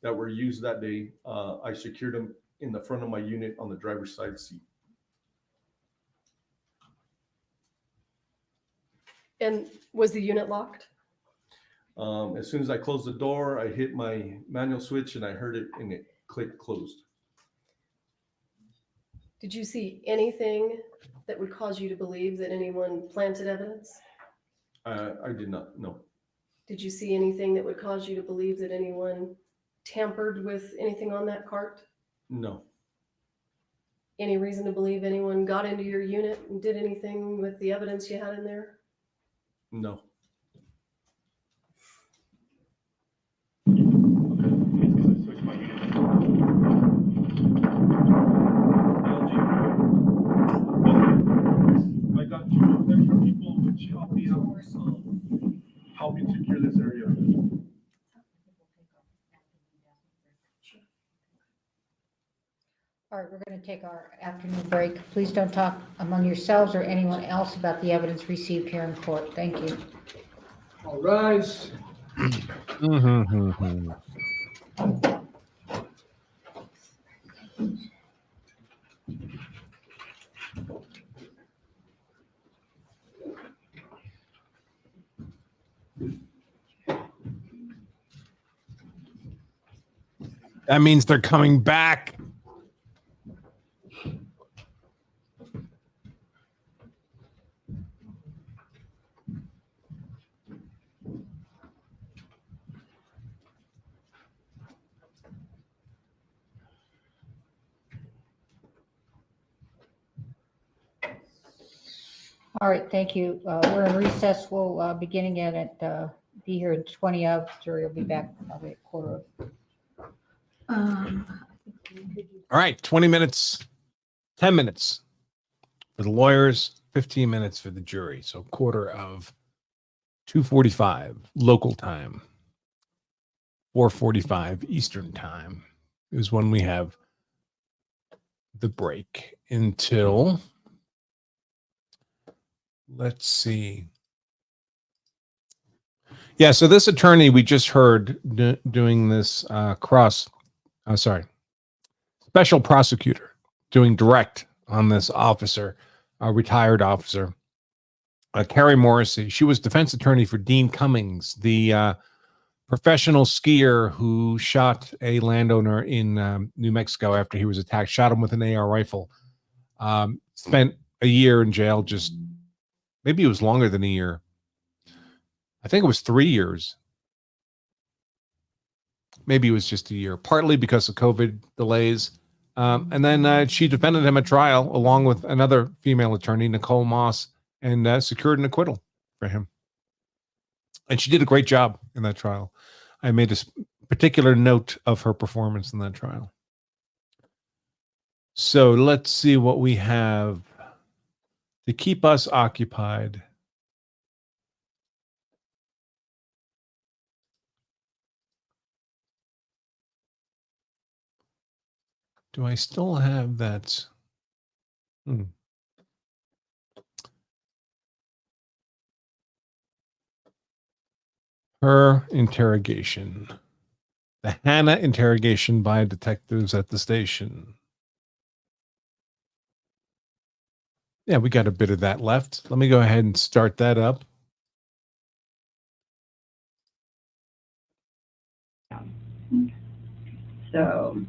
that were used that day, I secured them in the front of my unit on the driver's side seat. And was the unit locked? As soon as I closed the door, I hit my manual switch and I heard it and it clicked closed. Did you see anything that would cause you to believe that anyone planted evidence? I did not, no. Did you see anything that would cause you to believe that anyone tampered with anything on that cart? No. Any reason to believe anyone got into your unit and did anything with the evidence you had in there? No. I got 2 extra people which help me out, helping secure this area. All right, we're going to take our afternoon break. Please don't talk among yourselves or anyone else about the evidence received here in court. Thank you. All rise. That means they're coming back. All right, thank you. We're in recess. We'll beginning at be here at 20 of. Jury will be back probably at quarter of. All right, 20 minutes, 10 minutes for the lawyers, 15 minutes for the jury. So quarter of 2:45 local time, 4:45 Eastern time is when we have the break until, let's see. Yeah, so this attorney we just heard doing this special prosecutor doing direct on this officer, a retired officer, Carrie Morrissey. She was defense attorney for Dean Cummings, the professional skier who shot a landowner in New Mexico after he was attacked, shot him with an AR rifle. Spent a year in jail, just maybe it was longer than a year. I think it was 3 years. Maybe it was just a year, partly because of COVID delays. And then she defended him at trial along with another female attorney, Nicole Moss, and secured an acquittal for him. And she did a great job in that trial. I made a particular note of her performance in that trial. So let's see what we have to keep us occupied. Do I still have that? Her interrogation. The Hannah interrogation by detectives at the station. Yeah, we got a bit of that left. Let me go ahead and start that up. So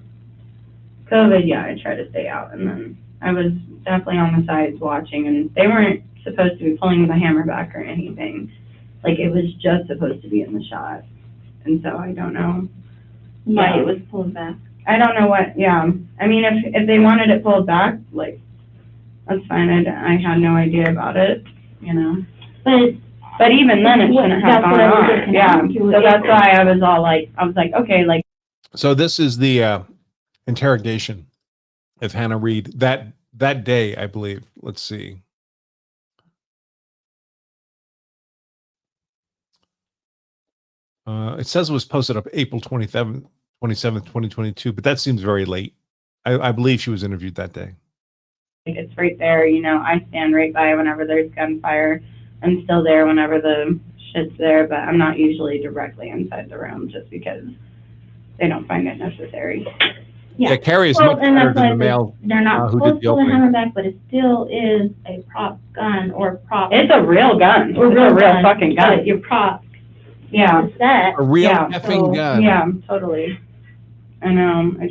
COVID, yeah, I tried to stay out, and then I was definitely on the sides watching, and they weren't supposed to be pulling the hammer back or anything. Like, it was just supposed to be in the shot. And so I don't know why it was pulled back. I don't know what, yeah. I mean, if they wanted it pulled back, like, that's fine. I had no idea about it, you know. But even then, it shouldn't have gone on. Yeah, so that's why I was like, okay, like. So this is the interrogation of Hannah Reed that day, I believe. Let's see. It says it was posted up April 27th, 2022, but that seems very late. I believe she was interviewed that day. It's right there, you know, I stand right by whenever there's gunfire. I'm still there whenever the shit's there, but I'm not usually directly inside the room just because they don't find it necessary. Yeah, Carrie is much better than the male They're not who supposed did the to pull the hammer opening. back, but it still is a prop gun or prop. It's a real gun. Or It's a real fucking gun. But your prop. Yeah. Set. A real Yeah, effing gun. Yeah, totally. I know. I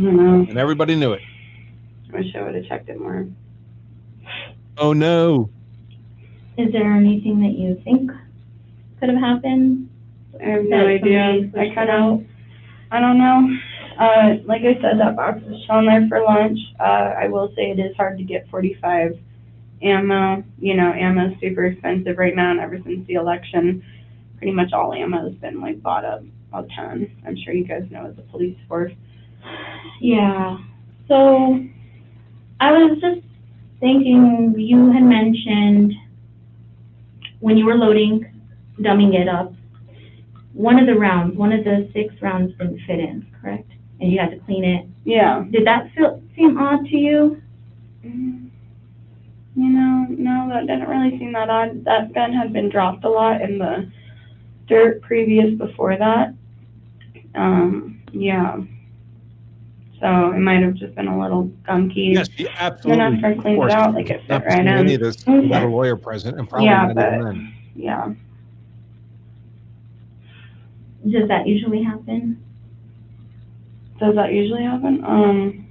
don't know. And everybody knew it. I wish I would have checked it more. Oh no. Is there anything that you think could have happened? I have no idea. I don't know. Like I said, that box was shown there for lunch. I will say it is hard to get 45 ammo. You know, ammo is super expensive right now, and ever since the election, pretty much all ammo has been like bought up a ton. I'm sure you guys know as a police force. Yeah. So I was just thinking, you had mentioned when you were loading, dumbing it up, one of the 6 rounds didn't fit in, correct? And you had to clean it. Yeah. Did that seem odd to you? You know, no, that didn't really seem that odd. That gun had been dropped a lot in the dirt previous before that. Yeah. So it might have just been a little gunky. Yes, she absolutely. Then after I cleaned it out, like it fit Not right pursuing any in. of this without a lawyer present, and probably Yeah, not but even then. yeah. Does that usually happen? Does that usually happen?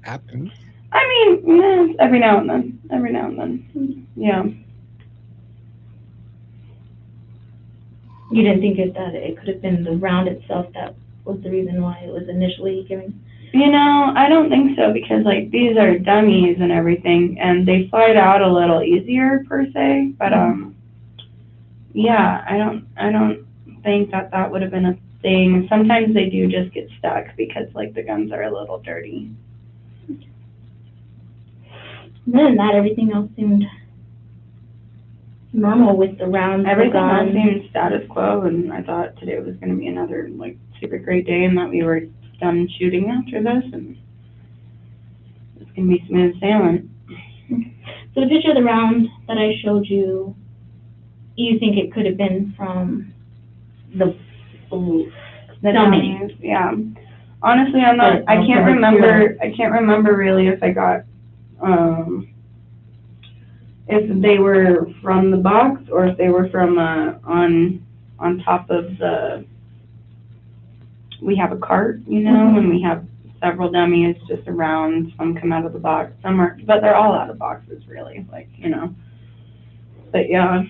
Happens. I mean, every now and then. Every now and then. Yeah. You didn't think that it could have been the round itself that was the reason why it was initially given? You know, I don't think so, because like these are dummies and everything, and they slide out a little easier per se. But yeah, I don't think that would have been a thing. Sometimes they do just get stuck because like the guns are a little dirty. Other than that, everything else seemed normal with the rounds. Everything else seemed status quo, and I thought today was going to be another like super great day, and that we were done shooting after this, and it's going to be smooth sailing. So the picture of the round that I showed you, you think it could have been from the dummies? Yeah. Honestly, I'm not. I can't remember. I can't remember really if I got if they were from the box or if they were from on top of the. We have a cart, you know, and we have several dummies just around. Some come out of the box, some are, but they're all out of boxes, really, like, you know. But yeah,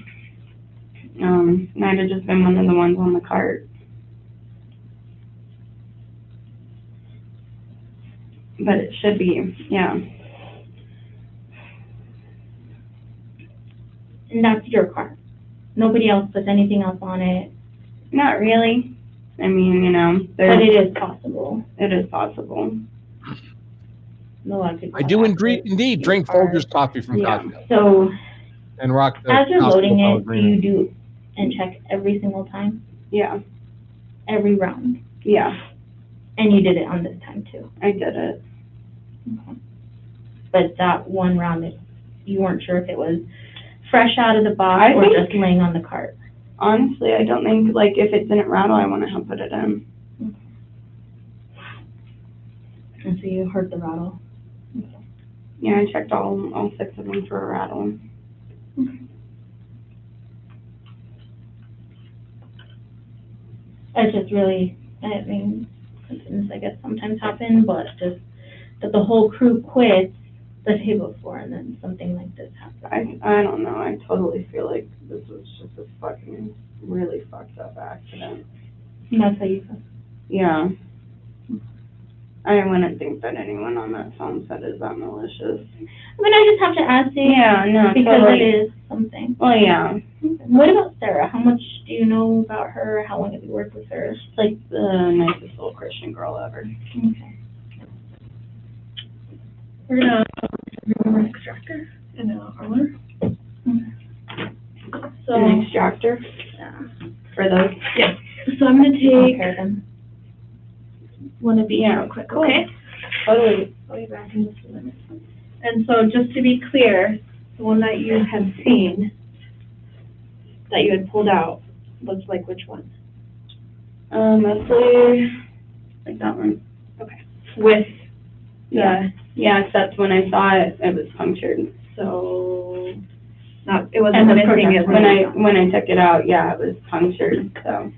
might have just been one of the ones on the cart. But it should be, yeah. And that's your car. Nobody else puts anything else on it. Not really. I mean, you know, but it is possible. It is possible. No, I could. I do indeed drink Folgers coffee from Costco. So, and rock the as you're Costco loading it, Pellegrino. do you do and check every single time? Yeah. Every round? Yeah. And you did it on this time too? I did it. Okay. But that one round, you weren't sure if it was fresh out of the box or just laying on the cart? Honestly, I don't think, like, if it didn't rattle, I wouldn't have put it in. Okay. And so you heard the rattle? Okay. Yeah, I checked all 6 of them for a rattle. Okay. It's just really, I mean, incidents I guess sometimes happen, but just that the whole crew quits the day before and then something like this happened. I don't know. I totally feel like this was just a fucking really fucked up accident. And that's how you feel? Yeah. I wouldn't think that anyone on that film set is that malicious. I mean, I just have to ask it. Yeah, no, because totally. it is something. Well, yeah. What about Sarah? How much do you know about her? How long have you worked with her? Like the nicest little Christian girl ever. Okay. We're gonna remove an extractor and a armor. So An extractor? yeah. For those? Yeah. So I'm gonna take Okay, then. one of these real quick, okay? Totally. I'll be back in just a minute. And so just to be clear, the one that you had seen, that you had pulled out, looks like which one? Mostly like that one. Okay. With Yeah. yeah, except when I saw it, it was punctured. So it wasn't And the missing it when I took it out, yeah, it was punctured. So.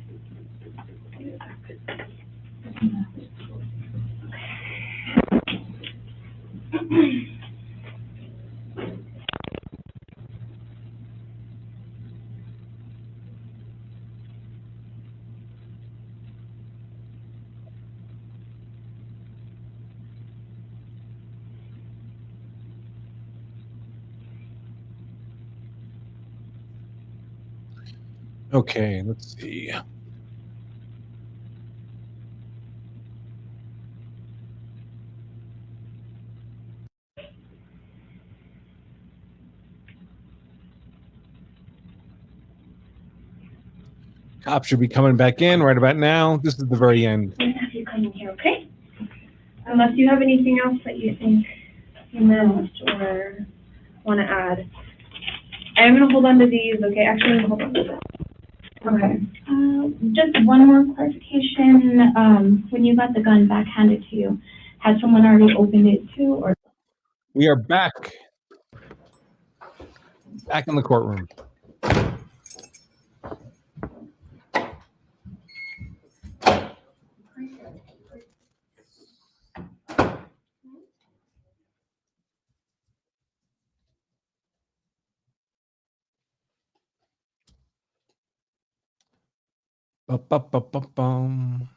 Okay, let's see. Cops should be coming back in right about now. This is the very end. I'm gonna have you come in here, okay? Unless you have anything else that you think you missed or want to add. I'm gonna hold on to these, okay? Actually, I'm gonna hold on to this. Okay. Just one more clarification. When you got the gun back handed to you, had someone already opened it too, or? We are back in the courtroom. Ba-ba-ba-ba-bum.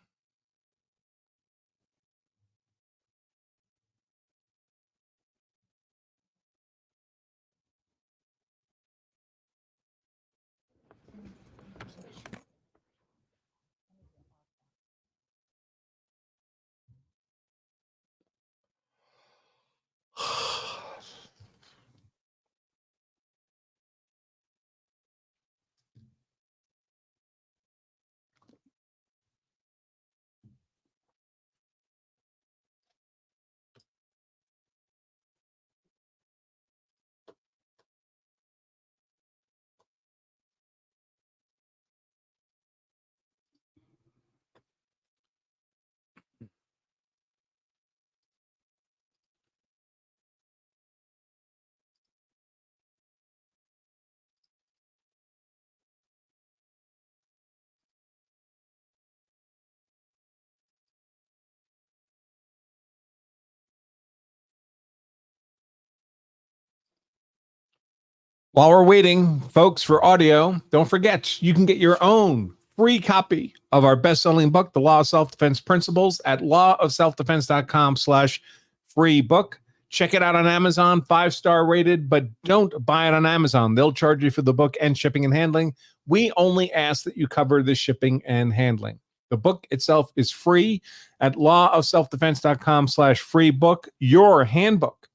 While we're waiting, folks, for audio, don't forget, you can get your own free copy of our best-selling book, The Law of Self-Defense Principles, at lawofselfdefense.com/free book. Check it out on Amazon, 5-star rated, but don't buy it on Amazon. They'll charge you for the book and shipping and handling. We only ask that you cover the shipping and handling. The book itself is free at lawofselfdefense.com/free book. Your handbook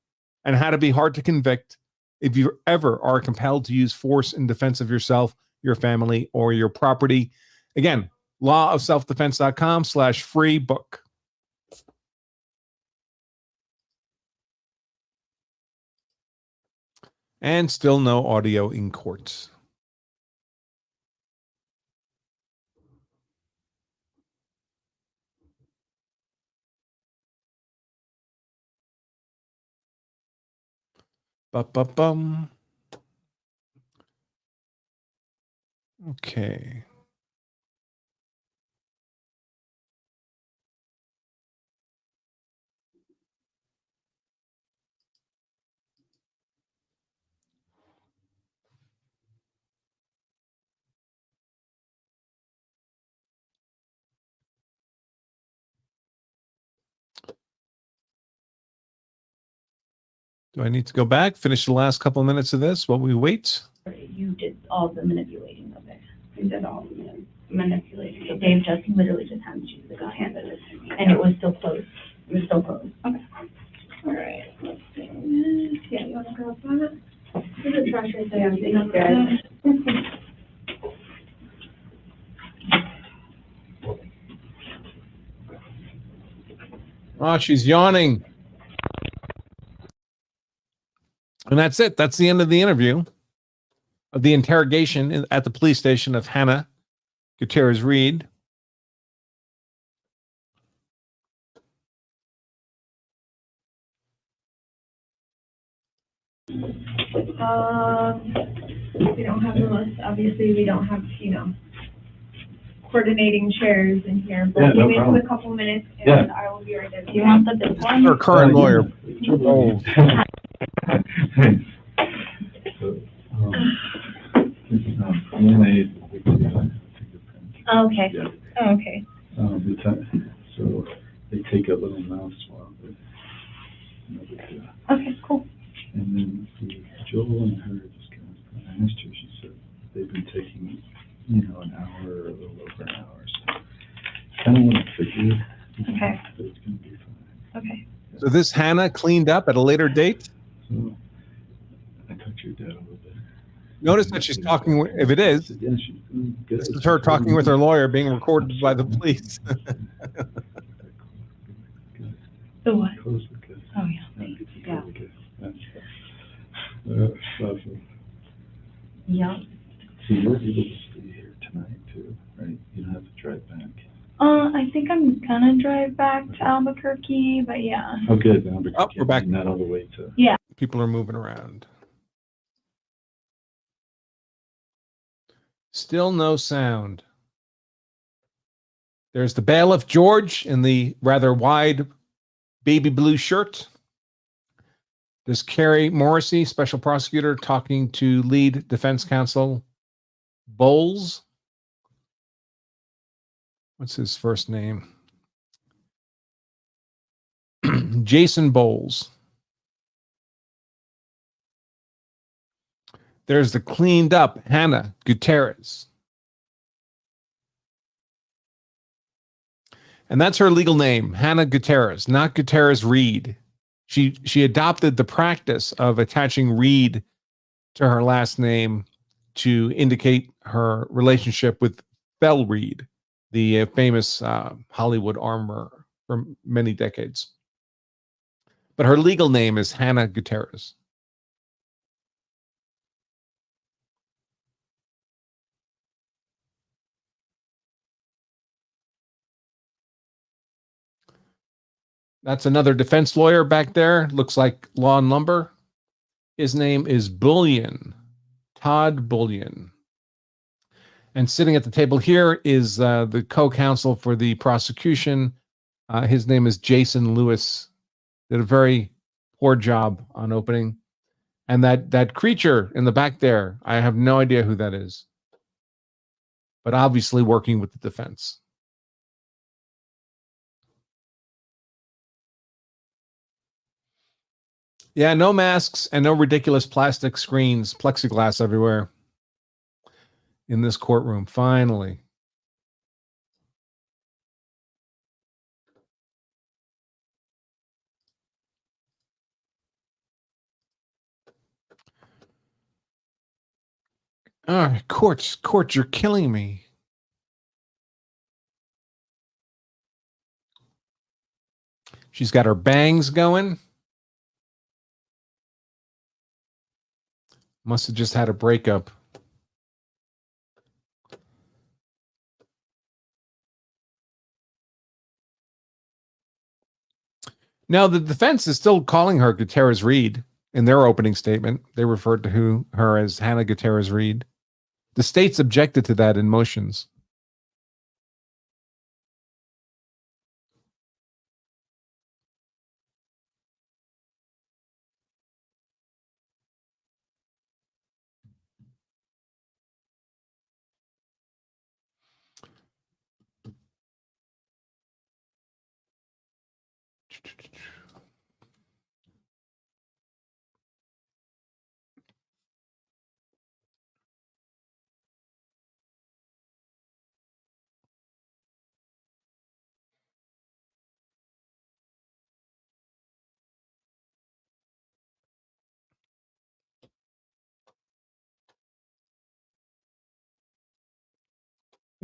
on how to be hard to convict if you ever are compelled to use force in defense of yourself, your family, or your property. Again, lawofselfdefense.com/free book. And still no audio in courts. Ba-ba-bum. Okay. Do I need to go back, finish the last couple of minutes of this while we wait? You did all the manipulating of it. You did all the manipulating. So Dave just literally just handed you the gun, handed it to me, and it was still closed. It was still closed. Okay. All right. Let's see. Yeah, you want to grab that? There's a trash right there. Thank you. Oh, she's yawning. And that's it. That's the end of the interview, of the interrogation at the police station of Hannah Gutierrez-Reed. We don't have the most, obviously, we don't have, coordinating chairs in here, but Yeah, give no me problem. a couple minutes and Yeah. I will be right there. Do you want the big one? Her current lawyer. Oh. Okay. Yeah. Oh, okay. So they take a little mouse swab. Okay, cool. And then Joel and her just I asked her, she said they've been taking, an hour or a little over an hour. So kind of want to figure Okay. that it's going to be fine. Okay. So this Hannah cleaned up at a later date? So I talked to your dad a little bit. Notice that she's talking, if it is, Yeah, she's doing good. this is her talking with her lawyer being recorded by the police. The what? Close the case. Oh, yeah. Yeah. Yeah. So you're able to stay here tonight too, right? You don't have to drive back. I think I'm gonna drive back to Albuquerque, but yeah. Oh, good. Albuquerque. Oh, we're back. Not all the way to. Yeah. People are moving around. Still no sound. There's the bailiff George in the rather wide baby blue shirt. There's Carrie Morrissey, special prosecutor, talking to lead defense counsel Bowles. What's his first name? Jason Bowles. There's the cleaned up Hannah Gutierrez. And that's her legal name, Hannah Gutierrez, not Gutierrez-Reed. She adopted the practice of attaching Reed to her last name to indicate her relationship with Belle Reed, the famous Hollywood armorer for many decades. But her legal name is Hannah Gutierrez. That's another defense lawyer back there. Looks like Law and Lumber. His name is Bullion, Todd Bullion. And sitting at the table here is the co-counsel for the prosecution. His name is Jason Lewis. Did a very poor job on opening. And that creature in the back there, I have no idea who that is. But obviously working with the defense. Yeah, no masks and no ridiculous plastic screens, plexiglass everywhere in this courtroom, finally. Oh, court, you're killing me. She's got her bangs going. Must have just had a breakup. Now, the defense is still calling her Gutierrez-Reed in their opening statement. They referred to her as Hannah Gutierrez-Reed. The state's objected to that in motions.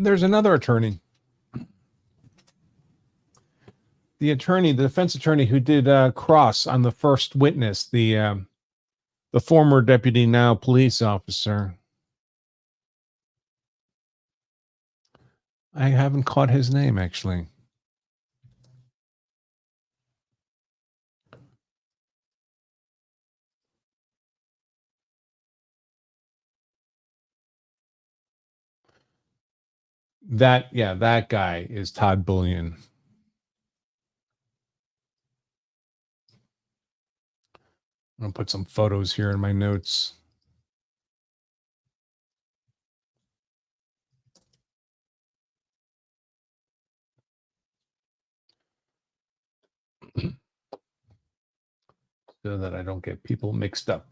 There's another attorney. The defense attorney who did cross on the first witness, the former deputy, now police officer. I haven't caught his name, actually. That guy is Todd Bullion. I'm going to put some photos here in my notes. So that I don't get people mixed up.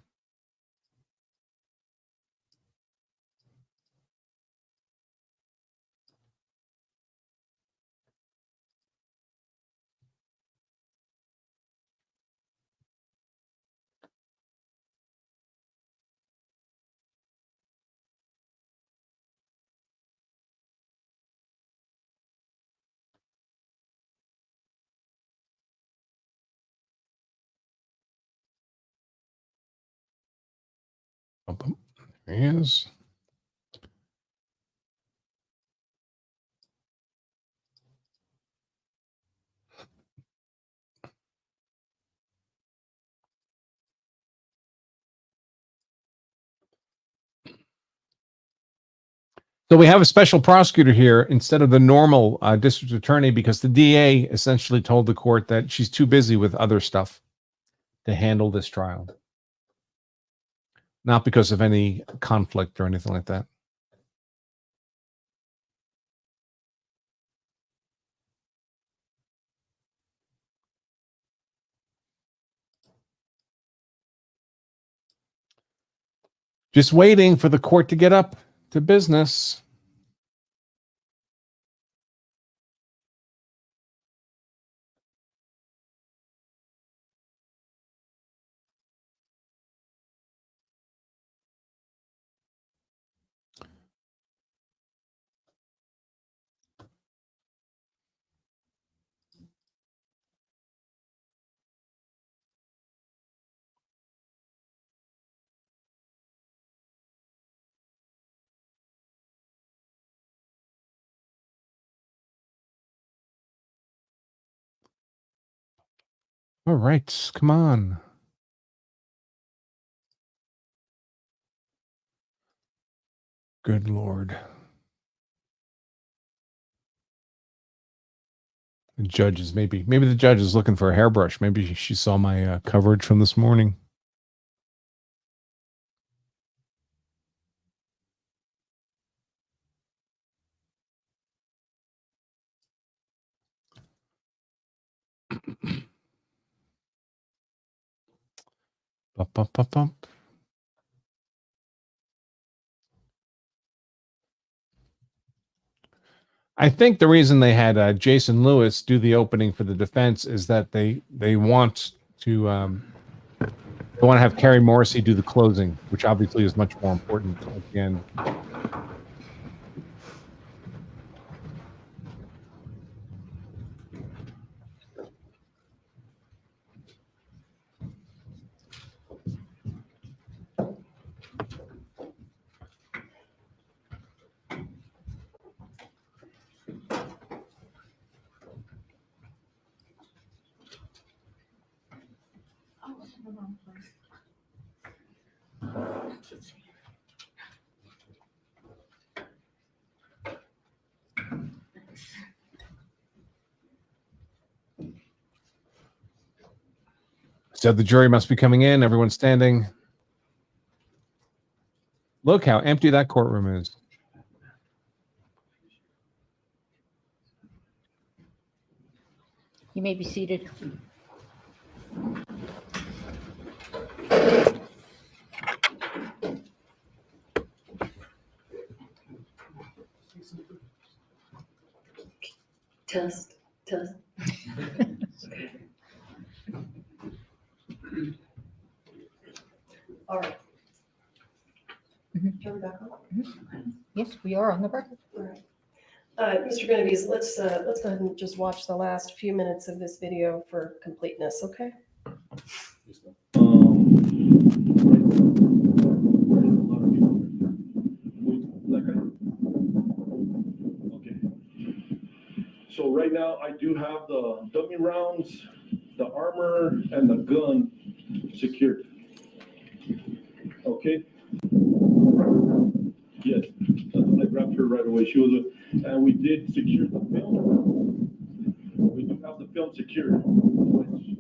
There he is. So we have a special prosecutor here instead of the normal district attorney because the DA essentially told the court that she's too busy with other stuff to handle this trial. Not because of any conflict or anything like that. Just waiting for the court to get up to business. All right, come on. Good Lord. The judge is maybe the judge is looking for a hairbrush. Maybe she saw my coverage from this morning. Bump, bump, bump, bump. I think the reason they had Jason Lewis do the opening for the defense is that they want to they want to have Carrie Morrissey do the closing, which obviously is much more important at the end. So the jury must be coming in. Everyone's standing. Look how empty that courtroom is. You may be seated. Test. All right. Turn back on. Yes, we are on the record. All right. Mr. Benavides, let's go ahead and just watch the last few minutes of this video for completeness, okay? Okay. So right now I do have the dummy rounds, the armor, and the gun secured. Okay. Yes, I grabbed her right away. She was and we did secure the film. We do have the film secured, which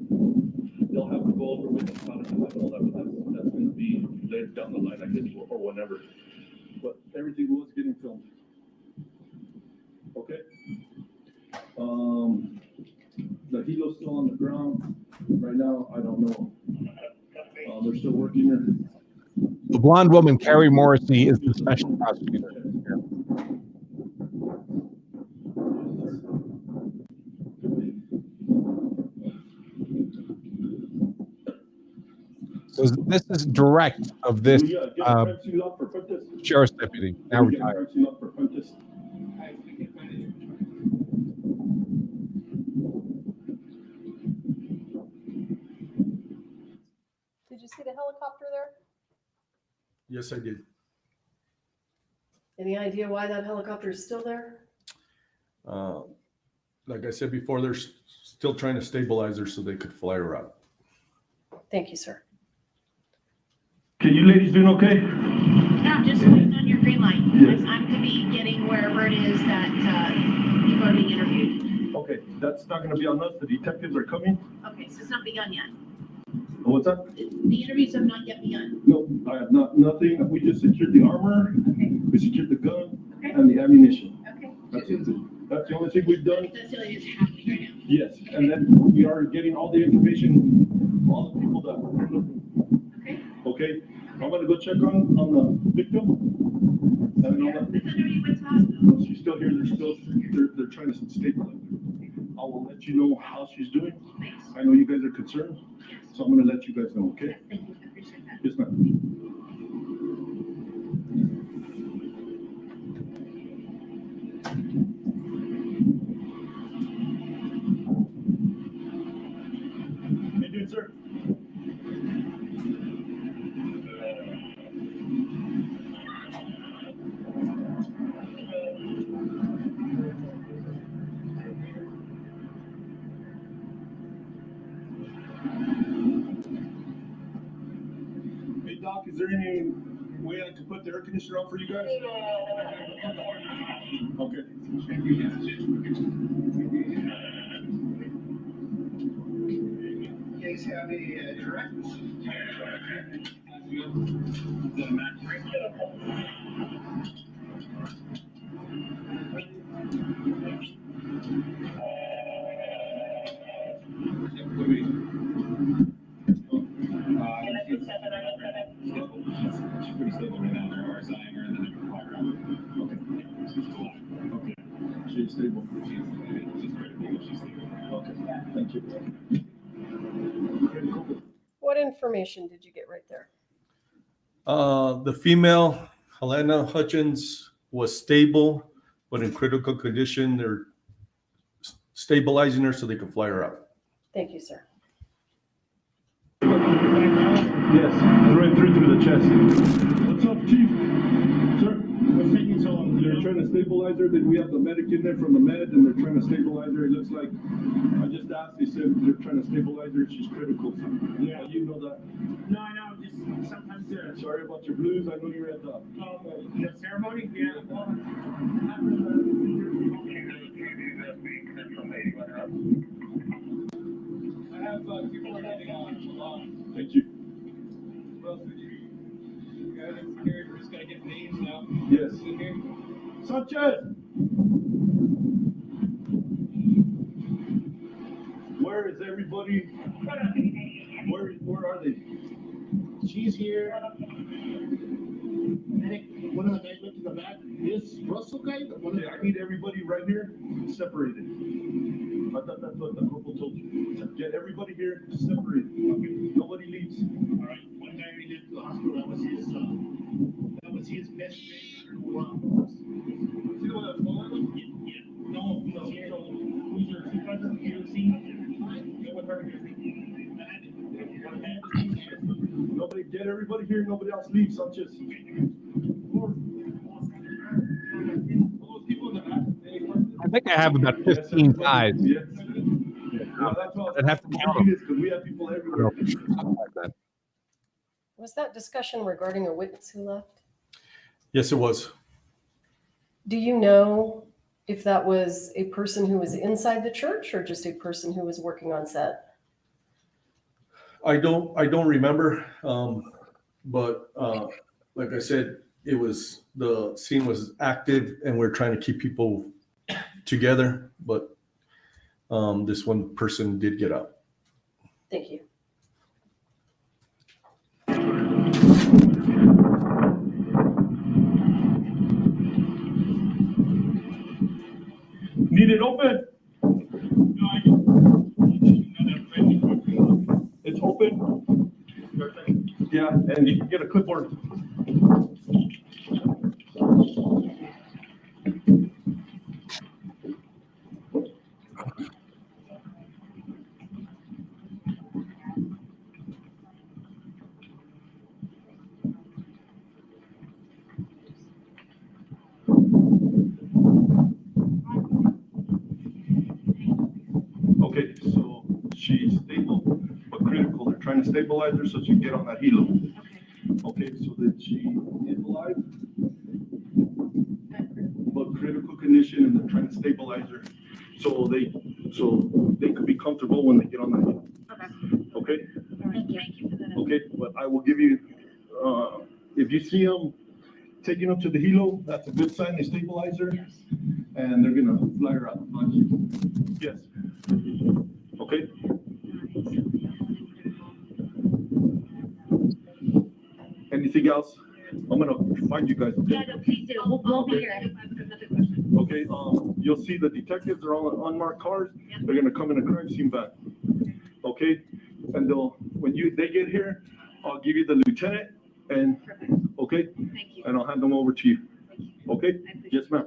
they'll have to go over with the product and all that, but that's going to be later down the line, I guess, or whenever. But everything was getting filmed. Okay. The helo's still on the ground right now. I don't know. They're still working her. The blonde woman, Carrie Morrissey, is the special prosecutor. So this is direct of this sheriff's deputy, now retired. Did you see the helicopter there? Yes, I did. Any idea why that helicopter is still there? Like I said before, they're still trying to stabilize her so they could fly her out. Thank you, sir. Okay, you ladies doing okay? Yeah, just waiting on your green light. Yes. I'm to be getting wherever it is that people are being interviewed. Okay, that's not going to be on us. The detectives are coming. Okay, so it's not begun yet. What's that? The interviews have not yet begun. No, I have nothing. We just secured the armor. Okay. We secured the gun Okay. and the ammunition. Okay. That's the only thing we've done. That's the only thing that's happening right now. Yes, and then we are getting all the information, all the people that we're looking. Okay. Okay, I'm gonna go check on the victim. And all that. She's still here. They're trying to stabilize her. I will let you know how she's doing. I know you guys are concerned, so I'm gonna let you guys know. Okay. Thank you. I appreciate that. Yes, ma'am. How you doing, sir? Hey, Doc, is there any way I could put the air conditioner on for you guys? Okay. You guys have any directives? She's pretty stable right now. They're RSIing her and then they're gonna fire out. Okay. She's stable. She's critical. She's stable. Okay. Thank you. What information did you get right there? The female, Halyna Hutchins, was stable, but in critical condition. They're stabilizing her so they can fly her out. Thank you, sir. Yes, right through the chest. What's up, Chief? Sir? What's taking so long? They're trying to stabilize her. Then we have the medic in there from the med, and they're trying to stabilize her. It looks like I just asked. They said they're trying to stabilize her. She's critical. Yeah, you know that. No, I know. Just sometimes Sorry about your blues. I know you're at the ceremony. Yeah. I have people heading on. Thank you. We're just gonna get names now. Yes. Sanchez! Where is everybody? Where are they? She's here. Medic, one of the guys went to the back. This Russell guy, Okay, I need everybody right here separated. I thought that's what the corporal told you. Get everybody here separated. Okay. Nobody leaves. All right. One guy already left the hospital. That was his best mate. Wow. See what that's going on? Yeah. here, nobody else leaves, Sanchez. I think I have about 15 ties. Yes. Well, that's why I'd have to count them. because we have people everywhere. Like that. Was that discussion regarding a witness who left? Yes, it was. Do you know if that was a person who was inside the church or just a person who was working on set? I don't remember, but like I said, the scene was active, and we're trying to keep people together. But this one person did get out. Thank you. Need it open? It's open. Yeah, and you can get a clipboard. Okay, so she's stable but critical. They're trying to stabilize her so she can get on that helo. Okay, so that she is alive but critical condition, and they're trying to stabilize her so they could be comfortable when they get on that helo. Okay. Okay, but I will give you if you see them taking up to the helo, that's a good sign. They stabilize her, and they're gonna fly her out. Yes. Okay. Anything else? I'm gonna find you guys. Yeah, no, please do. We'll be here. Okay. You'll see the detectives are all on unmarked cars. They're gonna come in a crime scene van. Okay. And when they get here, I'll give you the lieutenant and okay. Thank you. And I'll hand them over to you. Okay. Yes, ma'am.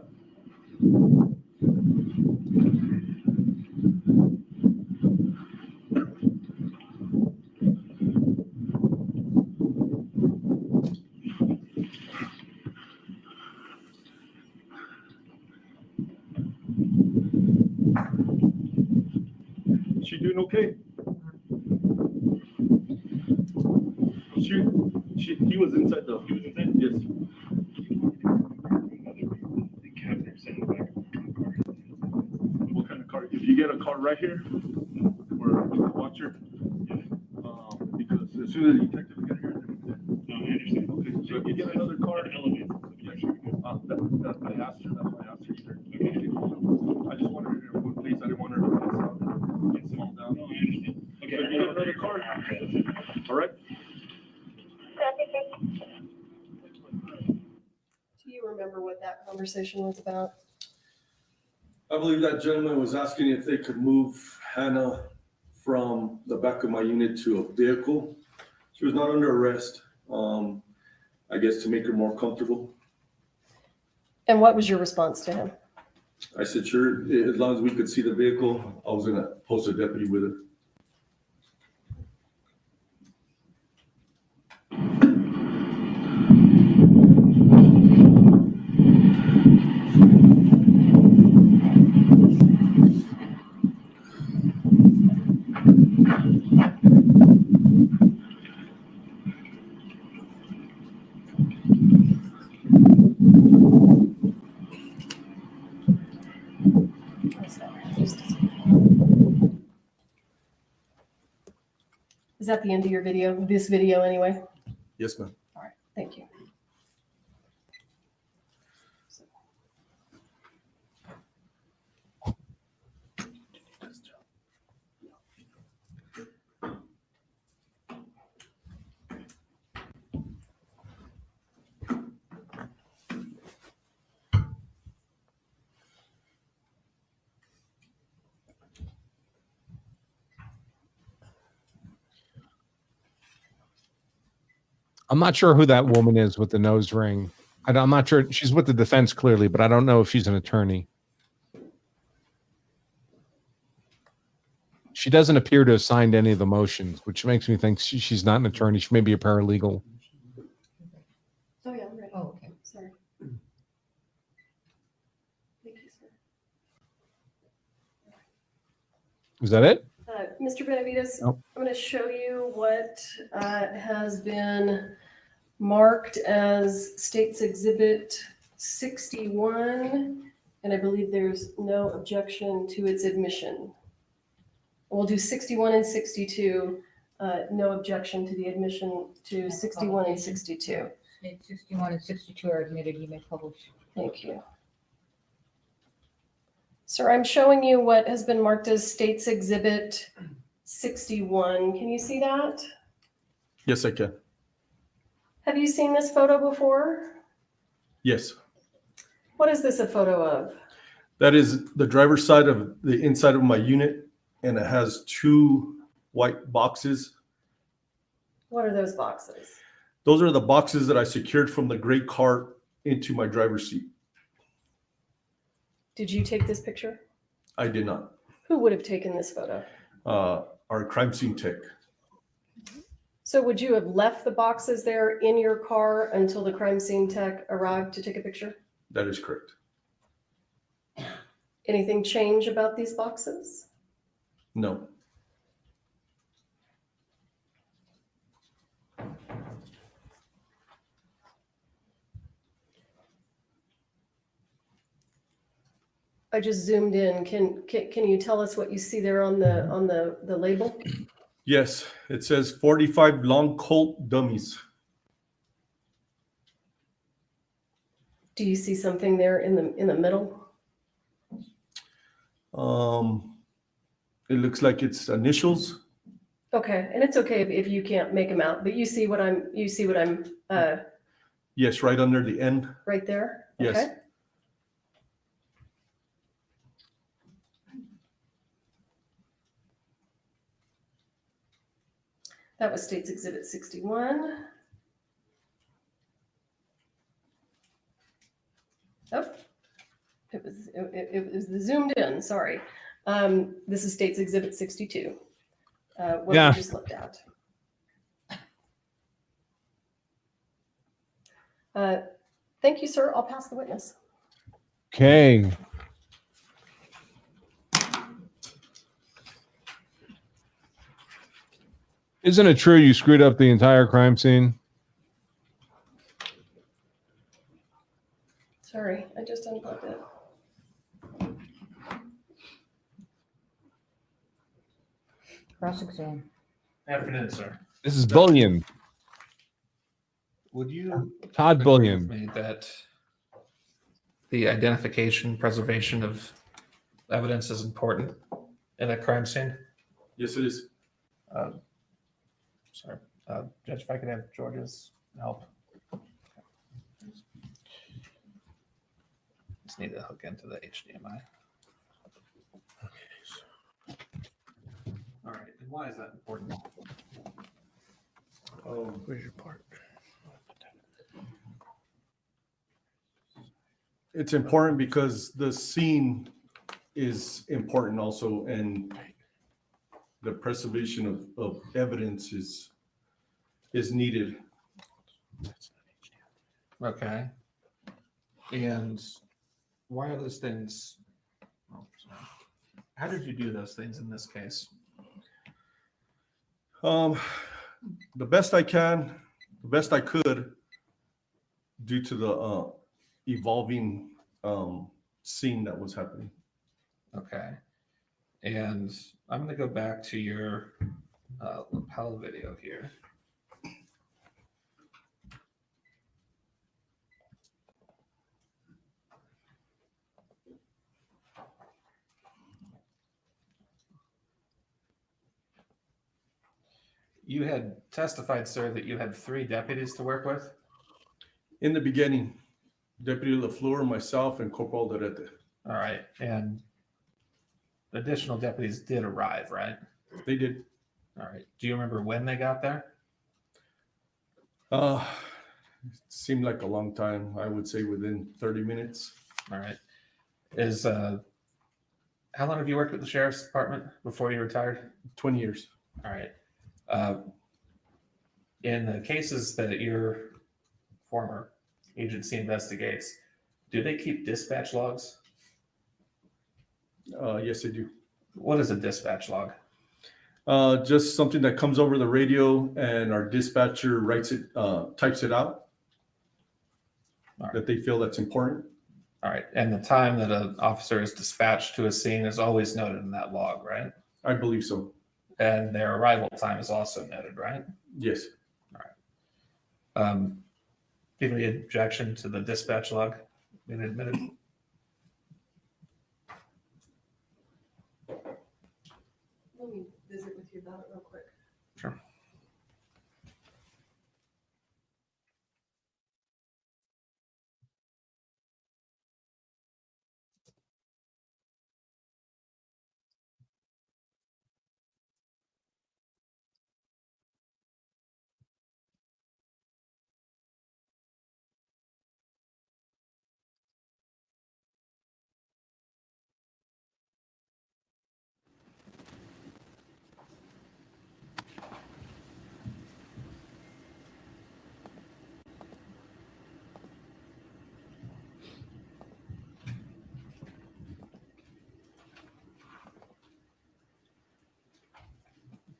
She doing okay? He was inside the. He was inside. Yes. What kind of car? If you get a car right here, or a watcher, because as soon as the detectives get here, I understand. Okay, so if you get another car, I asked her. That's why I asked her either. I just wanted her in one place. I didn't want her to get small down. No, I understand. Okay, so if you get another car, all right. Do you remember what that conversation was about? I believe that gentleman was asking if they could move Hannah from the back of my unit to a vehicle. She was not under arrest, I guess to make her more comfortable. And what was your response to him? I said, sure, as long as we could see the vehicle, I was gonna post a deputy with her. Is that the end of your video? This video anyway? Yes, ma'am. All right, thank you. I'm not sure who that woman is with the nose ring. I'm not sure. She's with the defense clearly, but I don't know if she's an attorney. She doesn't appear to have signed any of the motions, which makes me think she's not an attorney. She may be a paralegal. Thank you, sir. Is that it? Mr. Benavides, Nope. I'm going to show you what has been marked as State's Exhibit 61, and I believe there's no objection to its admission. We'll do 61 and 62, no objection to the admission to 61 and 62. 61 and 62 are admitted. You may publish. Thank you. Sir, I'm showing you what has been marked as State's Exhibit 61. Can you see that? Yes, I can. Have you seen this photo before? Yes. What is this a photo of? That is the driver's side of the inside of my unit, and it has two white boxes. What are those boxes? Those are the boxes that I secured from the gray cart into my driver's seat. Did you take this picture? I did not. Who would have taken this photo? Our crime scene tech. So would you have left the boxes there in your car until the crime scene tech arrived to take a picture? That is correct. Anything change about these boxes? No. I just zoomed in. Can you tell us what you see there on the label? Yes, it says 45 long Colt dummies. Do you see something there in the middle? It looks like it's initials. Okay, and it's okay if you can't make them out, but you see what I'm Yes, right under the N. right there? Yes. Okay. That was State's Exhibit 61. Oh, it was zoomed in, sorry. This is State's Exhibit 62. What we just looked at. Thank you, sir. I'll pass the witness. Okay. Isn't it true you screwed up the entire crime scene? Sorry, I just unplugged it. Cross-exam. Afternoon, sir. This is Bullion. Would you Todd agree Bullion. with me that the identification, preservation of evidence is important in a crime scene? Yes, it is. Sorry, Judge, if I could have George's help. Just need to hook into the HDMI. All right, and why is that important? Where's your part? It's important because the scene is important also, and the preservation of evidence is needed. Okay. And why are those things? Oh, sorry. How did you do those things in this case? The best I can, the best I could, due to the evolving scene that was happening. Okay. And I'm going to go back to your lapel video here. You had testified, sir, that you had 3 deputies to work with? In the beginning, Deputy LaFleur, myself, and Corporal Derete. All right. And additional deputies did arrive, right? They did. All right. Do you remember when they got there? It seemed like a long time. I would say within 30 minutes. All right. How long have you worked with the sheriff's department before you retired? 20 years. All right. In the cases that your former agency investigates, do they keep dispatch logs? Yes, I do. What is a dispatch log? Just something that comes over the radio, and our dispatcher writes it, types it out. That they feel that's important. All right. And the time that an officer is dispatched to a scene is always noted in that log, right? I believe so. And their arrival time is also noted, right? Yes. All right. Do you have any objection to the dispatch log being admitted? Let me visit with you about it real quick. Sure.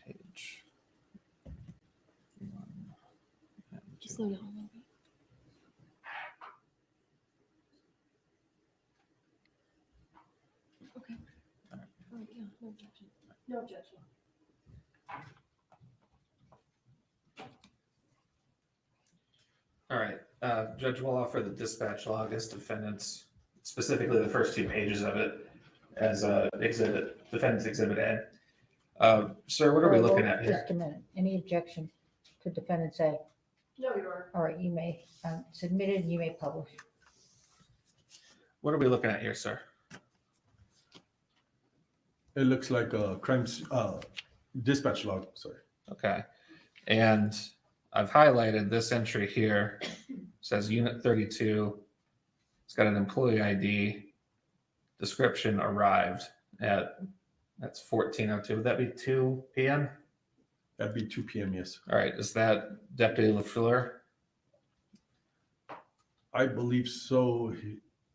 Page 1 and 2. Slow down a little bit. Okay. All right, yeah, no objection. No objection. All right. Judge will offer the dispatch log as defendants, specifically the first 2 pages of it, as exhibit, defendant's exhibit A. Sir, what are we All right, looking well, at here? Just a minute. Any objection to defendant's A? No, Your Honor. All right, you may submit it and you may publish. What are we looking at here, sir? It looks like a dispatch log. Sorry. Okay. And I've highlighted this entry here. It says Unit 32. It's got an employee ID. Description arrived at, that's 14:02. Would that be 2 p.m.? That'd be 2 p.m. Yes. All right. Is that Deputy LaFleur? I believe so.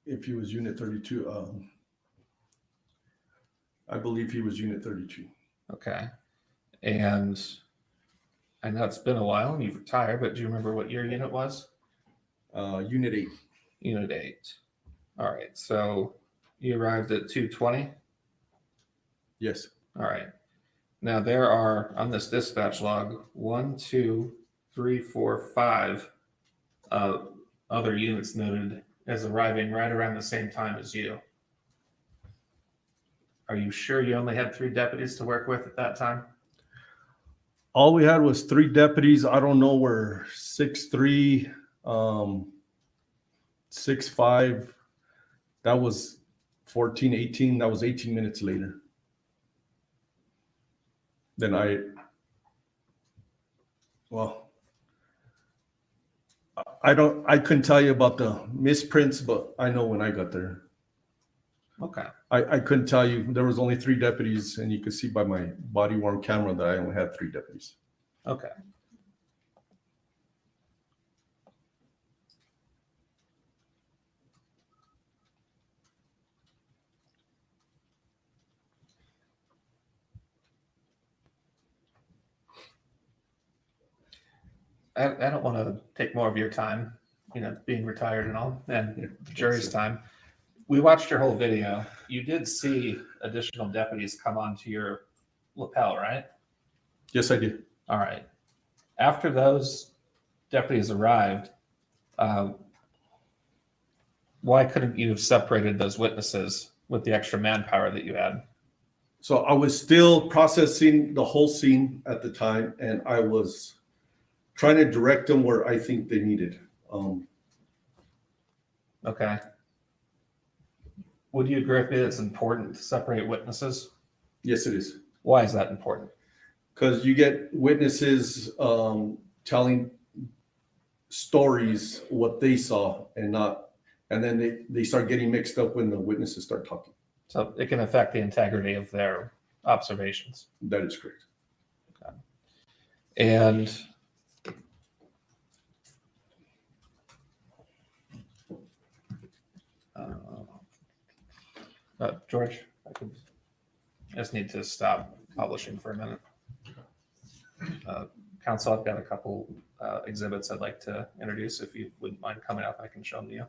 If he was Unit 32, I believe he was Unit 32. Okay. And I know it's been a while and you've retired, but do you remember what your unit was? Unit 8. Unit 8. All right. So you arrived at 2:20? Yes. All right. Now there are on this dispatch log 1, 2, 3, 4, 5 other units noted as arriving right around the same time as you. Are you sure you only had 3 deputies to work with at that time? All we had was 3 deputies. I don't know where 6'3", 6'5". That was 14, 18. That was 18 minutes later. Then I couldn't tell you about the misprints, but I know when I got there. Okay. I couldn't tell you. There was only 3 deputies, and you could see by my body worn camera that I only had 3 deputies. Okay. I don't want to take more of your time, being retired and all, and the jury's time. We watched your whole video. You did see additional deputies come onto your lapel, right? Yes, I did. All right. After those deputies arrived, why couldn't you have separated those witnesses with the extra manpower that you had? So I was still processing the whole scene at the time, and I was trying to direct them where I think they needed. Okay. Would you agree with me that it's important to separate witnesses? Yes, it is. Why is that important? Because you get witnesses telling stories, what they saw, and then they start getting mixed up when the witnesses start talking. So it can affect the integrity of their observations. That is correct. Okay. And George, I I just need to stop publishing for a minute. Council, I've got a couple exhibits I'd like to introduce. If you wouldn't mind coming up, I can show them to you.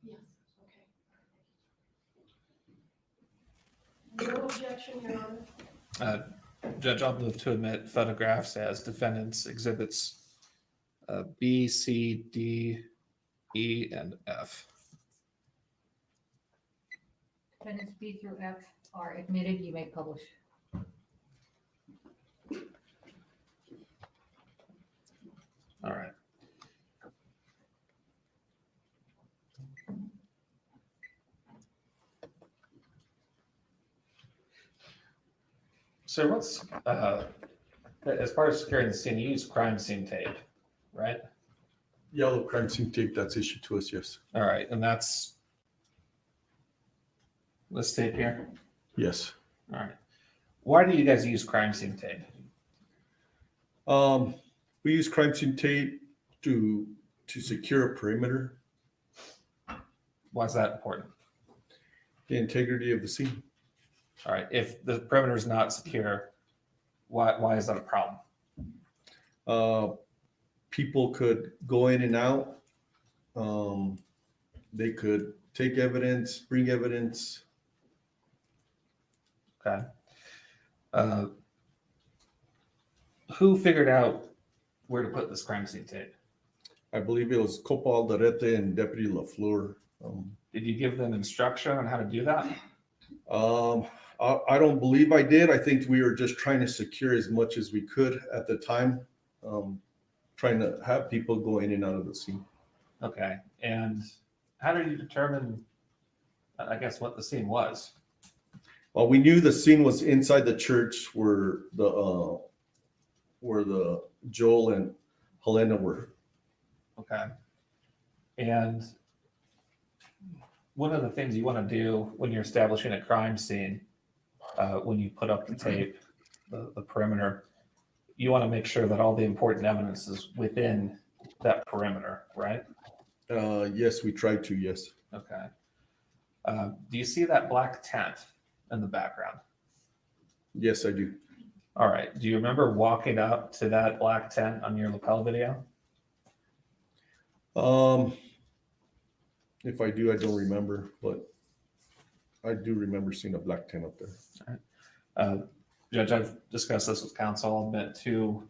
Yes, okay. No objection, Your Honor. Judge, I'll move to admit photographs as defendants exhibits B, C, D, E, and F. Defendants B through F are admitted. You may publish. All right. So what's, as part of securing the scene, you use crime scene tape, right? Yellow crime scene tape that's issued to us, yes. All right, and that's this tape here? Yes. All right. Why do you guys use crime scene tape? We use crime scene tape to secure a perimeter. Why is that important? The integrity of the scene. All right. If the perimeter is not secure, why is that a problem? People could go in and out. They could take evidence, bring evidence. Okay. Who figured out where to put this crime scene tape? I believe it was Copa Alderete and Deputy LaFleur. Did you give them instruction on how to do that? I don't believe I did. I think we were just trying to secure as much as we could at the time, trying to have people go in and out of the scene. Okay. And how did you determine, I guess, what the scene was? Well, we knew the scene was inside the church where the Joel and Halyna were. Okay. And one of the things you want to do when you're establishing a crime scene, when you put up the tape, the perimeter, you want to make sure that all the important evidence is within that perimeter, right? Yes, we tried to, yes. Okay. Do you see that black tent in the background? Yes, I do. All right. Do you remember walking up to that black tent on your lapel video? If I do, I don't remember, but I do remember seeing a black tent up there. All right. Judge, I've discussed this with counsel. I'll admit two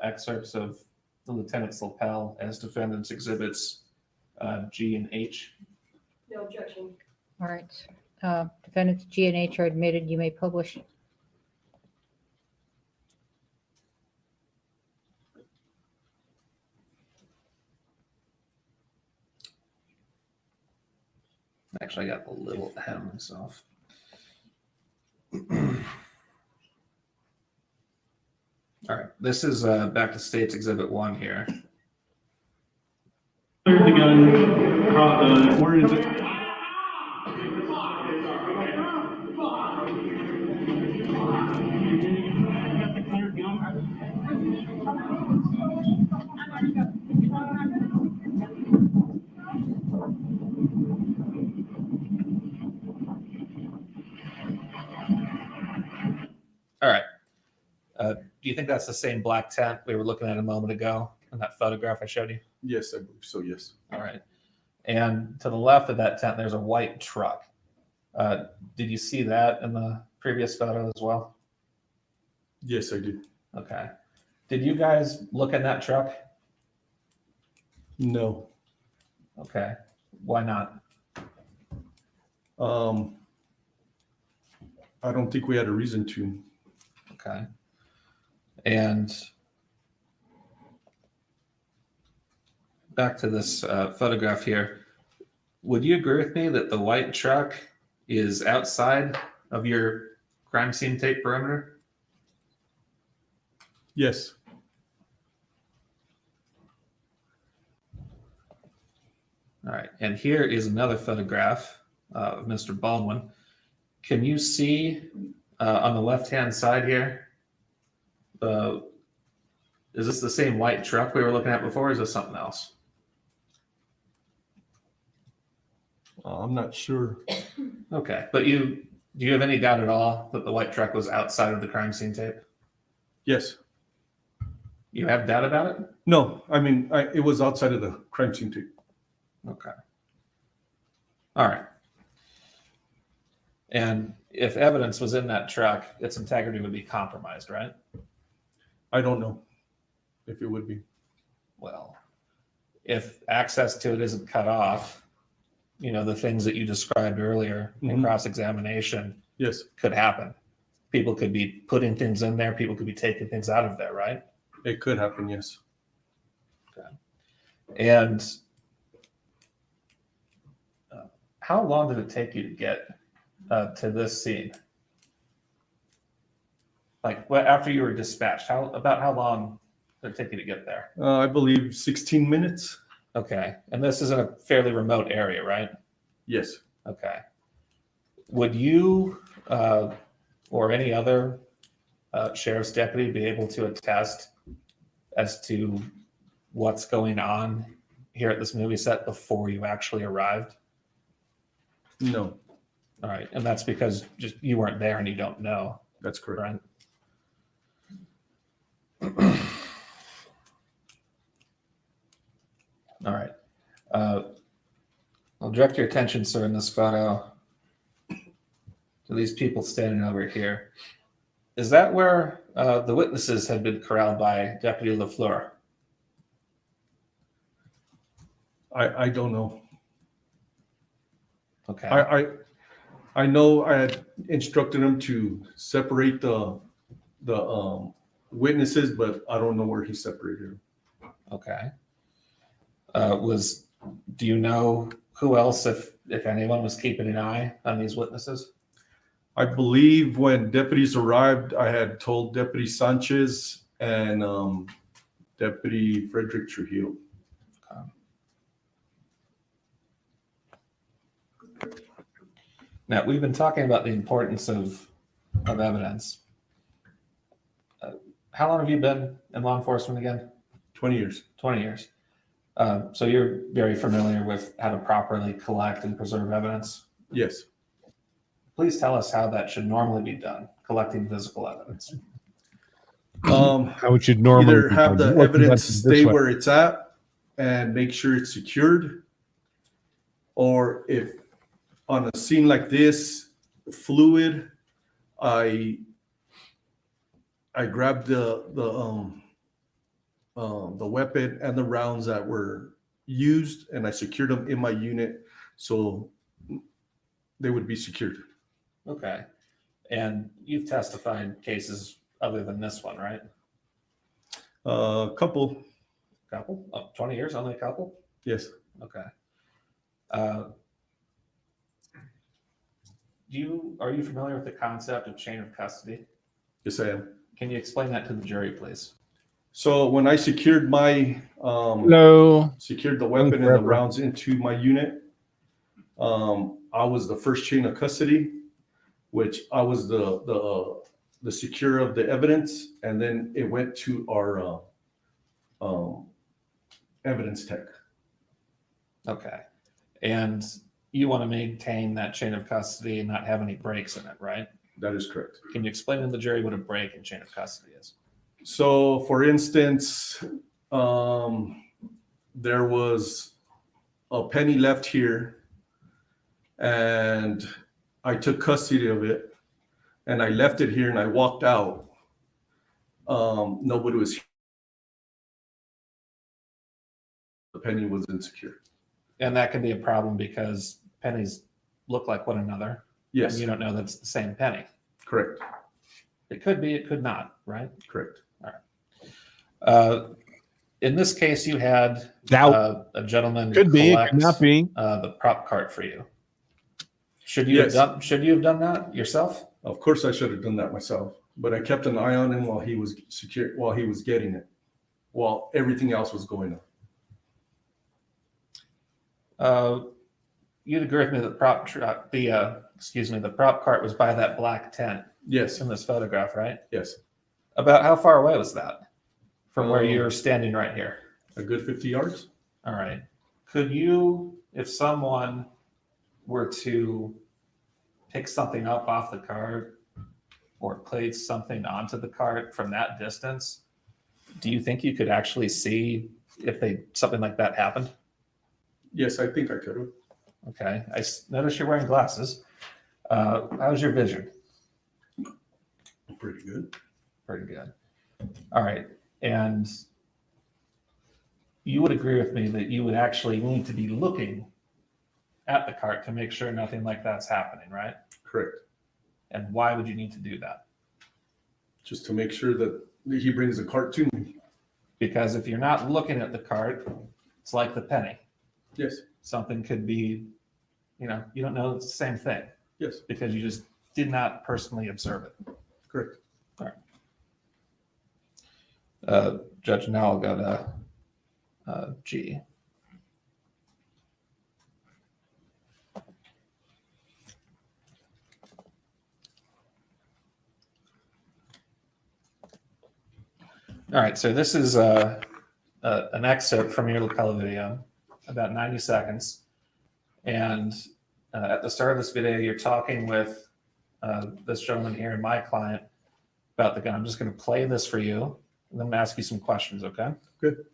excerpts of the lieutenant's lapel as defendants exhibits G and H. No objection. All right. Defendants G and H are admitted. You may publish. Actually, I got a little ahead of myself. All right, this is back to State's Exhibit 1 here. There's the gun. Where is it? All right. Do you think that's the same black tent we were looking at a moment ago in that photograph I showed you? Yes, I believe so. Yes. All right. And to the left of that tent, there's a white truck. Did you see that in the previous photo as well? Yes, I did. Okay. Did you guys look in that truck? No. Okay. Why not? I don't think we had a reason to. Okay. And back to this photograph here. Would you agree with me that the white truck is outside of your crime scene tape perimeter? Yes. All right. And here is another photograph of Mr. Baldwin. Can you see on the left-hand side here, is this the same white truck we were looking at before, or is this something else? I'm not sure. Okay. But do you have any doubt at all that the white truck was outside of the crime scene tape? Yes. You have doubt about it? No, I mean, it was outside of the crime scene tape. Okay. All right. And if evidence was in that truck, its integrity would be compromised, right? I don't know if it would be. Well, if access to it isn't cut off, the things that you described earlier in cross-examination yes, could happen. People could be putting things in there. People could be taking things out of there, right? It could happen, yes. Okay. And how long did it take you to get to this scene? Like, after you were dispatched, about how long did it take you to get there? I believe 16 minutes. Okay. And this is in a fairly remote area, right? Yes. Okay. Would you or any other sheriff's deputy be able to attest as to what's going on here at this movie set before you actually arrived? No. All right. And that's because just you weren't there and you don't know. That's correct. Right? All right. I'll direct your attention, sir, in this photo to these people standing over here. Is that where the witnesses had been corralled by Deputy LaFleur? I don't know. Okay. I know I had instructed them to separate the witnesses, but I don't know where he separated them. Okay. Do you know who else, if anyone, was keeping an eye on these witnesses? I believe when deputies arrived, I had told Deputy Sanchez and Deputy Frederick Trujillo. Now, we've been talking about the importance of evidence. How long have you been in law enforcement again? 20 years. 20 years. So you're very familiar with how to properly collect and preserve evidence? Yes. Please tell us how that should normally be done, collecting physical evidence. How it should normally either be have done. the What evidence conducted this stay way. where it's at and make sure it's secured, or if on a scene like this, fluid, I grabbed the weapon and the rounds that were used, and I secured them in my unit so they would be secured. Okay. And you've testified cases other than this one, right? Couple. Couple? Oh, 20 years, only a couple? Yes. Okay. Are you familiar with the concept of chain of custody? Yes, I am. Can you explain that to the jury, please? So when I secured my secured the weapon and the rounds into my unit, I was the first chain of custody, which I was the secure of the evidence, and then it went to our evidence tech. Okay. And you want to maintain that chain of custody and not have any breaks in it, right? That is correct. Can you explain to the jury what a break in chain of custody is? So, for instance, There was a penny left here, and I took custody of it, and I left it here, and I walked out. Nobody was here. The penny was insecure. And that can be a problem because pennies look like one another. Yes. And you don't know that it's the same penny. Correct. It could be, it could not, right? Correct. All right. In this case, you had a gentleman Could be, collect could not be. The prop cart for you. Should you have done that yourself? Of course, I should have done that myself, but I kept an eye on him while he was getting it, while everything else was going on. You'd agree with me that the prop cart was by that black tent. Yes. In this photograph, right? Yes. About how far away was that from where you're standing right here? A good 50 yards. All right. Could you, if someone were to pick something up off the cart or place something onto the cart from that distance, do you think you could actually see if something like that happened? Yes, I think I could have. Okay. I notice you're wearing glasses. How's your vision? Pretty good. Pretty good. All right. And you would agree with me that you would actually need to be looking at the cart to make sure nothing like that's happening, right? Correct. And why would you need to do that? Just to make sure that he brings the cart to me. Because if you're not looking at the cart, it's like the penny. Yes. Something could be, you don't know it's the same thing. Yes. Because you just did not personally observe it. Correct. All right. Judge, now I'll go to G. All right, so this is an excerpt from your lapel video, about 90 seconds. And at the start of this video, you're talking with this gentleman here and my client about the gun. I'm just going to play this for you, and then I'm going to ask you some questions, okay? Good.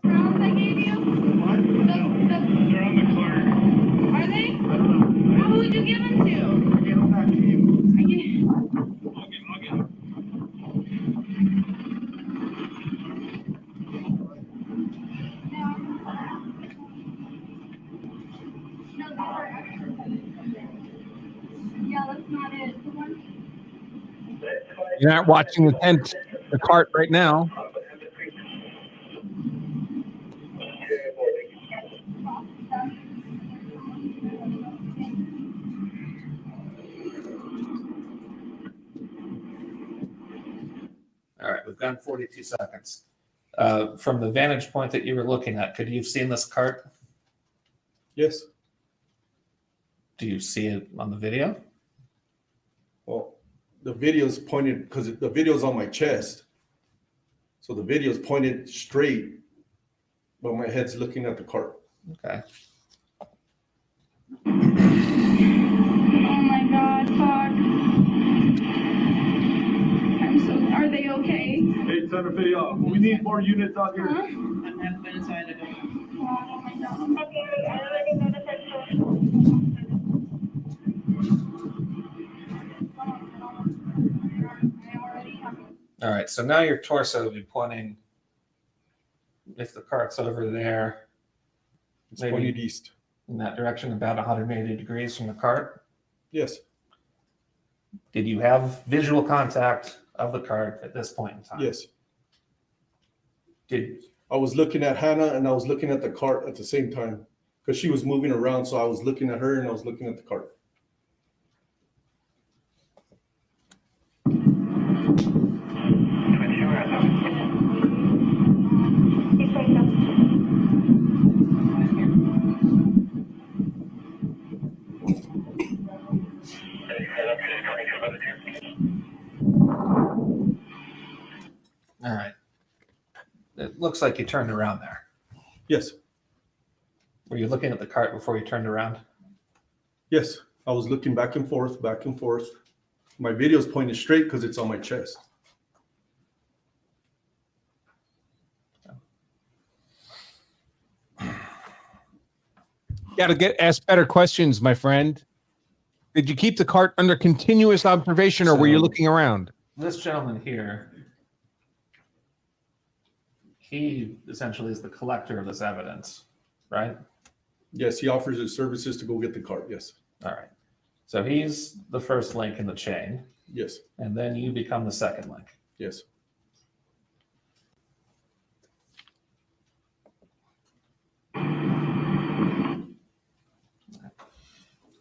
Rounds I gave you? They're on the cart. Are they? Who would you give them to? I gave them back to you. I'll get them. Yeah, that's not it. You're not watching the cart right now. All right, we've gone 42 seconds. From the vantage point that you were looking at, could you have seen this cart? Yes. Do you see it on the video? Well, the video's pointed because the video's on my chest. So the video's pointed straight, but my head's looking at the cart. Okay. Oh my God, fuck. I'm so, are they okay? Hey, turn the video off. We need more units out here. Huh? I'm not been inside of it. Oh my God. Okay, I already notified. All right, so now your torso will be pointing, if the cart's over there, it's pointed east. In that direction, about 180 degrees from the cart? Yes. Did you have visual contact of the cart at this point in time? Yes. Did I was looking at Hannah and I was looking at the cart at the same time because she was moving around. So I was looking at her and I was looking at the cart. All right. It looks like you turned around there. Yes. Were you looking at the cart before you turned around? Yes. I was looking back and forth, back and forth. My video is pointed straight because it's on my chest. Got to ask better questions, my friend. Did you keep the cart under continuous observation, or were you So- looking around? This gentleman here, he essentially is the collector of this evidence, right? Yes, he offers his services to go get the cart. Yes. All right. So he's the first link in the chain, Yes. and then you become the second link. Yes.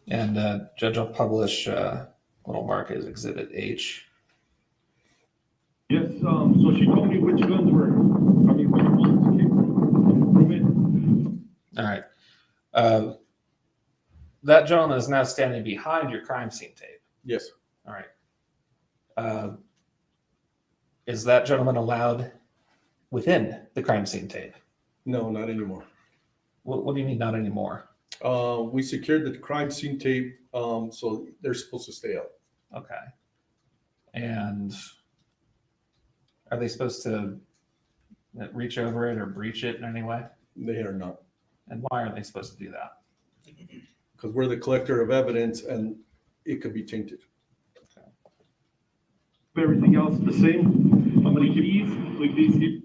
And Judge, I'll publish little mark as Exhibit H. Yes, so she told me which guns were, I mean, which ones came from it. All right. That gentleman is now standing behind your crime scene tape. Yes. All right. Is that gentleman allowed within the crime scene tape? No, not anymore. What do you mean not anymore? We secured the crime scene tape, so they're supposed to stay out. Okay. And are they supposed to reach over it or breach it in any way? They are not. And why are they supposed to do that? Because we're the collector of evidence and it could be tainted. Everything else the same. I'm gonna keep these, like these.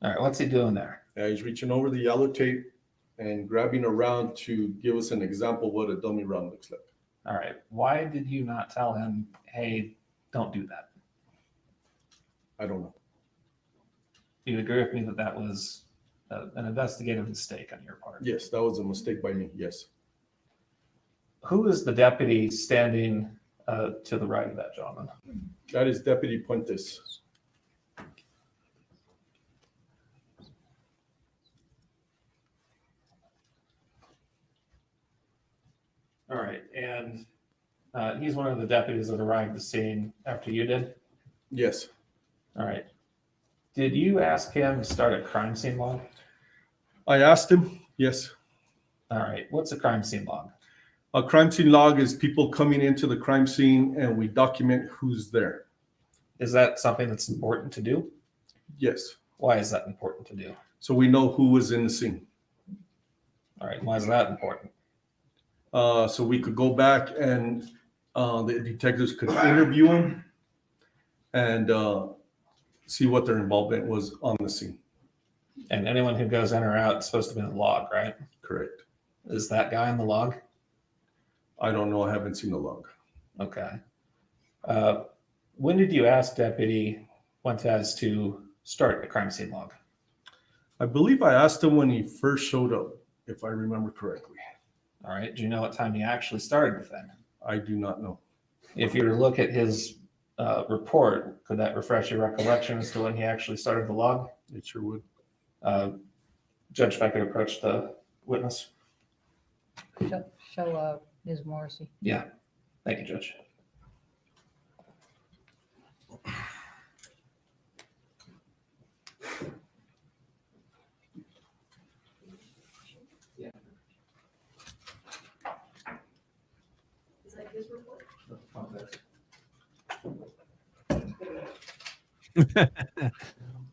All right, what's he doing there? Yeah, he's reaching over the yellow tape and grabbing a round to give us an example of what a dummy round looks like. All right. Why did you not tell him, hey, don't do that? I don't know. Do you agree with me that that was an investigative mistake on your part? Yes, that was a mistake by me. Yes. Who is the deputy standing to the right of that gentleman? That is Deputy Puentes. All right. And he's one of the deputies that arrived at the scene after you did? Yes. All right. Did you ask him to start a crime scene log? I asked him. Yes. All right. What's a crime scene log? A crime scene log is people coming into the crime scene and we document who's there. Is that something that's important to do? Yes. Why is that important to do? So we know who was in the scene. All right. Why is that important? So we could go back and the detectives could interview them and see what their involvement was on the scene. And anyone who goes in or out is supposed to be in the log, right? Correct. Is that guy in the log? I don't know. I haven't seen the log. Okay. When did you ask Deputy Fuentes to start a crime scene log? I believe I asked him when he first showed up, if I remember correctly. All right. Do you know what time he actually started with that? I do not know. If you were to look at his report, could that refresh your recollection as to when he actually started the log? It sure would. Judge, if I could approach the witness. Show Ms. Morrissey. Yeah. Thank you, Judge. Yeah. Is that his report?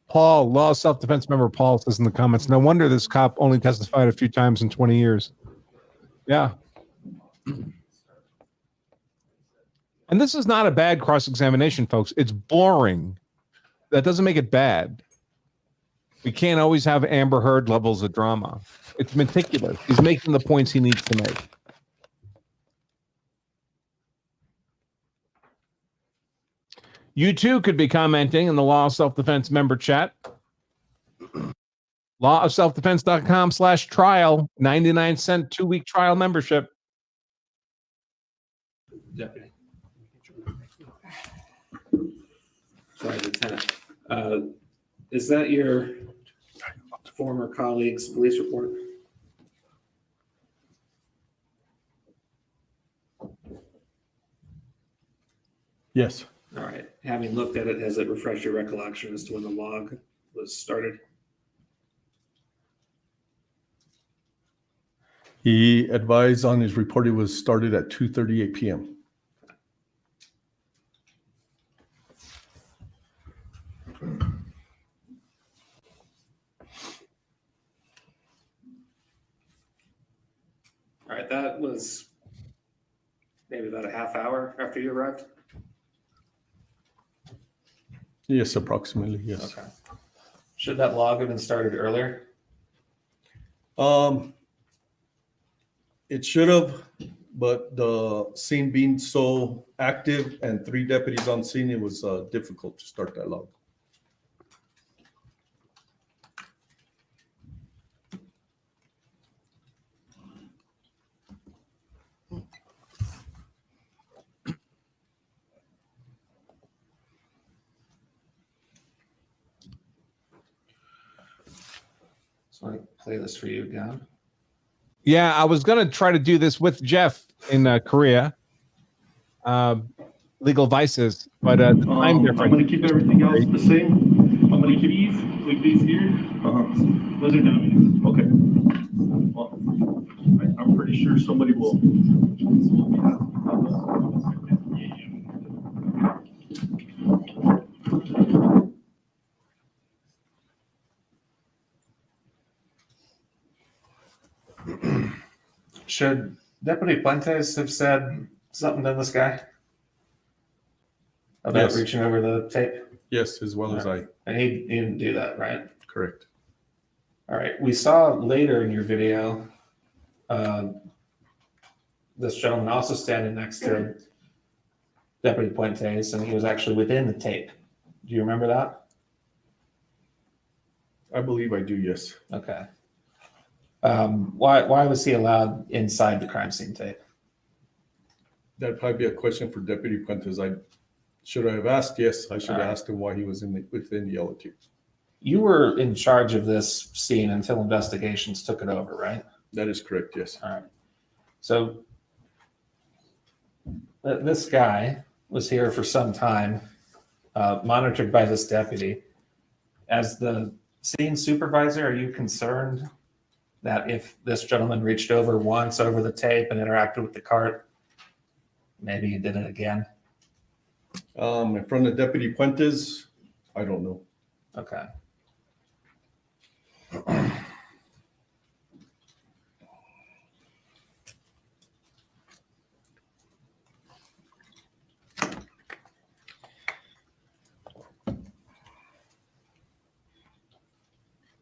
Paul, law self-defense member Paul says in the comments, no wonder this cop only testified a few times in 20 years. Yeah. And this is not a bad cross-examination, folks. It's boring. That doesn't make it bad. We can't always have Amber Heard levels of drama. It's meticulous. He's making the points he needs to make. You too could be commenting in the Law of Self-Defense member chat. lawofselfdefense.com/trial, 99-cent 2-week trial membership. Deputy. Sorry, Lieutenant. Is that your former colleague's police report? Yes. All right. Having looked at it, has it refreshed your recollection as to when the log was started? He advised on his report it was started at 2:38 p.m. All right, that was maybe about a half hour after you arrived. Yes, approximately, yes. Okay. Should that log have been started earlier? It should have, but the scene being so active and 3 deputies on scene, it was difficult to start that log. So I play this for you again. Yeah, I was gonna try to do this with Jeff in Korea. Legal vices, but the time difference. I'm going to keep everything else the same. I'm going to keep these, like these here. Those are dummies. Okay. Well, I'm pretty sure somebody will. Should Deputy Puentes have said something to this guy about Yes. reaching over the tape? Yes, as well as I. And he didn't do that, right? Correct. All right. We saw later in your video this gentleman also standing next to Deputy Puentes, and he was actually within the tape. Do you remember that? I believe I do, yes. Okay. Why was he allowed inside the crime scene tape? That'd probably be a question for Deputy Puentes. Should I have asked? Yes, I should have asked him why he was within the yellow tube. You were in charge of this scene until investigations took it over, right? That is correct, yes. All right. So this guy was here for some time, monitored by this deputy. As the scene supervisor, are you concerned that if this gentleman reached over once over the tape and interacted with the cart, maybe he did it again? In front of Deputy Puentes, I don't know. Okay.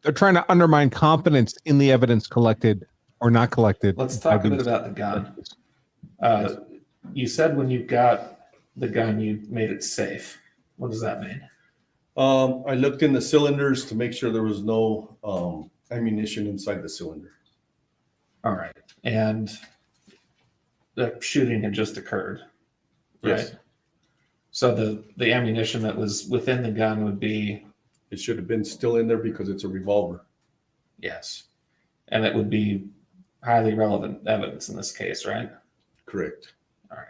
They're trying to undermine confidence in the evidence collected or not collected. Let's talk a bit about the gun. You said when you got the gun, you made it safe. What does that mean? I looked in the cylinders to make sure there was no ammunition inside the cylinder. All right. And the shooting had just occurred, right? Yes. So the ammunition that was within the gun would be? It should have been still in there because it's a revolver. Yes. And it would be highly relevant evidence in this case, right? Correct. All right.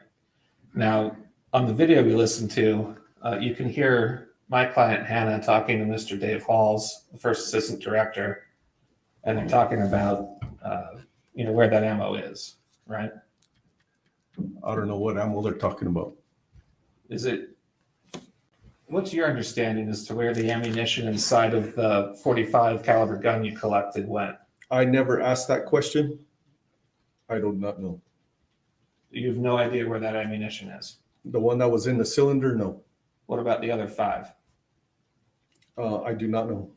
Now, on the video we listened to, you can hear my client Hannah talking to Mr. Dave Halls, the first assistant director, and they're talking about where that ammo is, right? I don't know what ammo they're talking about. What's your understanding as to where the ammunition inside of the .45 caliber gun you collected went? I never asked that question. I do not know. You have no idea where that ammunition is? The one that was in the cylinder, no. What about the other 5? I do not know.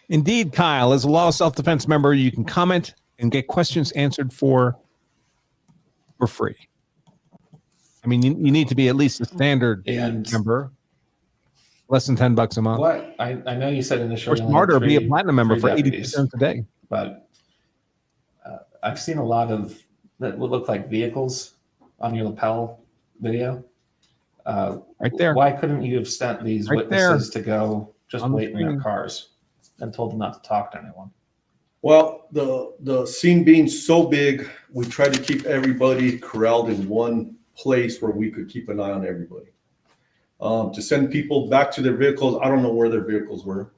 Indeed, Kyle, as a law self-defense member, you can comment and get questions answered for free. I mean, you need to be at least a standard member, less than $10 a month. What I know you said initially, or smarter, be a platinum member for 80 cents a day. But I've seen a lot of that would look like vehicles on your lapel video. Right there. Why couldn't you have sent these Right witnesses to go just On the wait in their screen. cars and told them not to talk to anyone? Well, the scene being so big, we tried to keep everybody corralled in one place where we could keep an eye on everybody. To send people back to their vehicles, I don't know where their vehicles were.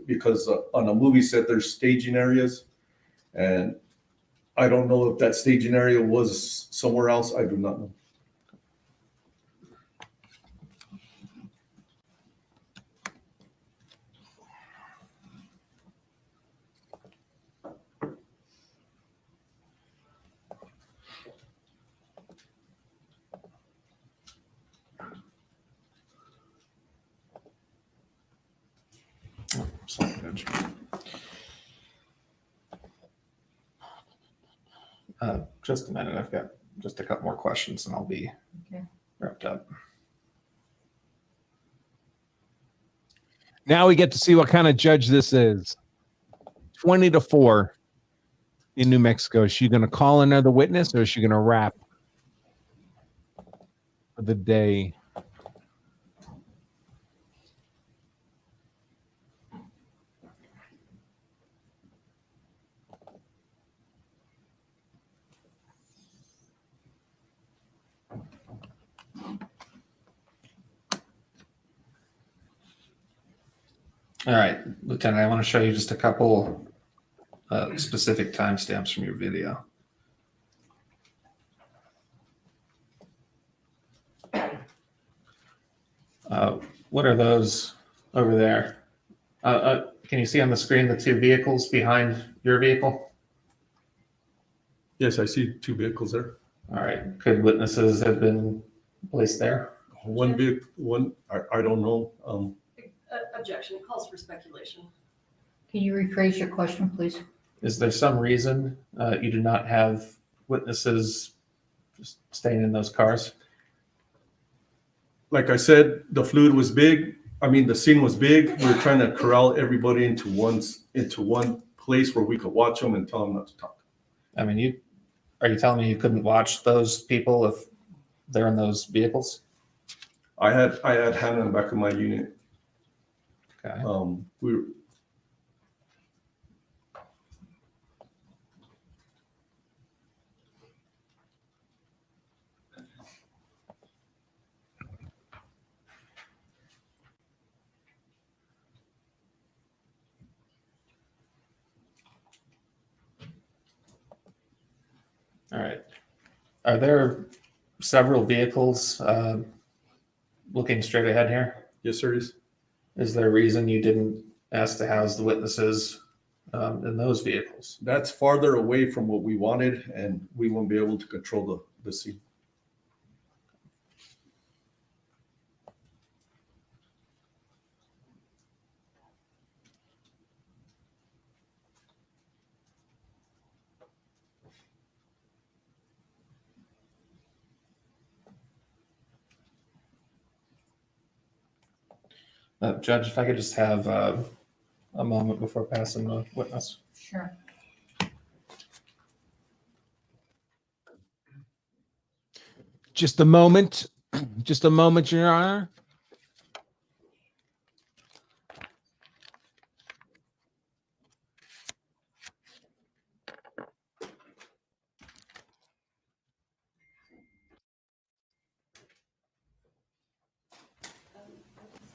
Because on a movie set, there's staging areas. And I don't know if that staging area was somewhere else. I do not know. Just a minute. I've got just a couple more questions and I'll be wrapped up. Now we get to see what kind of judge this is. 20-4 in New Mexico. Is she going to call another witness or is she going to wrap for the day? All right, Lieutenant, I want to show you just a couple specific timestamps from your video. What are those over there? Can you see on the screen the two vehicles behind your vehicle? Yes, I see two vehicles there. All right. Could witnesses have been placed there? One vehicle, I don't know. Objection, it calls for speculation. Can you rephrase your question, please? Is there some reason you do not have witnesses just staying in those cars? Like I said, the fluid was big. I mean, the scene was big. We were trying to corral everybody into one place where we could watch them and tell them not to talk. I mean, are you telling me you couldn't watch those people if they're in those vehicles? I had Hannah in the back of my unit. Okay. We were, All right. Are there several vehicles looking straight ahead here? Yes, sir. Is there a reason you didn't ask to house the witnesses in those vehicles? That's farther away from what we wanted, and we won't be able to control the scene. Judge, if I could just have a moment before passing the witness. Sure. Just a moment. Just a moment, Your Honor.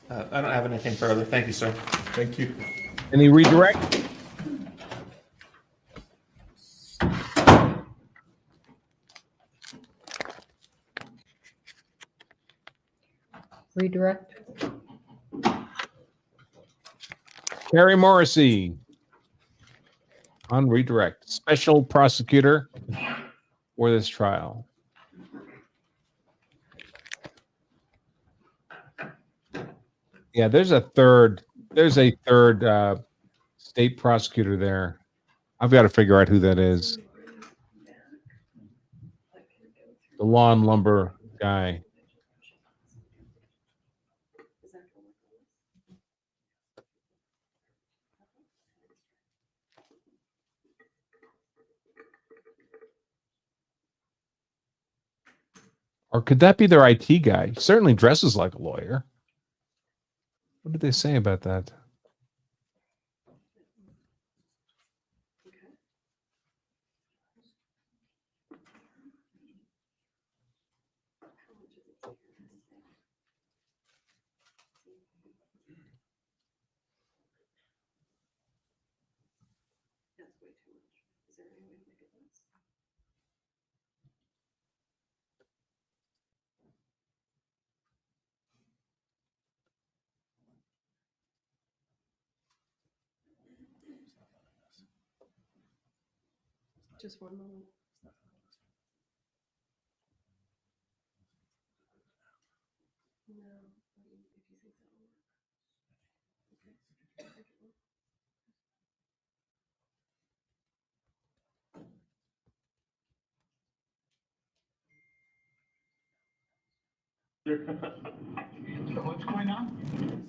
I don't have anything further. Thank you, sir. Thank you. Any redirect? Redirect. Carrie Morrissey on redirect. Special prosecutor for this trial. Yeah, there's a third state prosecutor there. I've got to figure out who that is. The lawn lumber guy. Or could that be their IT guy? He certainly dresses like a lawyer. What did they say about that? Just one moment. No, if you think that'll work. So what's going on?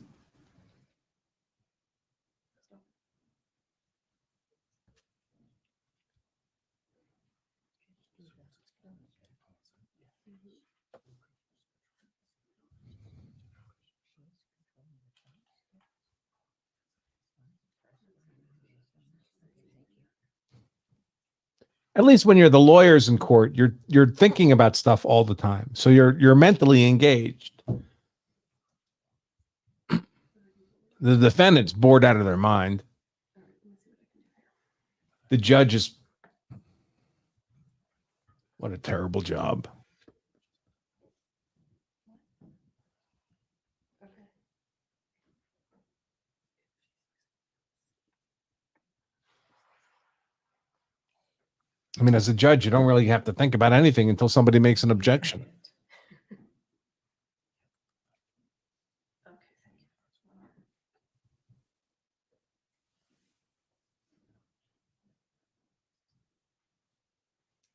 At least when you're the lawyers in court, you're thinking about stuff all the time. So you're mentally engaged. The defendant's bored out of their mind. The judge is, what a terrible job. I mean, as a judge, you don't really have to think about anything until somebody makes an objection.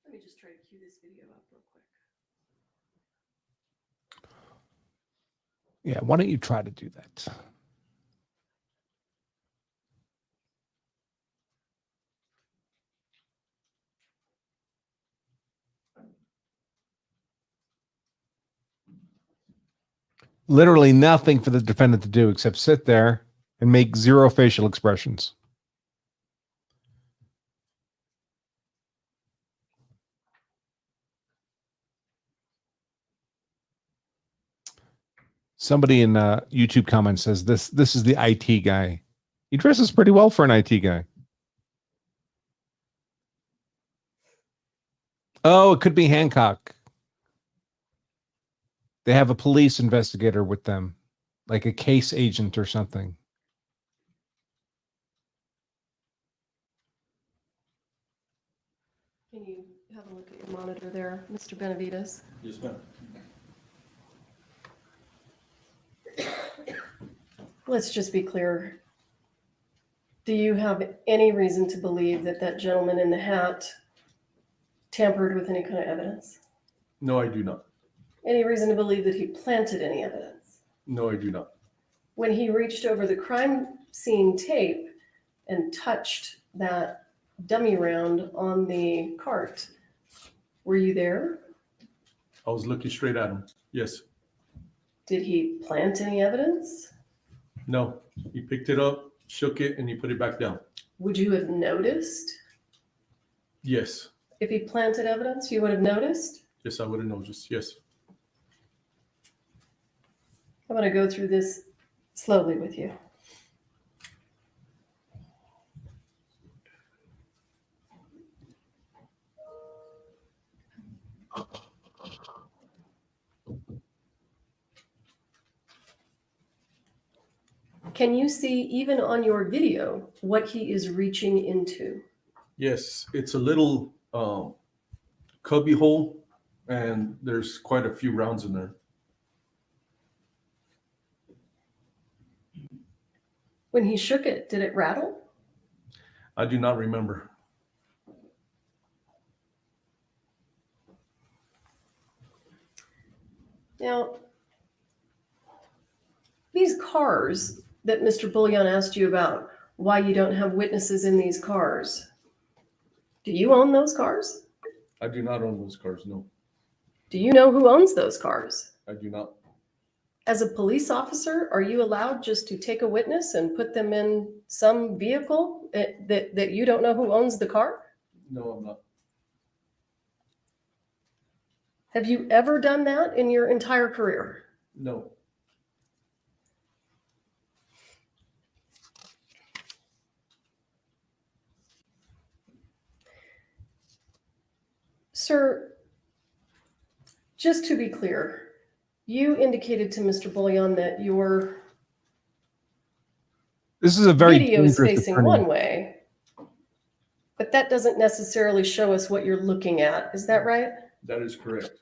Let me just try to cue this video up real quick. Yeah, why don't you try to do that? Literally nothing for the defendant to do except sit there and make zero facial expressions. Somebody in YouTube comments says this is the IT guy. He dresses pretty well for an IT guy. Oh, it could be Hancock. They have a police investigator with them, like a case agent or something. Can you have a look at your monitor there, Mr. Benavides? Yes, ma'am. Let's just be clear. Do you have any reason to believe that that gentleman in the hat tampered with any kind of evidence? No, I do not. Any reason to believe that he planted any evidence? No, I do not. When he reached over the crime scene tape and touched that dummy round on the cart, were you there? I was looking straight at him. Yes. Did he plant any evidence? No. He picked it up, shook it, and he put it back down. Would you have noticed? Yes. If he planted evidence, you would have noticed? Yes, I would have noticed. Yes. I'm going to go through this slowly with you. Can you see, even on your video, what he is reaching into? Yes. It's a little cubby hole, and there's quite a few rounds in there. When he shook it, did it rattle? I do not remember. Now, these cars that Mr. Bullion asked you about, why you don't have witnesses in these cars, do you own those cars? I do not own those cars, no. Do you know who owns those cars? I do not. As a police officer, are you allowed just to take a witness and put them in some vehicle that you don't know who owns the car? No, I'm not. Have you ever done that in your entire career? No. Sir, just to be clear, you indicated to Mr. Bullion that your This is a very video is dangerous facing attorney. one way, but that doesn't necessarily show us what you're looking at. Is that right? That is correct.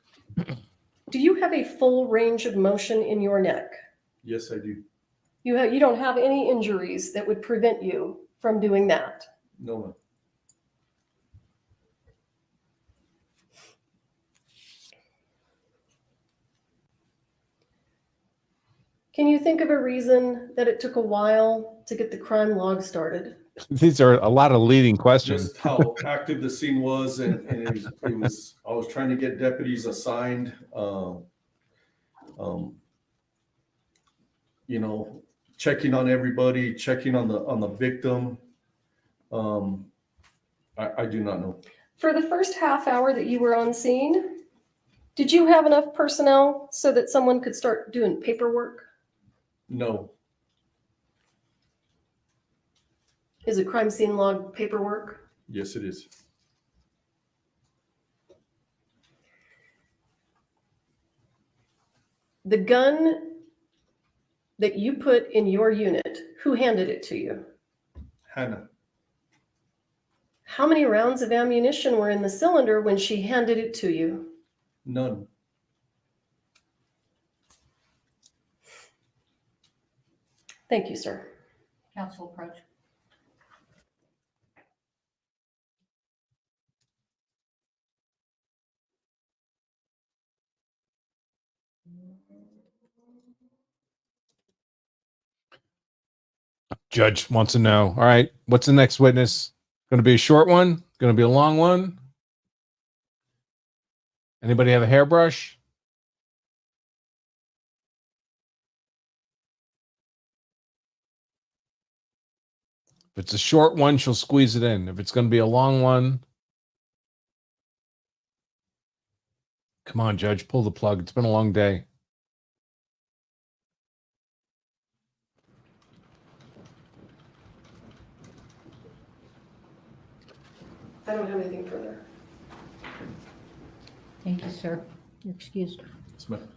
Do you have a full range of motion in your neck? Yes, I do. You don't have any injuries that would prevent you from doing that? No, ma'am. Can you think of a reason that it took a while to get the crime log started? These are a lot of leading questions. Just how active the scene was, and it was. I was trying to get deputies assigned. You know, checking on everybody, checking on the victim. I do not know. For the first half hour that you were on scene, did you have enough personnel so that someone could start doing paperwork? No. Is a crime scene log paperwork? Yes, it is. The gun that you put in your unit, who handed it to you? Hannah. How many rounds of ammunition were in the cylinder when she handed it to you? None. Thank you, sir. Council approach. Judge wants to know. All right, what's the next witness? Going to be a short one? Going to be a long one? Anybody have a hairbrush? If it's a short one, she'll squeeze it in. If it's going to be a long one, come on, Judge, pull the plug. It's been a long day. I don't have anything further. Thank you, sir. You're excused. Yes, ma'am.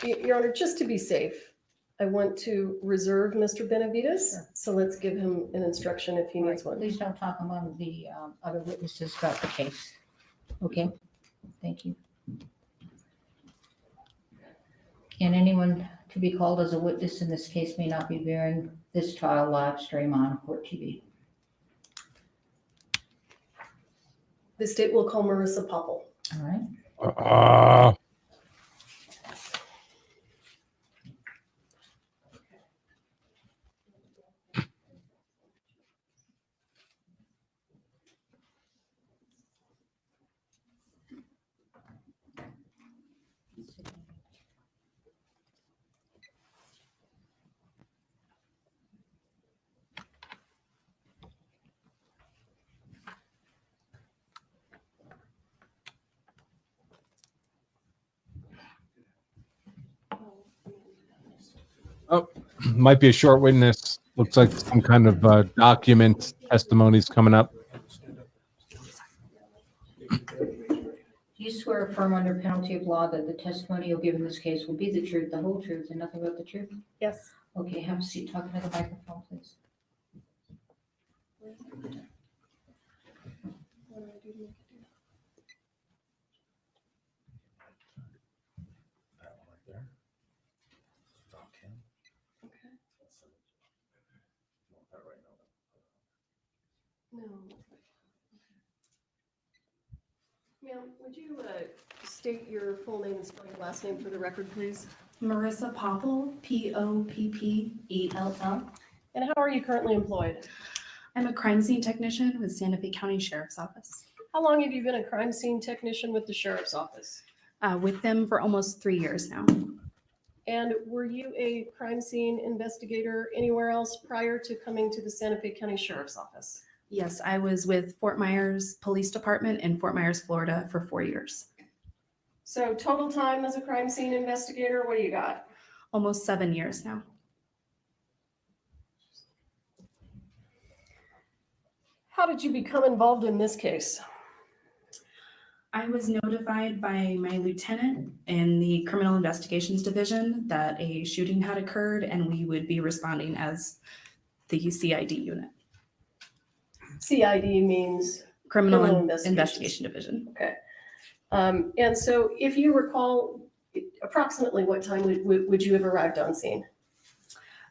Your Honor, just to be safe, I want to reserve Mr. Benavides, so let's give him an instruction if he needs one. Please don't talk among the other witnesses about the case. Okay? Thank you. And anyone to be called as a witness in this case may not be viewing this trial live stream on Court TV. The state will call Marissa Popple. All right. Oh, might be a short witness. Looks like some kind of document testimonies coming up. Do you swear or affirm under penalty of law that the testimony you'll give in this case will be the truth, the whole truth, and nothing but the truth? Yes. Okay, have a seat. Talk into the microphone, please. No. Ma'am, would you state your full name and spell your last name for the record, please? Marissa Popple, Poppell. And how are you currently employed? I'm a crime scene technician with Santa Fe County Sheriff's Office. How long have you been a crime scene technician with the sheriff's office? With them for almost 3 years now. And were you a crime scene investigator anywhere else prior to coming to the Santa Fe County Sheriff's Office? Yes, I was with Fort Myers Police Department in Fort Myers, Florida for 4 years. So total time as a crime scene investigator, what do you got? Almost 7 years now. How did you become involved in this case? I was notified by my lieutenant in the Criminal Investigations Division that a shooting had occurred and we would be responding as the CID unit. CID means? Criminal Investigation Division. Okay. And so if you recall, approximately what time would you have arrived on scene?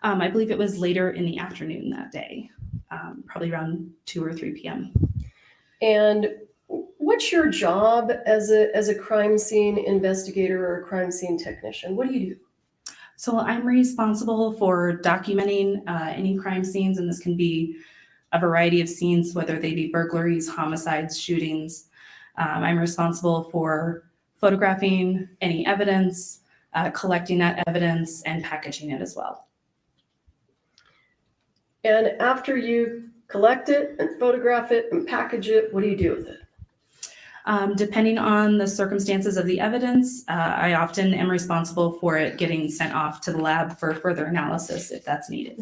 I believe it was later in the afternoon that day, probably around 2 or 3 p.m. And what's your job as a crime scene investigator or a crime scene technician? What do you do? So I'm responsible for documenting any crime scenes, and this can be a variety of scenes, whether they be burglaries, homicides, shootings. I'm responsible for photographing any evidence, collecting that evidence, and packaging it as well. And after you collect it and photograph it and package it, what do you do with it? Depending on the circumstances of the evidence, I often am responsible for it getting sent off to the lab for further analysis if that's needed.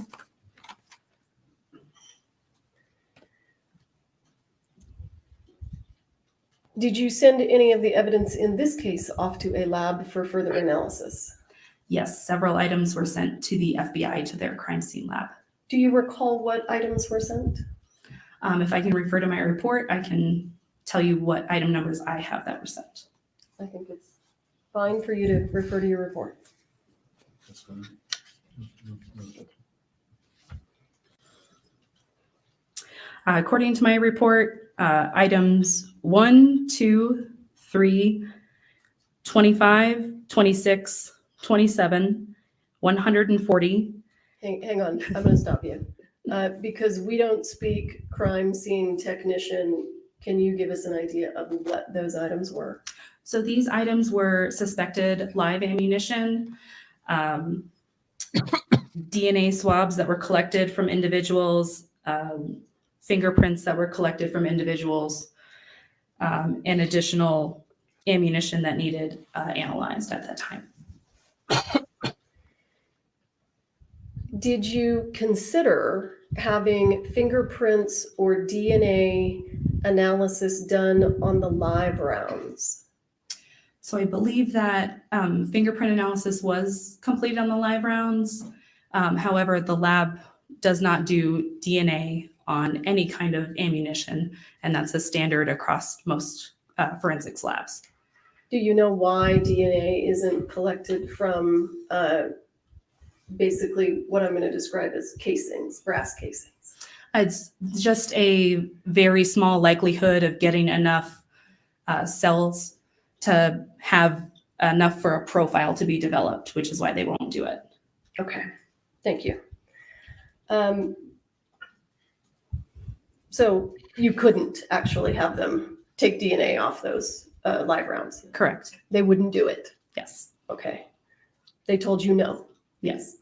Did you send any of the evidence in this case off to a lab for further analysis? Yes, several items were sent to the FBI to their crime scene lab. Do you recall what items were sent? If I can refer to my report, I can tell you what item numbers I have that were sent. I think it's fine for you to refer to your report. According to my report, items 1, 2, 3, 25, 26, 27, 140. Hang on, I'm going to stop you. Because we don't speak crime scene technician, can you give us an idea of what those items were? So these items were suspected live ammunition, DNA swabs that were collected from individuals, fingerprints that were collected from individuals, and additional ammunition that needed analyzed at that time. Did you consider having fingerprints or DNA analysis done on the live rounds? So I believe that fingerprint analysis was completed on the live rounds. However, the lab does not do DNA on any kind of ammunition, and that's a standard across most forensics labs. Do you know why DNA isn't collected from basically what I'm going to describe as casings, brass casings? It's just a very small likelihood of getting enough cells to have enough for a profile to be developed, which is why they won't do it. Okay, thank you. So you couldn't actually have them take DNA off those live rounds? Correct. They wouldn't do it? Yes. Okay. They told you no? Yes.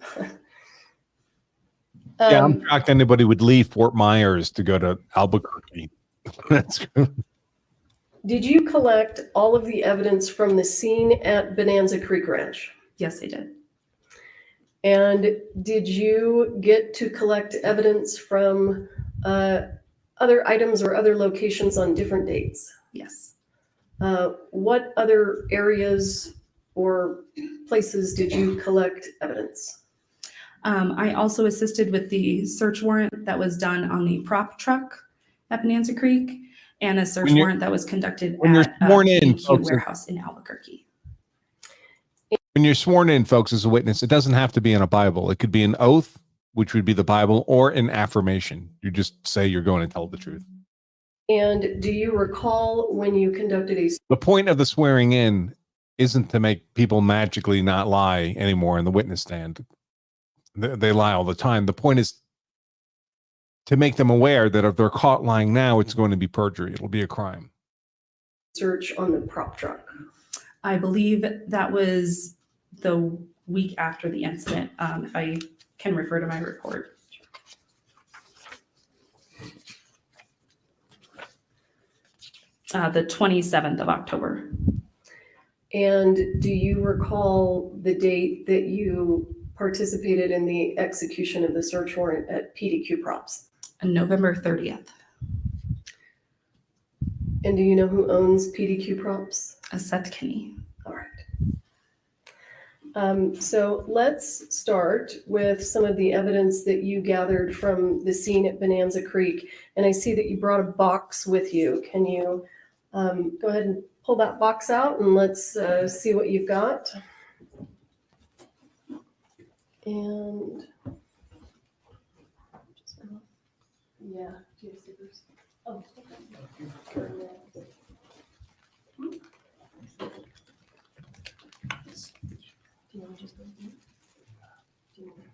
Yeah, I'm shocked anybody would leave Fort Myers to go to Albuquerque. That's good. Did you collect all of the evidence from the scene at Bonanza Creek Ranch? Yes, I did. And did you get to collect evidence from other items or other locations on different dates? Yes. What other areas or places did you collect evidence? I also assisted with the search warrant that was done on the prop truck at Bonanza Creek and a search warrant that was conducted at the warehouse in Albuquerque. When you're sworn in, folks, as a witness, it doesn't have to be in a Bible. It could be an oath, which would be the Bible, or an affirmation. You just say you're going to tell the truth. And do you recall when you conducted a... The point of the swearing in isn't to make people magically not lie anymore in the witness stand. They lie all the time. The point is to make them aware that if they're caught lying now, it's going to be perjury. It'll be a crime. search on the prop truck? I believe that was the week after the incident, if I can refer to my report. The 27th of October. And do you recall the date that you participated in the execution of the search warrant at PDQ Props? November 30th. And do you know who owns PDQ Props? Seth Kinney. All right. So let's start with some of the evidence that you gathered from the scene at Bonanza Creek. And I see that you brought a box with you. Can you go ahead and pull that box out and let's see what you've got. And yeah, do you have stickers? Oh, okay. Do you want to just go? Do you want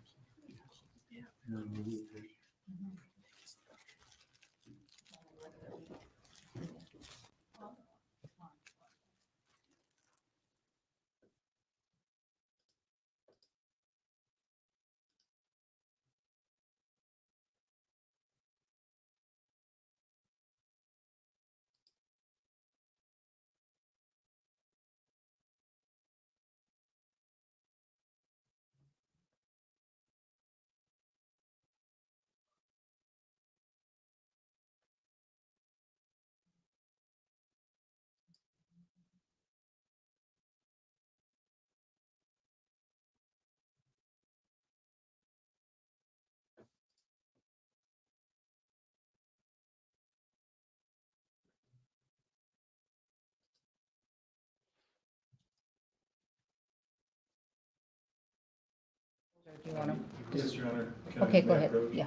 Do you want to? Yes, Your Honor. Can I Okay, go ahead. approach? Yeah.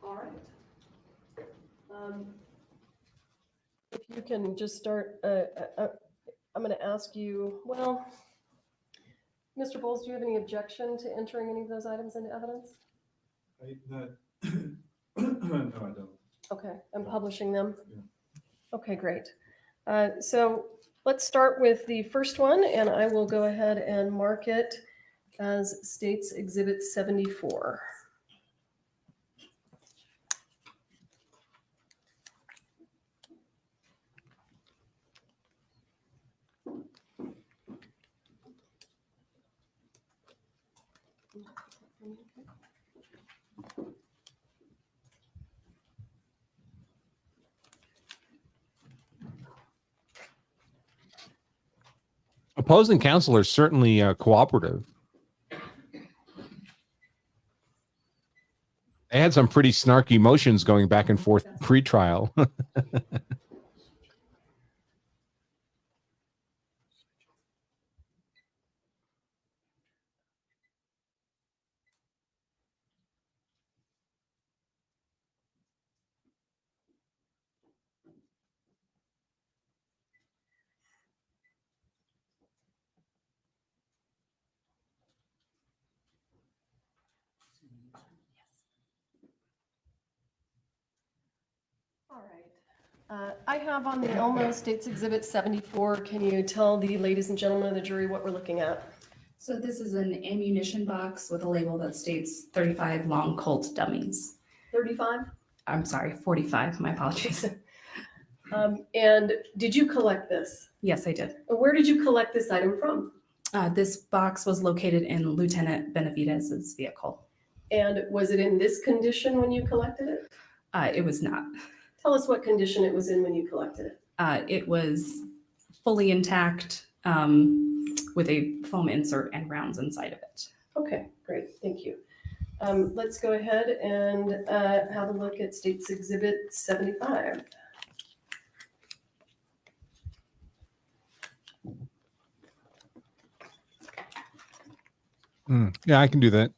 All right. If you can just start, I'm going to ask you, well, Mr. Bowles, do you have any objection to entering any of those items into evidence? No, I don't. Okay, and publishing them? Yeah. Okay, great. So let's start with the first one, and I will go ahead and mark it as State's Exhibit 74. Opposing counsel are certainly cooperative. They had some pretty snarky motions going back and forth pre-trial. All right. I have on the Elmo State's Exhibit 74. Can you tell the ladies and gentlemen of the jury what we're looking at? So this is an ammunition box with a label that states 35 long Colt dummies. 35? I'm sorry, 45. My apologies. And did you collect this? Yes, I did. Where did you collect this item from? This box was located in Lieutenant Benavidez's vehicle. And was it in this condition when you collected it? It was not. Tell us what condition it was in when you collected it. It was fully intact with a foam insert and rounds inside of it. Okay, great, thank you. Let's go ahead and have a look at State's Exhibit 75. Yeah, I can do that.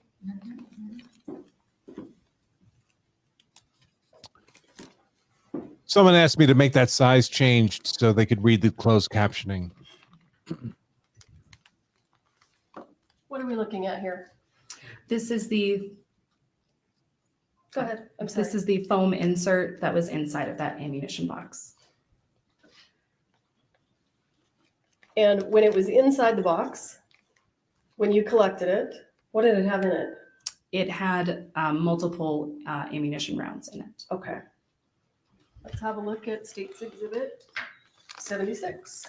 Someone asked me to make that size changed so they could read the closed captioning. What are we looking at here? This is the Go ahead, I'm sorry. This is the foam insert that was inside of that ammunition box. And when it was inside the box, when you collected it, what did it have in it? It had multiple ammunition rounds in it. Okay. Let's have a look at State's Exhibit 76.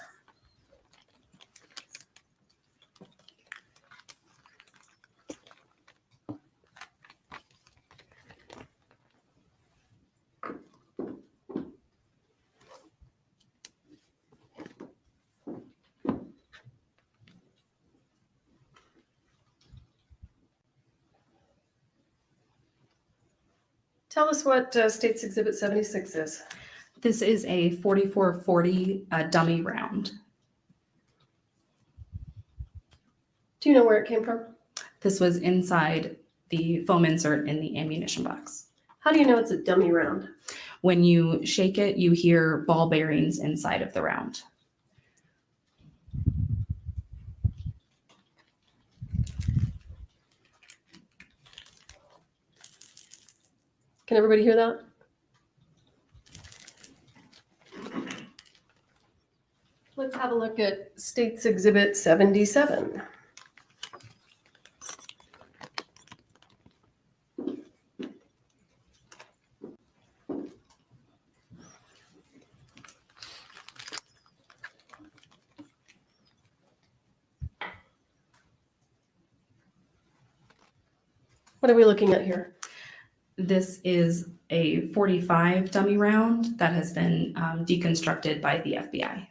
Tell us what State's Exhibit 76 is. This is a 4440 dummy round. Do you know where it came from? This was inside the foam insert in the ammunition box. How do you know it's a dummy round? When you shake it, you hear ball bearings inside of the round. Can everybody hear that? Let's have a look at State's Exhibit 77. What are we looking at here? This is a 45 dummy round that has been deconstructed by the FBI.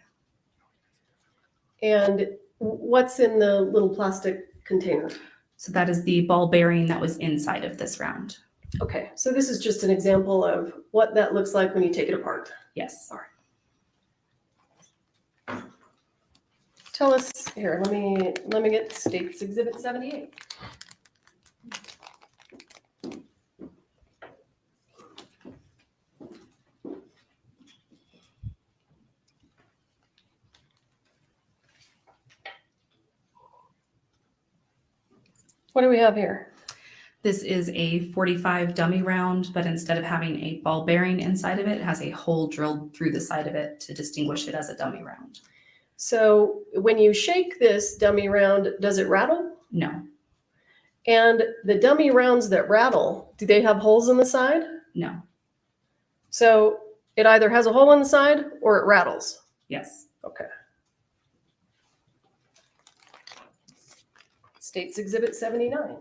And what's in the little plastic container? So that is the ball bearing that was inside of this round. Okay, so this is just an example of what that looks like when you take it apart. Yes. All right. Tell us here. Let me get State's Exhibit 78. What do we have here? This is a 45 dummy round, but instead of having a ball bearing inside of it, it has a hole drilled through the side of it to distinguish it as a dummy round. So when you shake this dummy round, does it rattle? No. And the dummy rounds that rattle, do they have holes in the side? No. So it either has a hole in the side or it rattles? Yes. Okay. State's Exhibit 79.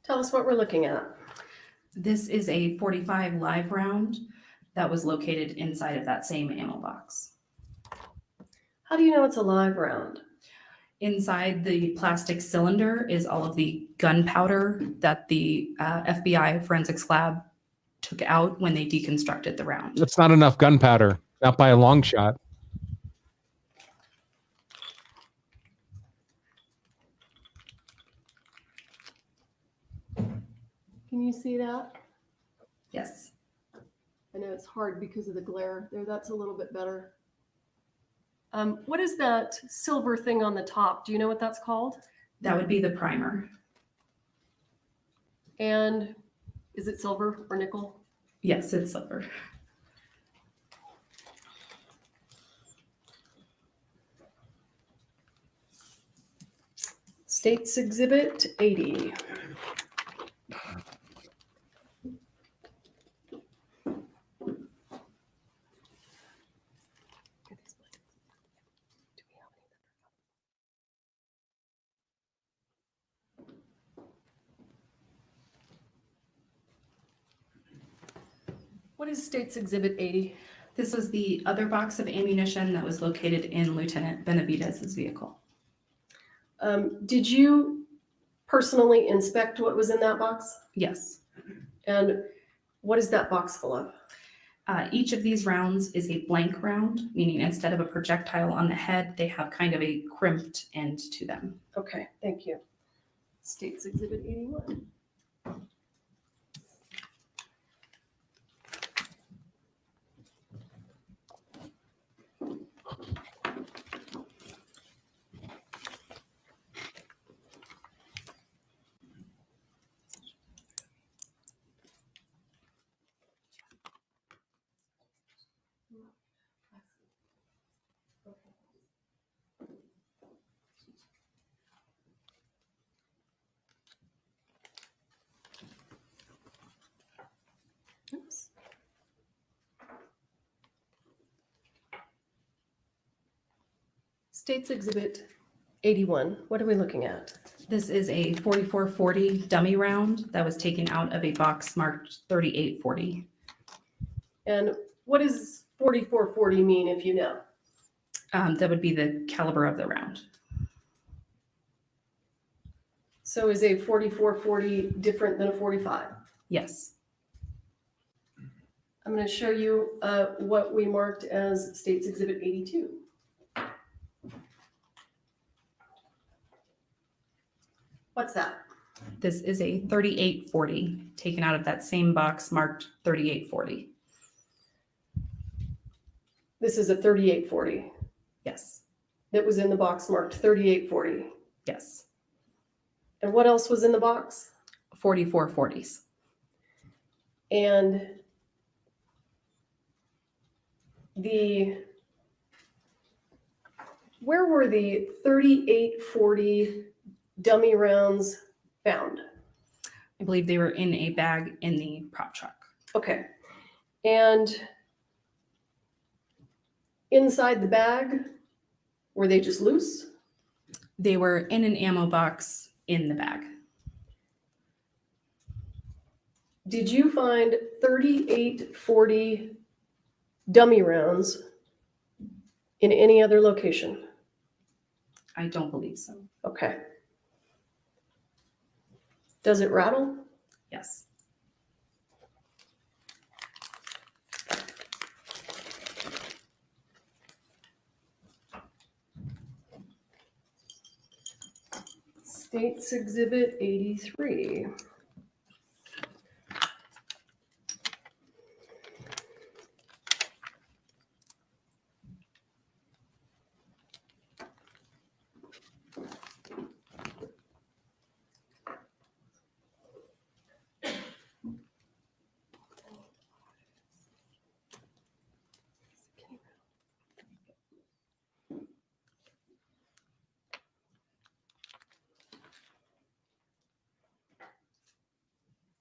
Tell us what we're looking at. This is a 45 live round that was located inside of that same ammo box. How do you know it's a live round? Inside the plastic cylinder is all of the gunpowder that the FBI forensics lab took out when they deconstructed the round. That's not enough gunpowder, not by a long shot. Can you see that? Yes. I know it's hard because of the glare. There, that's a little bit better. What is that silver thing on the top? Do you know what that's called? That would be the primer. And is it silver or nickel? Yes, it's silver. State's Exhibit 80. What is State's Exhibit 80? This was the other box of ammunition that was located in Lieutenant Benavidez's vehicle. Did you personally inspect what was in that box? Yes. And what is that box full of? Each of these rounds is a blank round, meaning instead of a projectile on the head, they have kind of a crimped end to them. Okay, thank you. State's Exhibit 81. Oops. State's Exhibit 81. What are we looking at? This is a 4440 dummy round that was taken out of a box marked 3840. And what does 4440 mean if you know? That would be the caliber of the round. So is a 4440 different than a 45? Yes. I'm going to show you what we marked as State's Exhibit 82. What's that? This is a 3840 taken out of that same box marked 3840. This is a 3840. Yes. That was in the box marked 3840. Yes. And what else was in the box? 4440s. And where were the 3840 dummy rounds found? I believe they were in a bag in the prop truck. Okay. And inside the bag, were they just loose? They were in an ammo box in the bag. Did you find 3840 dummy rounds in any other location? I don't believe so. Okay. Does it rattle? Yes. State's Exhibit 83.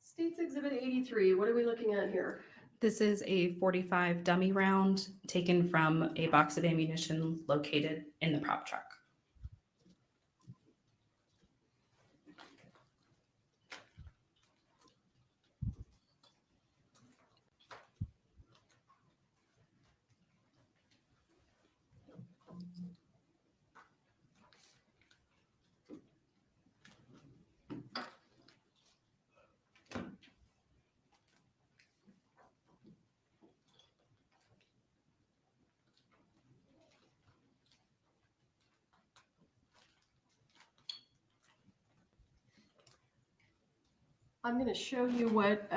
State's Exhibit 83, what are we looking at here? This is a 45 dummy round taken from a box of ammunition located in the prop truck. I'm going to show you what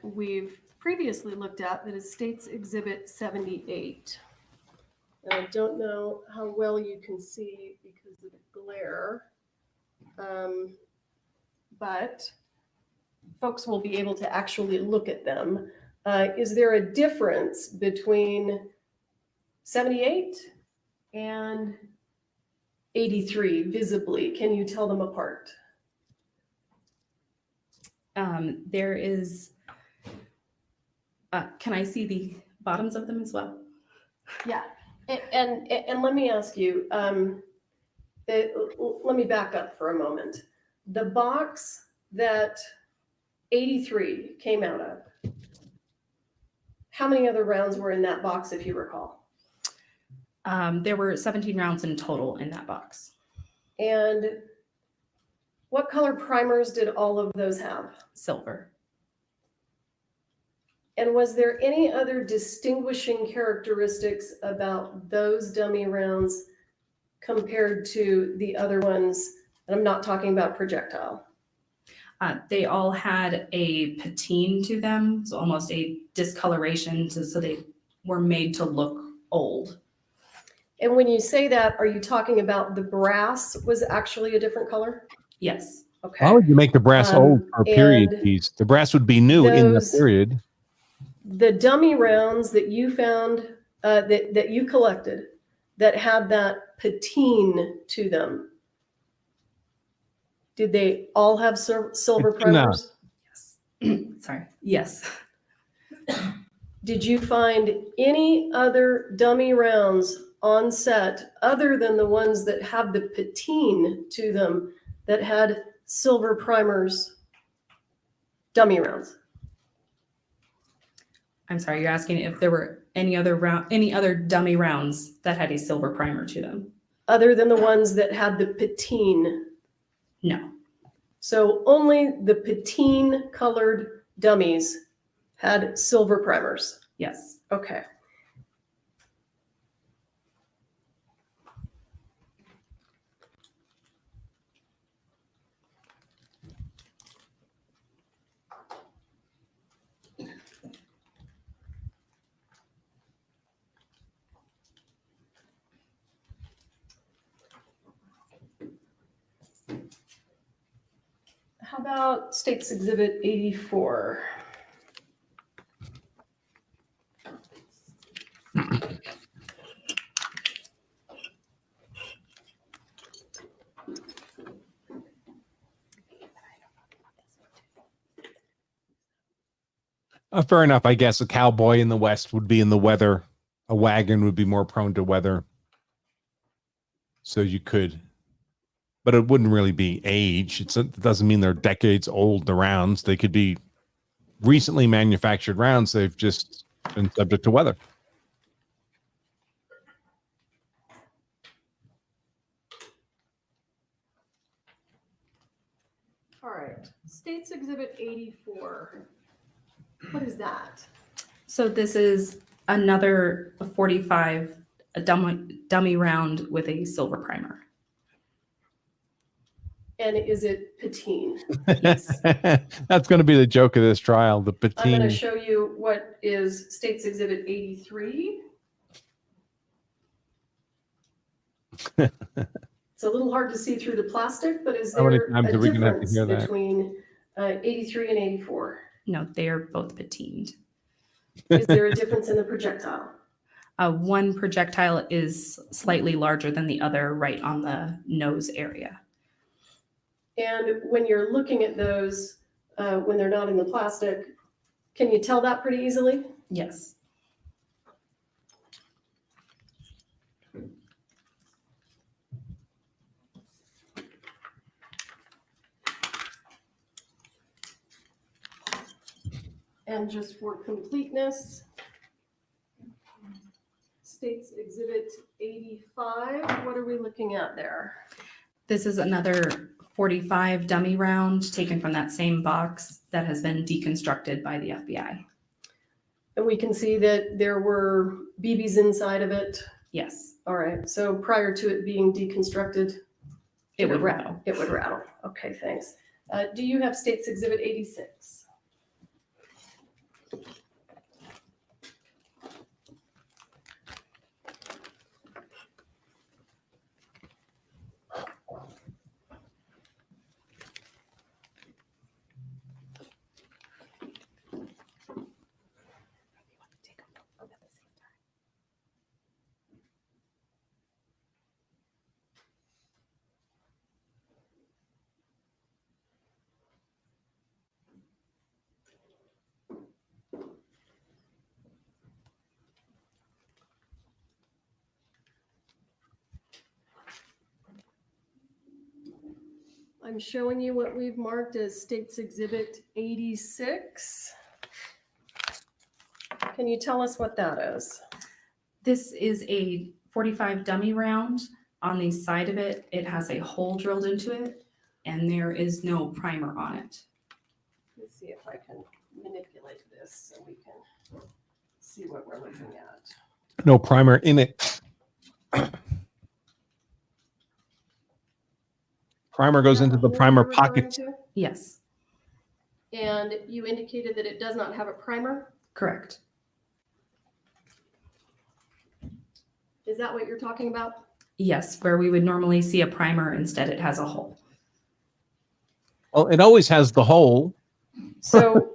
we've previously looked at, that is State's Exhibit 78. And I don't know how well you can see because of the glare, but folks will be able to actually look at them. Is there a difference between 78 and 83 visibly? Can you tell them apart? There is, can I see the bottoms of them as well? Yeah, and let me ask you, let me back up for a moment. The box that 83 came out of, how many other rounds were in that box, if you recall? There were 17 rounds in total in that box. And what color primers did all of those have? Silver. And was there any other distinguishing characteristics about those dummy rounds compared to the other ones? And I'm not talking about projectile. They all had a patine to them, so almost a discoloration, so they were made to look old. And when you say that, are you talking about the brass was actually a different color? Yes. Okay. Why would you make the brass old for a period and piece? The brass would be new in the those- period. The dummy rounds that you found, that you collected, that had that patine to them, did they all have silver primers? Sorry. Yes. Did you find any other dummy rounds on set other than the ones that have the patine to them that had silver primers, dummy rounds? I'm sorry, you're asking if there were any other dummy rounds that had a silver primer to them? Other than the ones that had the patine? No. So only the patine colored dummies had silver primers? Yes. Okay. How about State's Exhibit 84? Fair enough. I guess a cowboy in the West would be in the weather. A wagon would be more prone to weather. So you could, but it wouldn't really be age. It doesn't mean they're decades old, the rounds. They could be recently manufactured rounds. They've just been subject to weather. All right, State's Exhibit 84. What is that? So this is another 45 dummy round with a silver primer. And is it patine? That's going to be the joke of this trial, the I'm going to patine. show you what is State's Exhibit 83. It's a little hard to see through the plastic, but is How many there times a are we gonna have to difference hear that? between 83 and 84? No, they are both patined. Is there a difference in the projectile? One projectile is slightly larger than the other right on the nose area. And when you're looking at those, when they're not in the plastic, can you tell that pretty easily? Yes. And just for completeness, State's Exhibit 85, what are we looking at there? This is another 45 dummy round taken from that same box that has been deconstructed by the FBI. And we can see that there were BBs inside of it. Yes. All right, so prior to it being deconstructed, It would rattle. It would rattle. Okay, thanks. Do you have State's Exhibit 86? I'm showing you what we've marked as State's Exhibit 86. Can you tell us what that is? This is a 45 dummy round. On the side of it, it has a hole drilled into it, and there is no primer on it. Let's see if I can manipulate this so we can see what we're looking at. No primer in it. Primer goes into the primer pocket. Yes, And you indicated that it does not have a primer? correct. Is that what you're talking about? Yes, where we would normally see a primer, instead it has a hole. Well, it always has the hole. So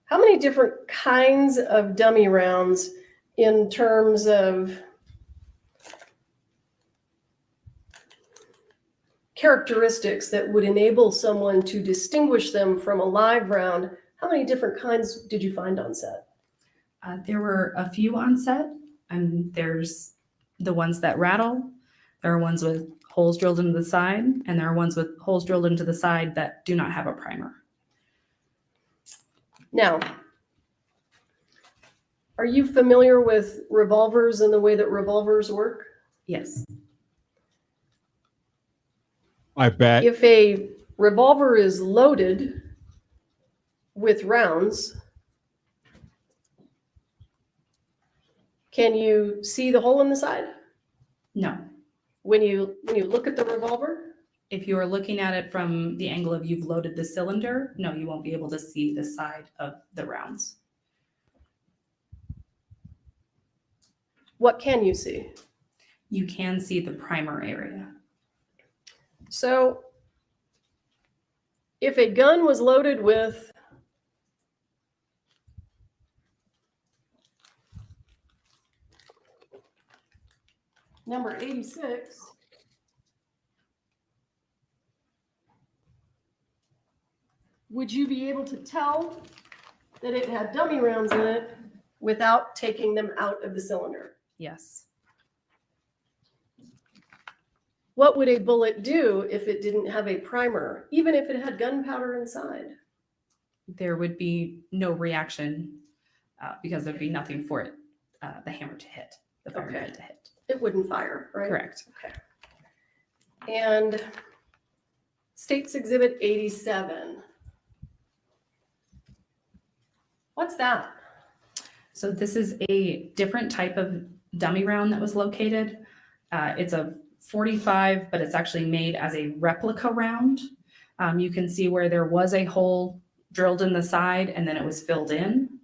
how many different kinds of dummy rounds in terms of characteristics that would enable someone to distinguish them from a live round? How many different kinds did you find on set? There were a few on set, and there's the ones that rattle. There are ones with holes drilled into the side, and there are ones with holes drilled into the side that do not have a primer. Now, are you familiar with revolvers and the way that revolvers work? Yes. I bet. If a revolver is loaded with rounds, can you see the hole in the side? No. When you look at the revolver? If you are looking at it from the angle of you've loaded the cylinder, no, you won't be able to see the side of the rounds. What can you see? You can see the primer area. So if a gun was loaded with number 86, would you be able to tell that it had dummy rounds in it without taking them out of the cylinder? Yes. What would a bullet do if it didn't have a primer, even if it had gunpowder inside? There would be no reaction because there'd be nothing for it, the hammer to hit, the firing pin to hit. It wouldn't fire, right? Correct. Okay. And State's Exhibit 87. What's that? So this is a different type of dummy round that was located. It's a 45, but it's actually made as a replica round. You can see where there was a hole drilled in the side and then it was filled in.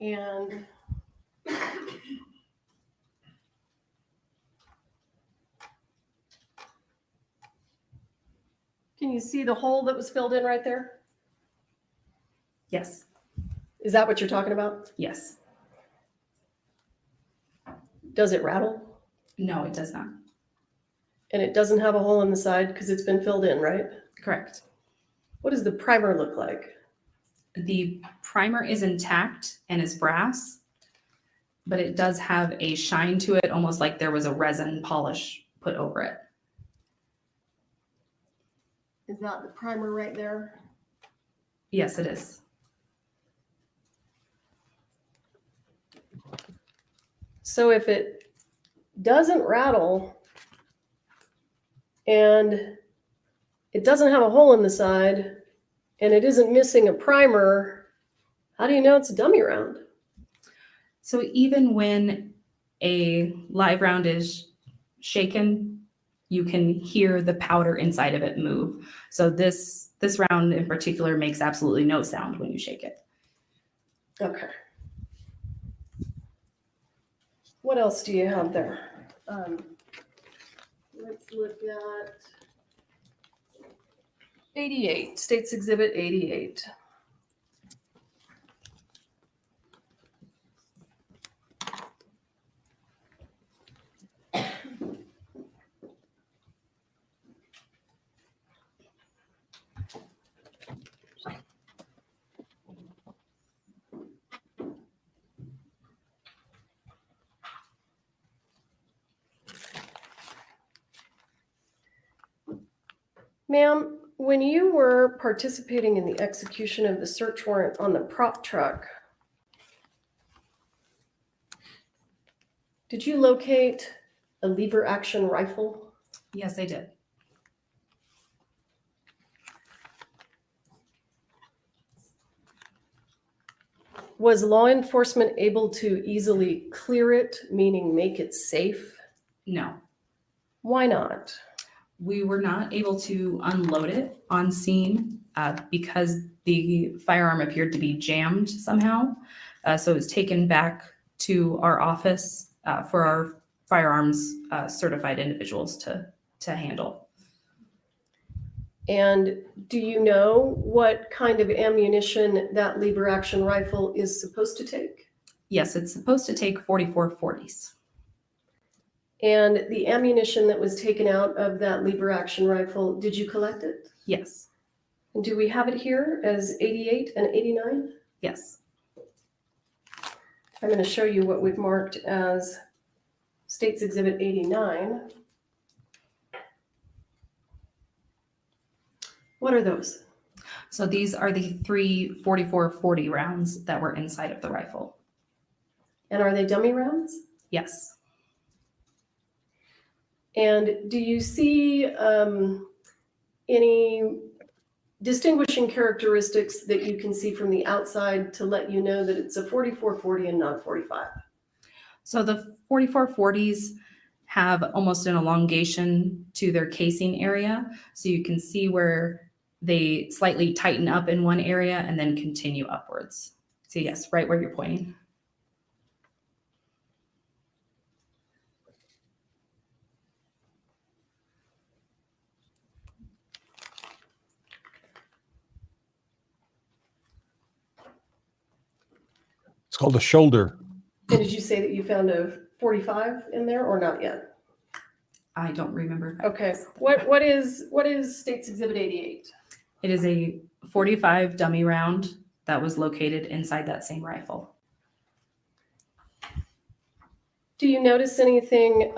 And can you see the hole that was filled in right there? Yes. Is that what you're talking about? Yes. Does it rattle? No, it does not. And it doesn't have a hole in the side because it's been filled in, right? Correct. What does the primer look like? The primer is intact and is brass, but it does have a shine to it, almost like there was a resin polish put over it. Is that the primer right there? Yes, it is. So if it doesn't rattle and it doesn't have a hole in the side and it isn't missing a primer, how do you know it's a dummy round? So even when a live round is shaken, you can hear the powder inside of it move. So this round in particular makes absolutely no sound when you shake it. Okay. What else do you have there? Let's look at 88, State's Exhibit 88. Ma'am, when you were participating in the execution of the search warrant on the prop truck, did you locate a lever action rifle? Yes, I did. Was law enforcement able to easily clear it, meaning make it safe? No. Why not? We were not able to unload it on scene because the firearm appeared to be jammed somehow. So it was taken back to our office for our firearms certified individuals to handle. And do you know what kind of ammunition that lever action rifle is supposed to take? Yes, it's supposed to take 44 40s. And the ammunition that was taken out of that lever action rifle, did you collect it? Yes. And do we have it here as 88 and 89? Yes. I'm going to show you what we've marked as State's Exhibit 89. What are those? So these are the 3 44-40 rounds that were inside of the rifle. And are they dummy rounds? Yes. And do you see any distinguishing characteristics that you can see from the outside to let you know that it's a 44-40 and not 45? So the 44-40s have almost an elongation to their casing area. So you can see where they slightly tighten up in one area and then continue upwards. So yes, right where you're pointing. It's called a shoulder. And did you say that you found a 45 in there or not yet? I don't remember. Okay. What is State's Exhibit 88? It is a 45 dummy round that was located inside that same rifle. Do you notice anything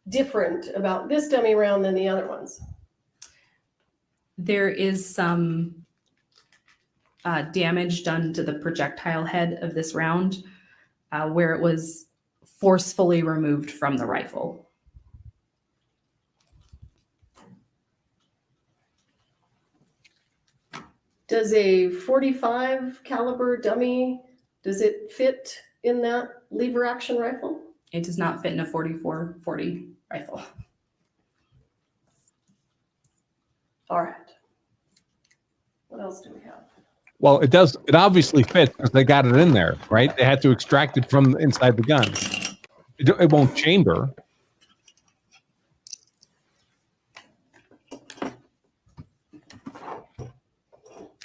different about this dummy round than the other ones? There is some damage done to the projectile head of this round where it was forcefully removed from the rifle. Does a 45 caliber dummy, does it fit in that lever action rifle? It does not fit in a 44-40 rifle. All right. What else do we have? Well, it does. It obviously fits because they got it in there, right? They had to extract it from inside the gun. It won't chamber.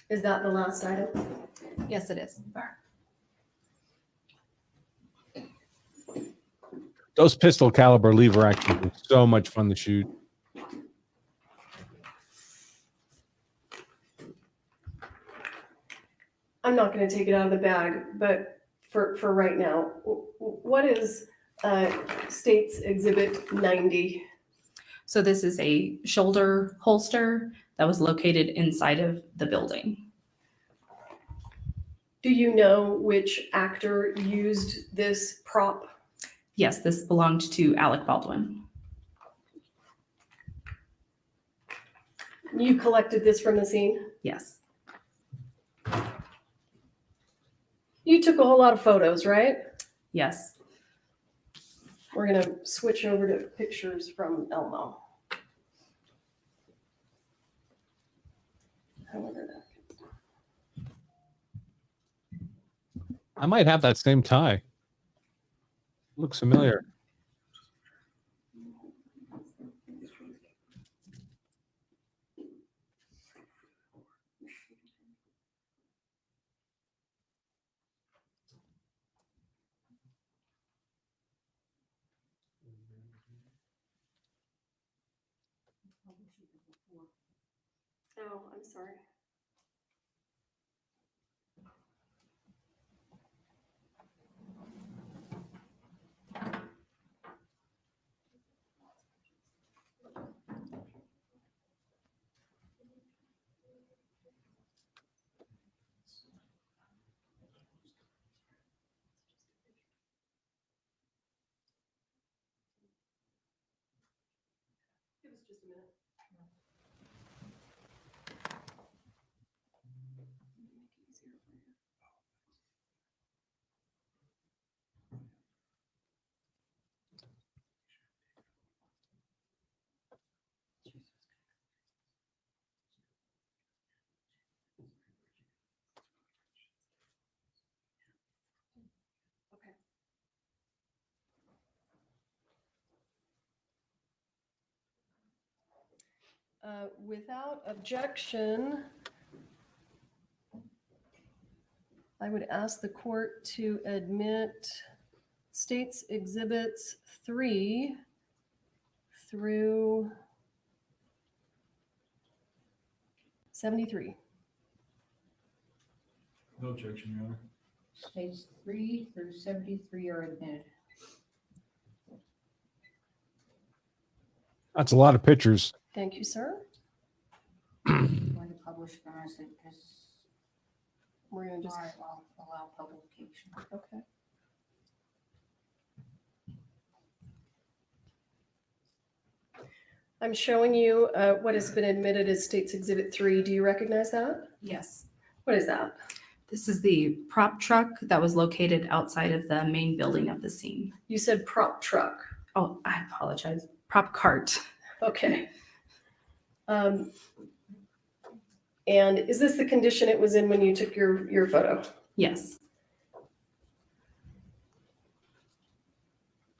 Is that the last item? Yes, it is. Those pistol caliber lever actions were so much fun to shoot. I'm not going to take it out of the bag, but for right now, what is State's Exhibit 90? So this is a shoulder holster that was located inside of the building. Do you know which actor used this prop? Yes, this belonged to Alec Baldwin. You collected this from the scene? Yes. You took a whole lot of photos, right? Yes. We're going to switch over to pictures from Elmo. I might have that same tie. Looks familiar. Oh, I'm sorry. us just a minute. Okay. Without objection, I would ask the court to admit States Exhibits 3 through 73. No objection, Your Honor. States 3 through 73 are admitted. That's a lot of pictures. Thank you, sir. Going to publish them as it is. We're going to just All right, well, allow publication. Okay. I'm showing you what has been admitted as States Exhibit 3. Do you recognize that? Yes. What is that? This is the prop truck that was located outside of the main building of the scene. You said prop truck. Oh, I apologize. Prop cart. Okay. And is this the condition it was in when you took your photo? Yes.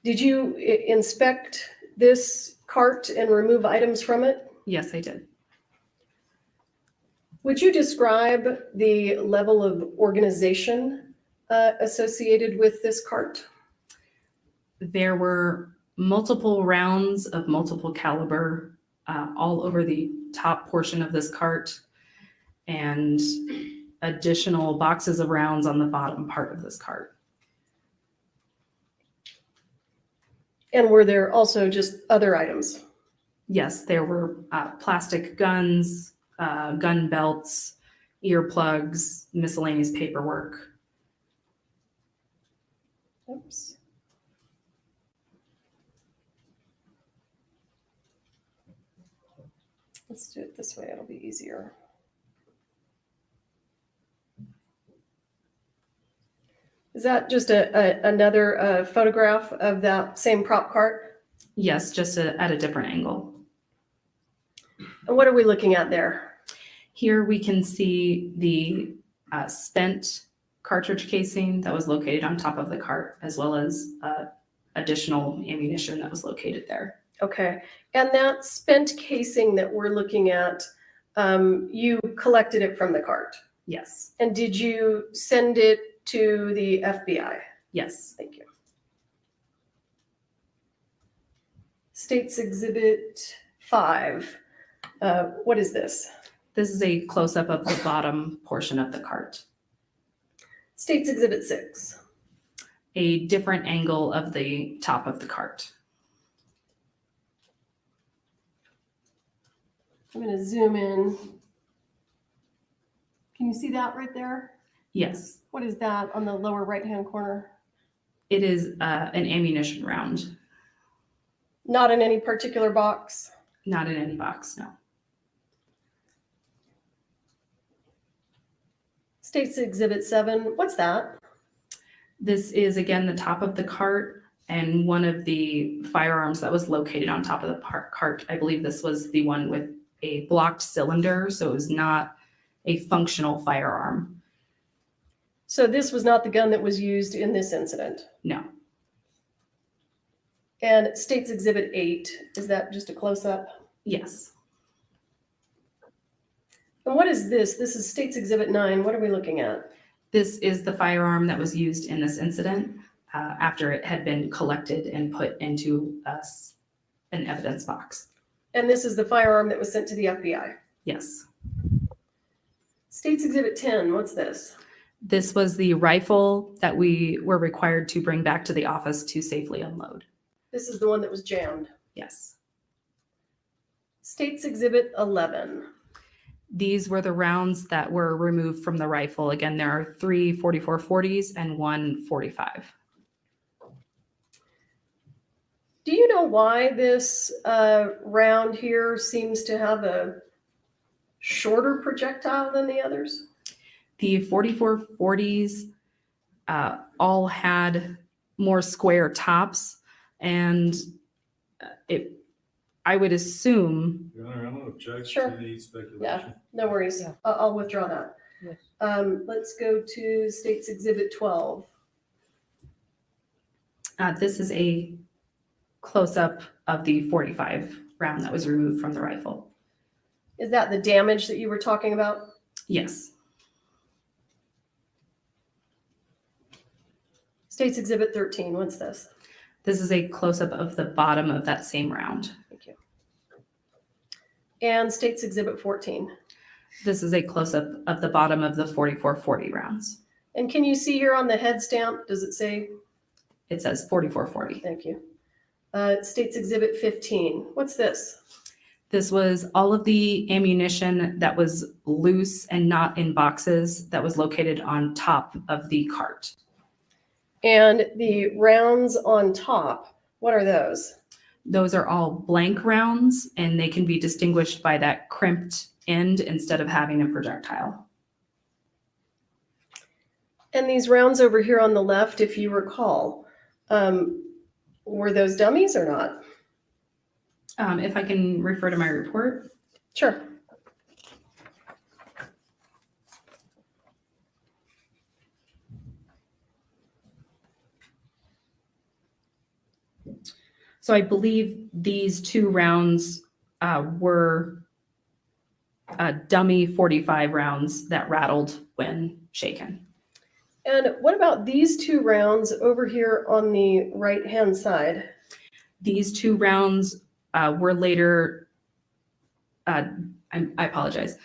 Did you inspect this cart and remove items from it? Yes, I did. Would you describe the level of organization associated with this cart? There were multiple rounds of multiple caliber all over the top portion of this cart and additional boxes of rounds on the bottom part of this cart. And were there also just other items? Yes, there were plastic guns, gun belts, earplugs, miscellaneous paperwork. Oops. Let's do it this way, it'll be easier. Is that just another photograph of that same prop cart? Yes, just at a different angle. And what are we looking at there? Here we can see the spent cartridge casing that was located on top of the cart, as well as additional ammunition that was located there. Okay, and that spent casing that we're looking at, you collected it from the cart? Yes. And did you send it to the FBI? Yes. Thank you. States Exhibit 5. What is this? This is a close-up of the bottom portion of the cart. States Exhibit 6. A different angle of the top of the cart. I'm going to zoom in. Can you see that right there? Yes. What is that on the lower right-hand corner? It is an ammunition round. Not in any particular box? Not in any box, no. States Exhibit 7, what's that? This is, again, the top of the cart and one of the firearms that was located on top of the cart. I believe this was the one with a blocked cylinder, so it was not a functional firearm. So this was not the gun that was used in this incident? No. And States Exhibit 8, is that just a close-up? Yes. And what is this? This is States Exhibit 9. What are we looking at? This is the firearm that was used in this incident after it had been collected and put into an evidence box. And this is the firearm that was sent to the FBI? Yes. States Exhibit 10, what's this? This was the rifle that we were required to bring back to the office to safely unload. This is the one that was jammed? Yes. States Exhibit 11. These were the rounds that were removed from the rifle. Again, there are 3 44-40s and 1 45. Do you know why this round here seems to have a shorter projectile than the others? The 4440s all had more square tops, and I would assume. Your Honor, I'm gonna object Sure. to the speculation. Yeah, no worries. I'll withdraw that. Yes. Let's go to State's Exhibit 12. This is a close-up of the 45 round that was removed from the rifle. Is that the damage that you were talking about? Yes. State's Exhibit 13, what's this? This is a close-up of the bottom of that same round. Thank you. And State's Exhibit 14. This is a close-up of the bottom of the 4440 rounds. And can you see here on the head stamp, does it say? It says 4440. Thank you. State's Exhibit 15, what's this? This was all of the ammunition that was loose and not in boxes that was located on top of the cart. And the rounds on top, what are those? Those are all blank rounds, and they can be distinguished by that crimped end instead of having a projectile. And these rounds over here on the left, if you recall, were those dummies or not? If I can refer to my report. Sure. So I believe these two rounds were dummy 45 rounds that rattled when shaken. And what about these two rounds over here on the right-hand side? These two rounds were later, I apologize.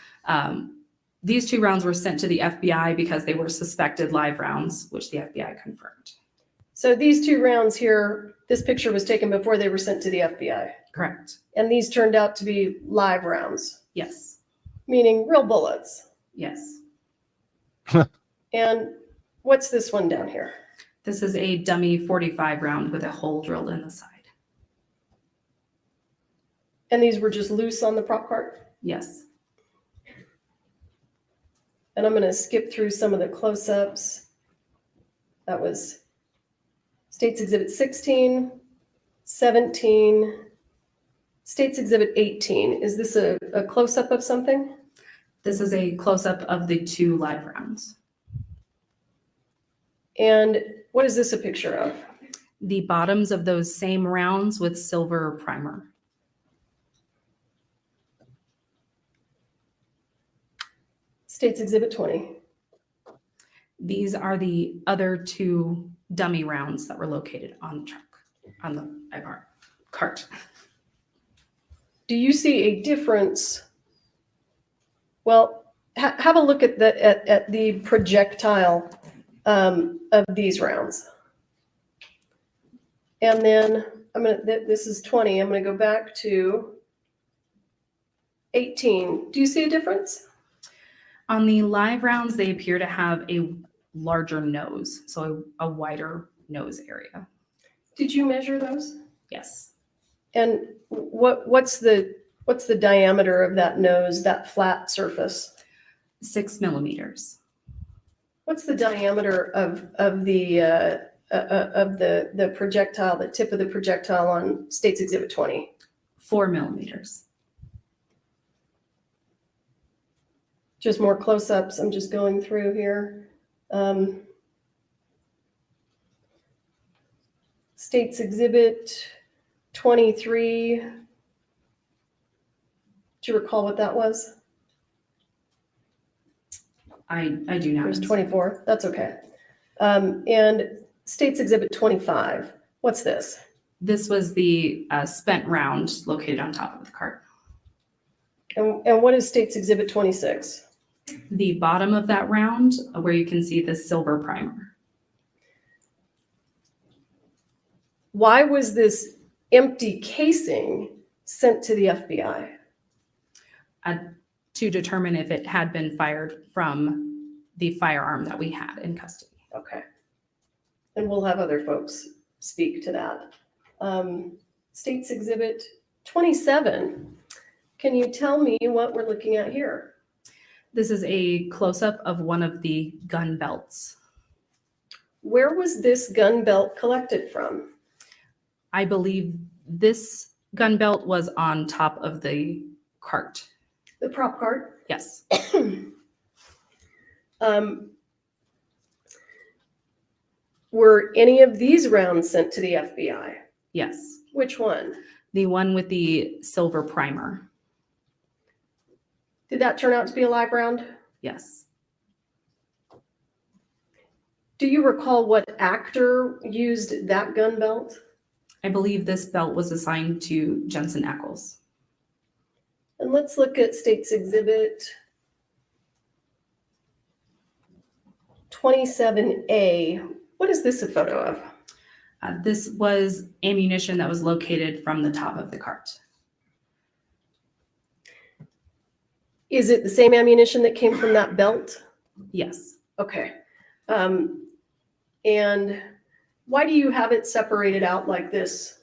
These two rounds were sent to the FBI because they were suspected live rounds, which the FBI confirmed. So these two rounds here, this picture was taken before they were sent to the FBI. Correct. And these turned out to be live rounds. Yes. Meaning real bullets. Yes. And what's this one down here? This is a dummy 45 round with a hole drilled in the side. And these were just loose on the prop cart? Yes. And I'm going to skip through some of the close-ups. That was State's Exhibit 16, 17, State's Exhibit 18. Is this a close-up of something? This is a close-up of the two live rounds. And what is this a picture of? The bottoms of those same rounds with silver primer. State's Exhibit 20. These are the other two dummy rounds that were located on the truck, on the cart. Do you see a difference? Well, have a look at the projectile of these rounds. And then this is 20. I'm gonna go back to 18. Do you see a difference? On the live rounds, they appear to have a larger nose, so a wider nose area. Did you measure those? Yes. And what's the diameter of that nose, that flat surface? 6 millimeters. What's the diameter of the projectile, the tip of the projectile on State's Exhibit 20? 4 millimeters. Just more close-ups. I'm just going through here. State's Exhibit 23. Do you recall what that was? I do not. It was 24. That's okay. And State's Exhibit 25. What's this? This was the spent round located on top of the cart. And what is State's Exhibit 26? The bottom of that round, where you can see the silver primer. Why was this empty casing sent to the FBI? To determine if it had been fired from the firearm that we had in custody. Okay. And we'll have other folks speak to that. State's Exhibit 27. Can you tell me what we're looking at here? This is a close-up of one of the gun belts. Where was this gun belt collected from? I believe this gun belt was on top of the cart. The prop cart? Yes. Were any of these rounds sent to the FBI? Yes. Which one? The one with the silver primer. Did that turn out to be a live round? Yes. Do you recall what actor used that gun belt? I believe this belt was assigned to Jensen Eccles. And let's look at State's Exhibit 27A. What is this a photo of? This was ammunition that was located from the top of the cart. Is it the same ammunition that came from that belt? Yes. Okay. And why do you have it separated out like this?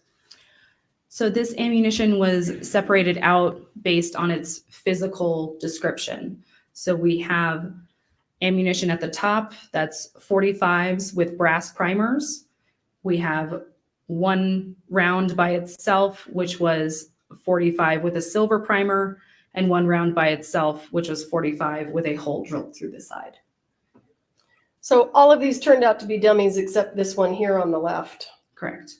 So this ammunition was separated out based on its physical description. So we have ammunition at the top that's 45s with brass primers. We have one round by itself, which was 45 with a silver primer, and one round by itself, which was 45 with a hole drilled through the side. So all of these turned out to be dummies except this one here on the left. Correct.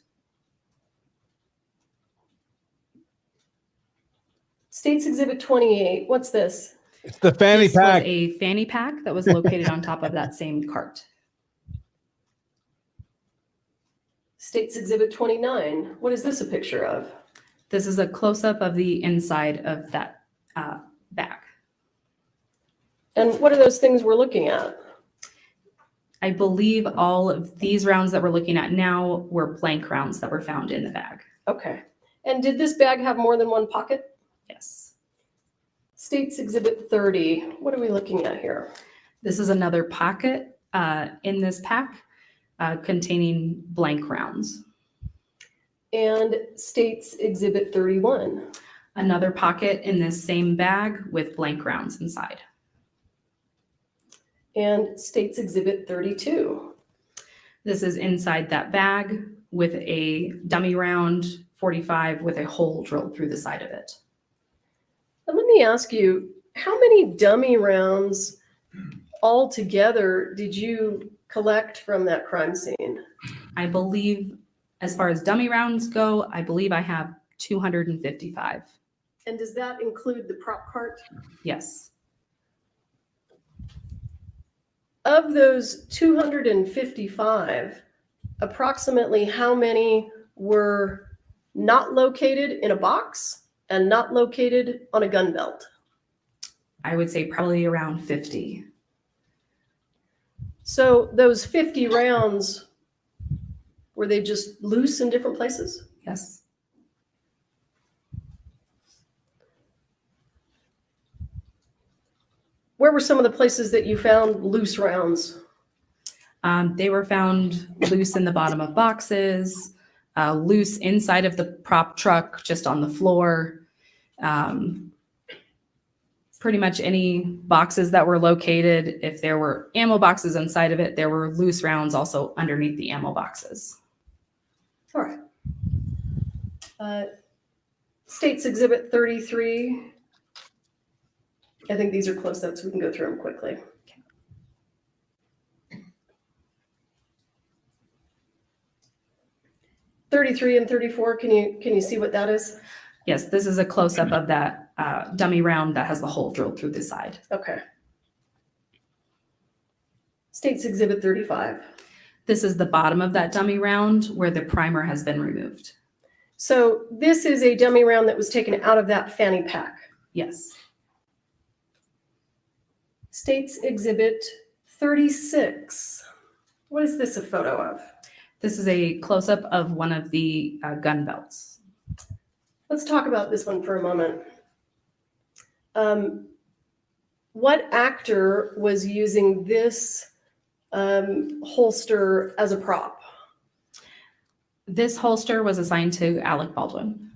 State's Exhibit 28. What's this? It's the fanny This pack. was a fanny pack that was located on top of that same cart. State's Exhibit 29. What is this a picture of? This is a close-up of the inside of that bag. And what are those things we're looking at? I believe all of these rounds that we're looking at now were blank rounds that were found in the bag. Okay. And did this bag have more than one pocket? Yes. State's Exhibit 30. What are we looking at here? This is another pocket in this pack containing blank rounds. And State's Exhibit 31. Another pocket in this same bag with blank rounds inside. And State's Exhibit 32. This is inside that bag with a dummy round 45 with a hole drilled through the side of it. And let me ask you, how many dummy rounds altogether did you collect from that crime scene? I believe, as far as dummy rounds go, I believe I have 255. And does that include the prop cart? Yes. Of those 255, approximately how many were not located in a box and not located on a gun belt? I would say probably around 50. So those 50 rounds, were they just loose in different places? Yes. Where were some of the places that you found loose rounds? They were found loose in the bottom of boxes, loose inside of the prop truck, just on the floor. Pretty much any boxes that were located. If there were ammo boxes inside of it, there were loose rounds also underneath the ammo boxes. All right. State's Exhibit 33. I think these are close-ups. We can go through them quickly. Okay. 33 and 34, can you see what that is? Yes, this is a close-up of that dummy round that has the hole drilled through the side. Okay. State's Exhibit 35. This is the bottom of that dummy round where the primer has been removed. So this is a dummy round that was taken out of that fanny pack. Yes. State's Exhibit 36. What is this a photo of? This is a close-up of one of the gun belts. Let's talk about this one for a moment. What actor was using this holster as a prop? This holster was assigned to Alec Baldwin.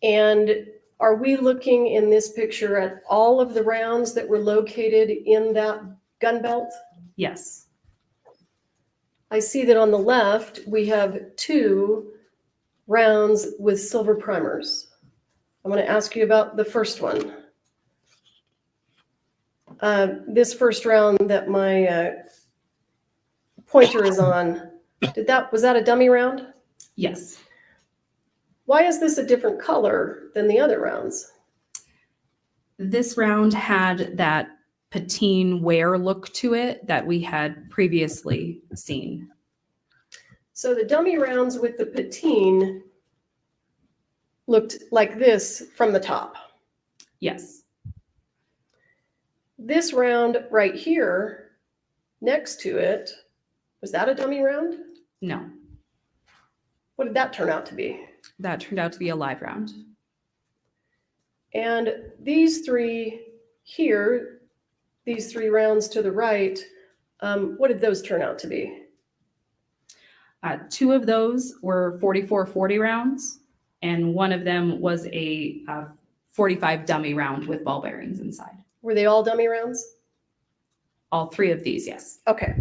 And are we looking in this picture at all of the rounds that were located in that gun belt? Yes. I see that on the left, we have 2 rounds with silver primers. I want to ask you about the first one. This first round that my pointer is on, was that a dummy round? Yes. Why is this a different color than the other rounds? This round had that patine wear look to it that we had previously seen. So the dummy rounds with the patine looked like this from the top. Yes. This round right here, next to it, was that a dummy round? No. What did that turn out to be? That turned out to be a live round. And these 3 here, these 3 rounds to the right, what did those turn out to be? 2 of those were 44-40 rounds, and one of them was a 45 dummy round with ball bearings inside. Were they all dummy rounds? All 3 of these, yes. Okay.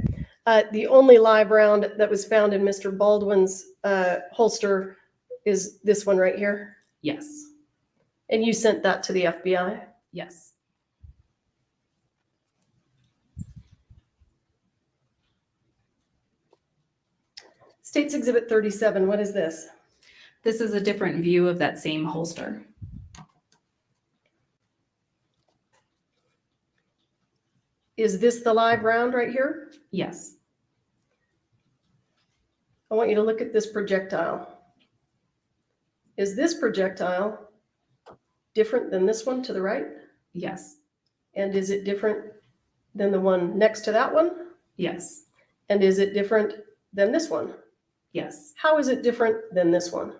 The only live round that was found in Mr. Baldwin's holster is this one right here? Yes. And you sent that to the FBI? Yes. State's Exhibit 37, what is this? This is a different view of that same holster. Is this the live round right here? Yes. I want you to look at this projectile. Is this projectile different than this one to the right? Yes. And is it different than the one next to that one? Yes. And is it different than this one? Yes. How is it different than this one?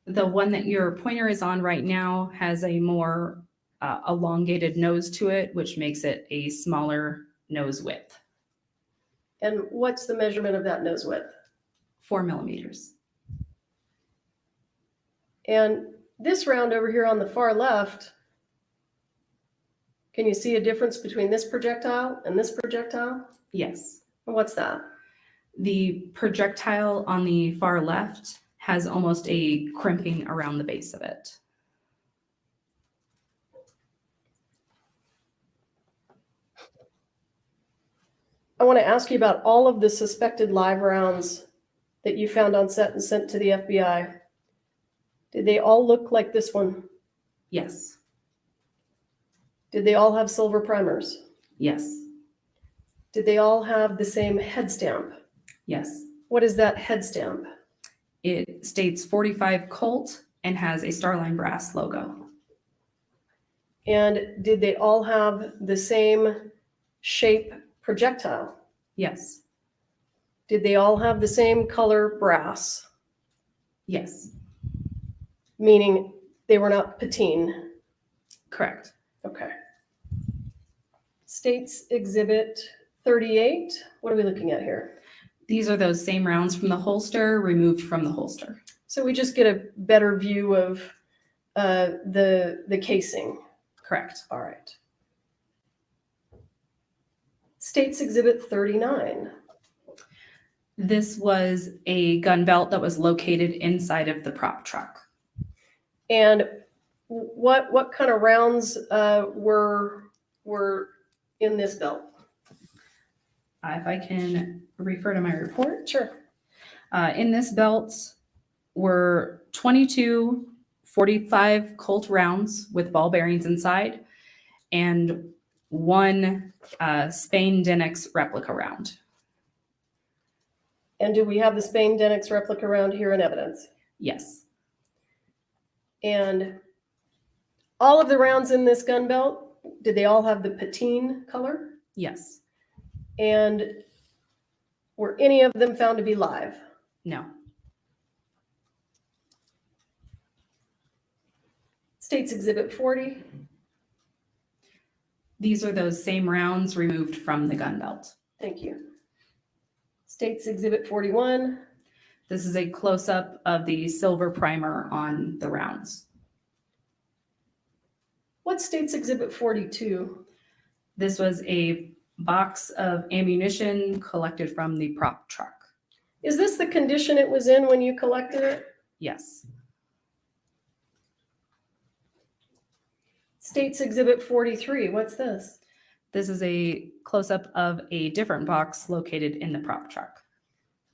The one that your pointer is on right now has a more elongated nose to it, which makes it a smaller nose width. And what's the measurement of that nose width? 4 millimeters. And this round over here on the far left, can you see a difference between this projectile and this projectile? Yes. And what's that? The projectile on the far left has almost a crimping around the base of it. I want to ask you about all of the suspected live rounds that you found on set and sent to the FBI. Did they all look like this one? Yes. Did they all have silver primers? Yes. Did they all have the same head stamp? Yes. What is that head stamp? It states 45 Colt and has a Starline Brass logo. And did they all have the same shape projectile? Yes. Did they all have the same color brass? Yes. Meaning they were not patine? Correct. Okay. State's Exhibit 38. What are we looking at here? These are those same rounds from the holster removed from the holster. So we just get a better view of the casing. Correct. All right. State's Exhibit 39. This was a gun belt that was located inside of the prop truck. And what kind of rounds were in this belt? If I can refer to my report. Sure. In this belt were 22 45 Colt rounds with ball bearings inside and 1 Spain Denix replica round. And do we have the Spain Denix replica round here in evidence? Yes. And all of the rounds in this gun belt, did they all have the patine color? Yes. And were any of them found to be live? No. State's Exhibit 40. These are those same rounds removed from the gun belt. Thank you. State's Exhibit 41. This is a close-up of the silver primer on the rounds. What state's Exhibit 42? This was a box of ammunition collected from the prop truck. Is this the condition it was in when you collected it? Yes. State's Exhibit 43, what's this? This is a close-up of a different box located in the prop truck.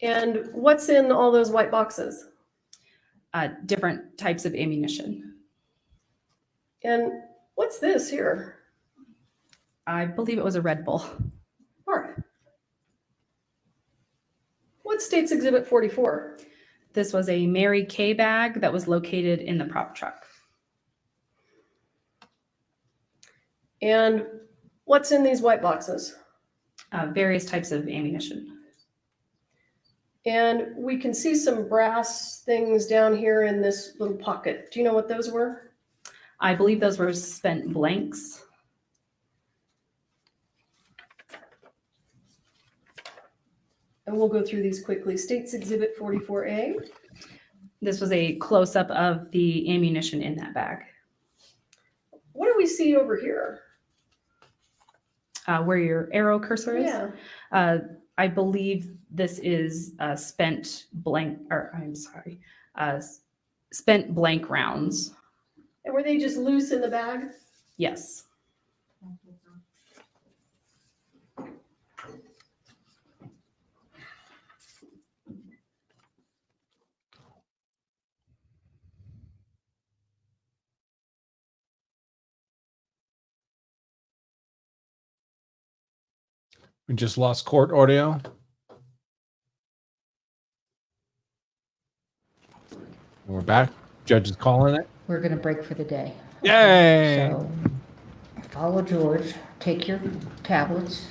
And what's in all those white boxes? Different types of ammunition. And what's this here? I believe it was a Red Bull. All right. What state's Exhibit 44? This was a Mary Kay bag that was located in the prop truck. And what's in these white boxes? Various types of ammunition. And we can see some brass things down here in this little pocket. Do you know what those were? I believe those were spent blanks. And we'll go through these quickly. State's Exhibit 44A. This was a close-up of the ammunition in that bag. What do we see over here? Where your arrow cursor is? Yeah. I believe this is spent blank rounds. And were they just loose in the bag? Yes. We just lost court audio. We're back. Judge is calling it. We're going to break for the day. Yay! So follow George. Take your tablets.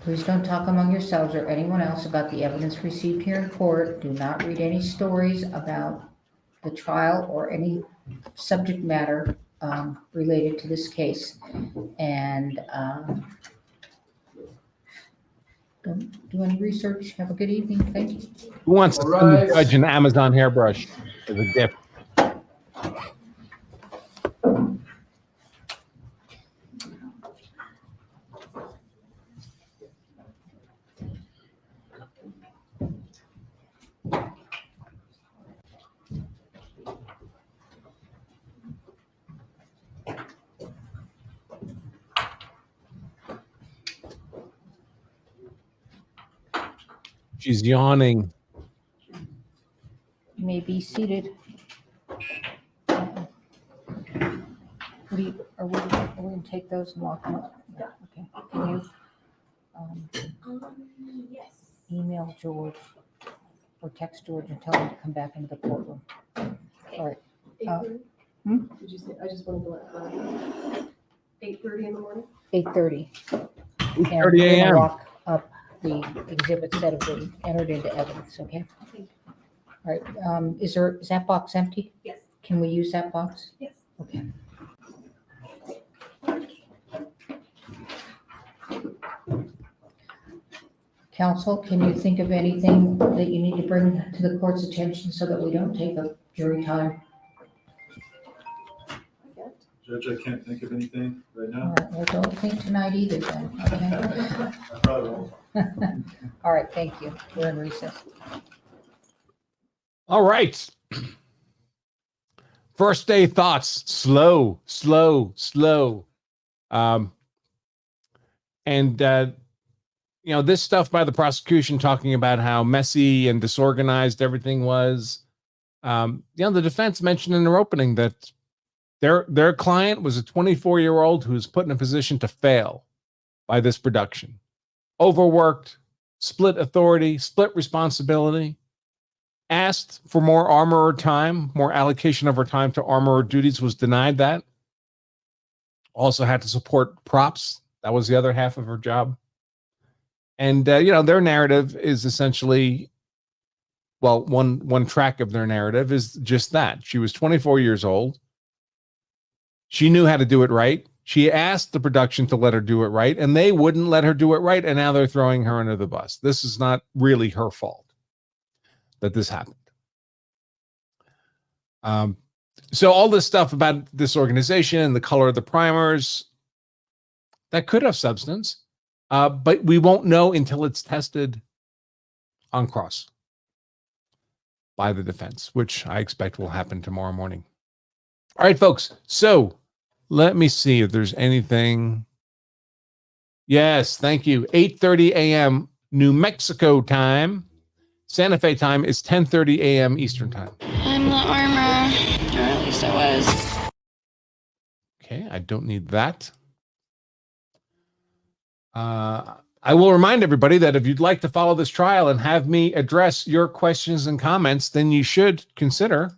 Please don't talk among yourselves or anyone else about the evidence received here in court. Do not read any stories about the trial or any subject matter related to this case. And don't do any research. Have a good evening. Thank you. Who wants to send the judge an Amazon hairbrush as a gift? She's yawning. You may be seated. Are we going to take those and walk them up? Yeah. Okay. Can you Yes. email George or text George and tell him to come back into the courtroom? All right. 8:30? Hmm? Did you say, I just want to go at 8:30 in the morning? 8:30. 8:30 a.m. Walk up the exhibits that have been entered into evidence, okay? All right, is that box empty? Yes. Can we use that box? Yes. Okay. Counsel, can you think of anything that you need to bring to the court's attention so that we don't take up jury time? Judge, I can't think of anything right All now. right, well, don't think tonight either then, okay? I probably won't. All right, thank you. We're in recess. All right. First day thoughts. Slow, slow, slow. This stuff by the prosecution talking about how messy and disorganized everything was. The defense mentioned in their opening that their client was a 24-year-old who was put in a position to fail by this production. Overworked, split authority, split responsibility, asked for more armorer time, more allocation of her time to armorer duties, was denied that. Also had to support props. That was the other half of her job. And, their narrative is essentially, well, one track of their narrative is just that. She was 24 years old. She knew how to do it right. She asked the production to let her do it right, and they wouldn't let her do it right, and now they're throwing her under the bus. This is not really her fault. that this happened. So all this stuff about this organization and the color of the primers, that could have substance, but we won't know until it's tested on cross by the defense, which I expect will happen tomorrow morning. All right, folks. So let me see if there's anything. Yes, thank you. 8:30 a.m. New Mexico time. Santa Fe time is 10:30 a.m. Eastern time. I'm the armor, or at least I was. Okay, I don't need that. I will remind everybody that if you'd like to follow this trial and have me address your questions and comments, then you should consider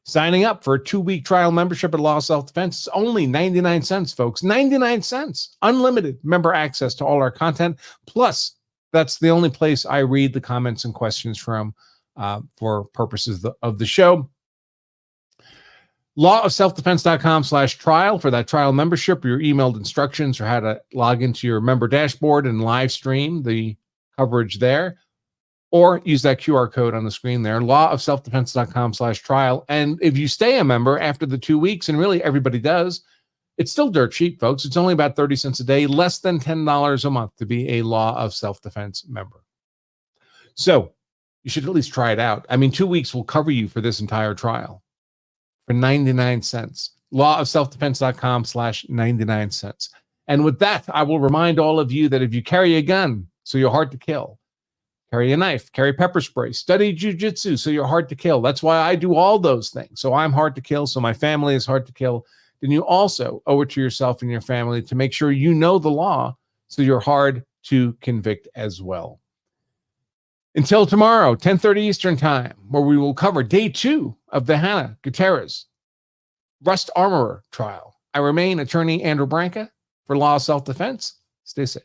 signing up for a 2-week trial membership at Law Self-Defense. It's only 99 cents, folks. 99 cents. Unlimited member access to all our content. Plus, that's the only place I read the comments and questions from for purposes of the show. lawofselfdefense.com/trial for that trial membership, your emailed instructions for how to log into your member dashboard and live stream the coverage there, or use that QR code on the screen there, lawofselfdefense.com/trial. And if you stay a member after the 2 weeks, and really everybody does, it's still dirt cheap, folks. It's only about 30 cents a day, less than $10 a month to be a Law of Self-Defense member. So you should at least try it out. I mean, 2 weeks will cover you for this entire trial for 99 cents. lawofselfdefense.com/99 cents. And with that, I will remind all of you that if you carry a gun, so you're hard to kill, carry a knife, carry pepper spray, study jujitsu, so you're hard to kill. That's why I do all those things. So I'm hard to kill, so my family is hard to kill. Then you also owe it to yourself and your family to make sure you know the law, so you're hard to convict as well. Until tomorrow, 10:30 Eastern time, where we will cover day 2 of the Hannah Gutierrez Rust Armorer trial. I remain attorney Andrew Branca for Law of Self-Defense. Stay safe.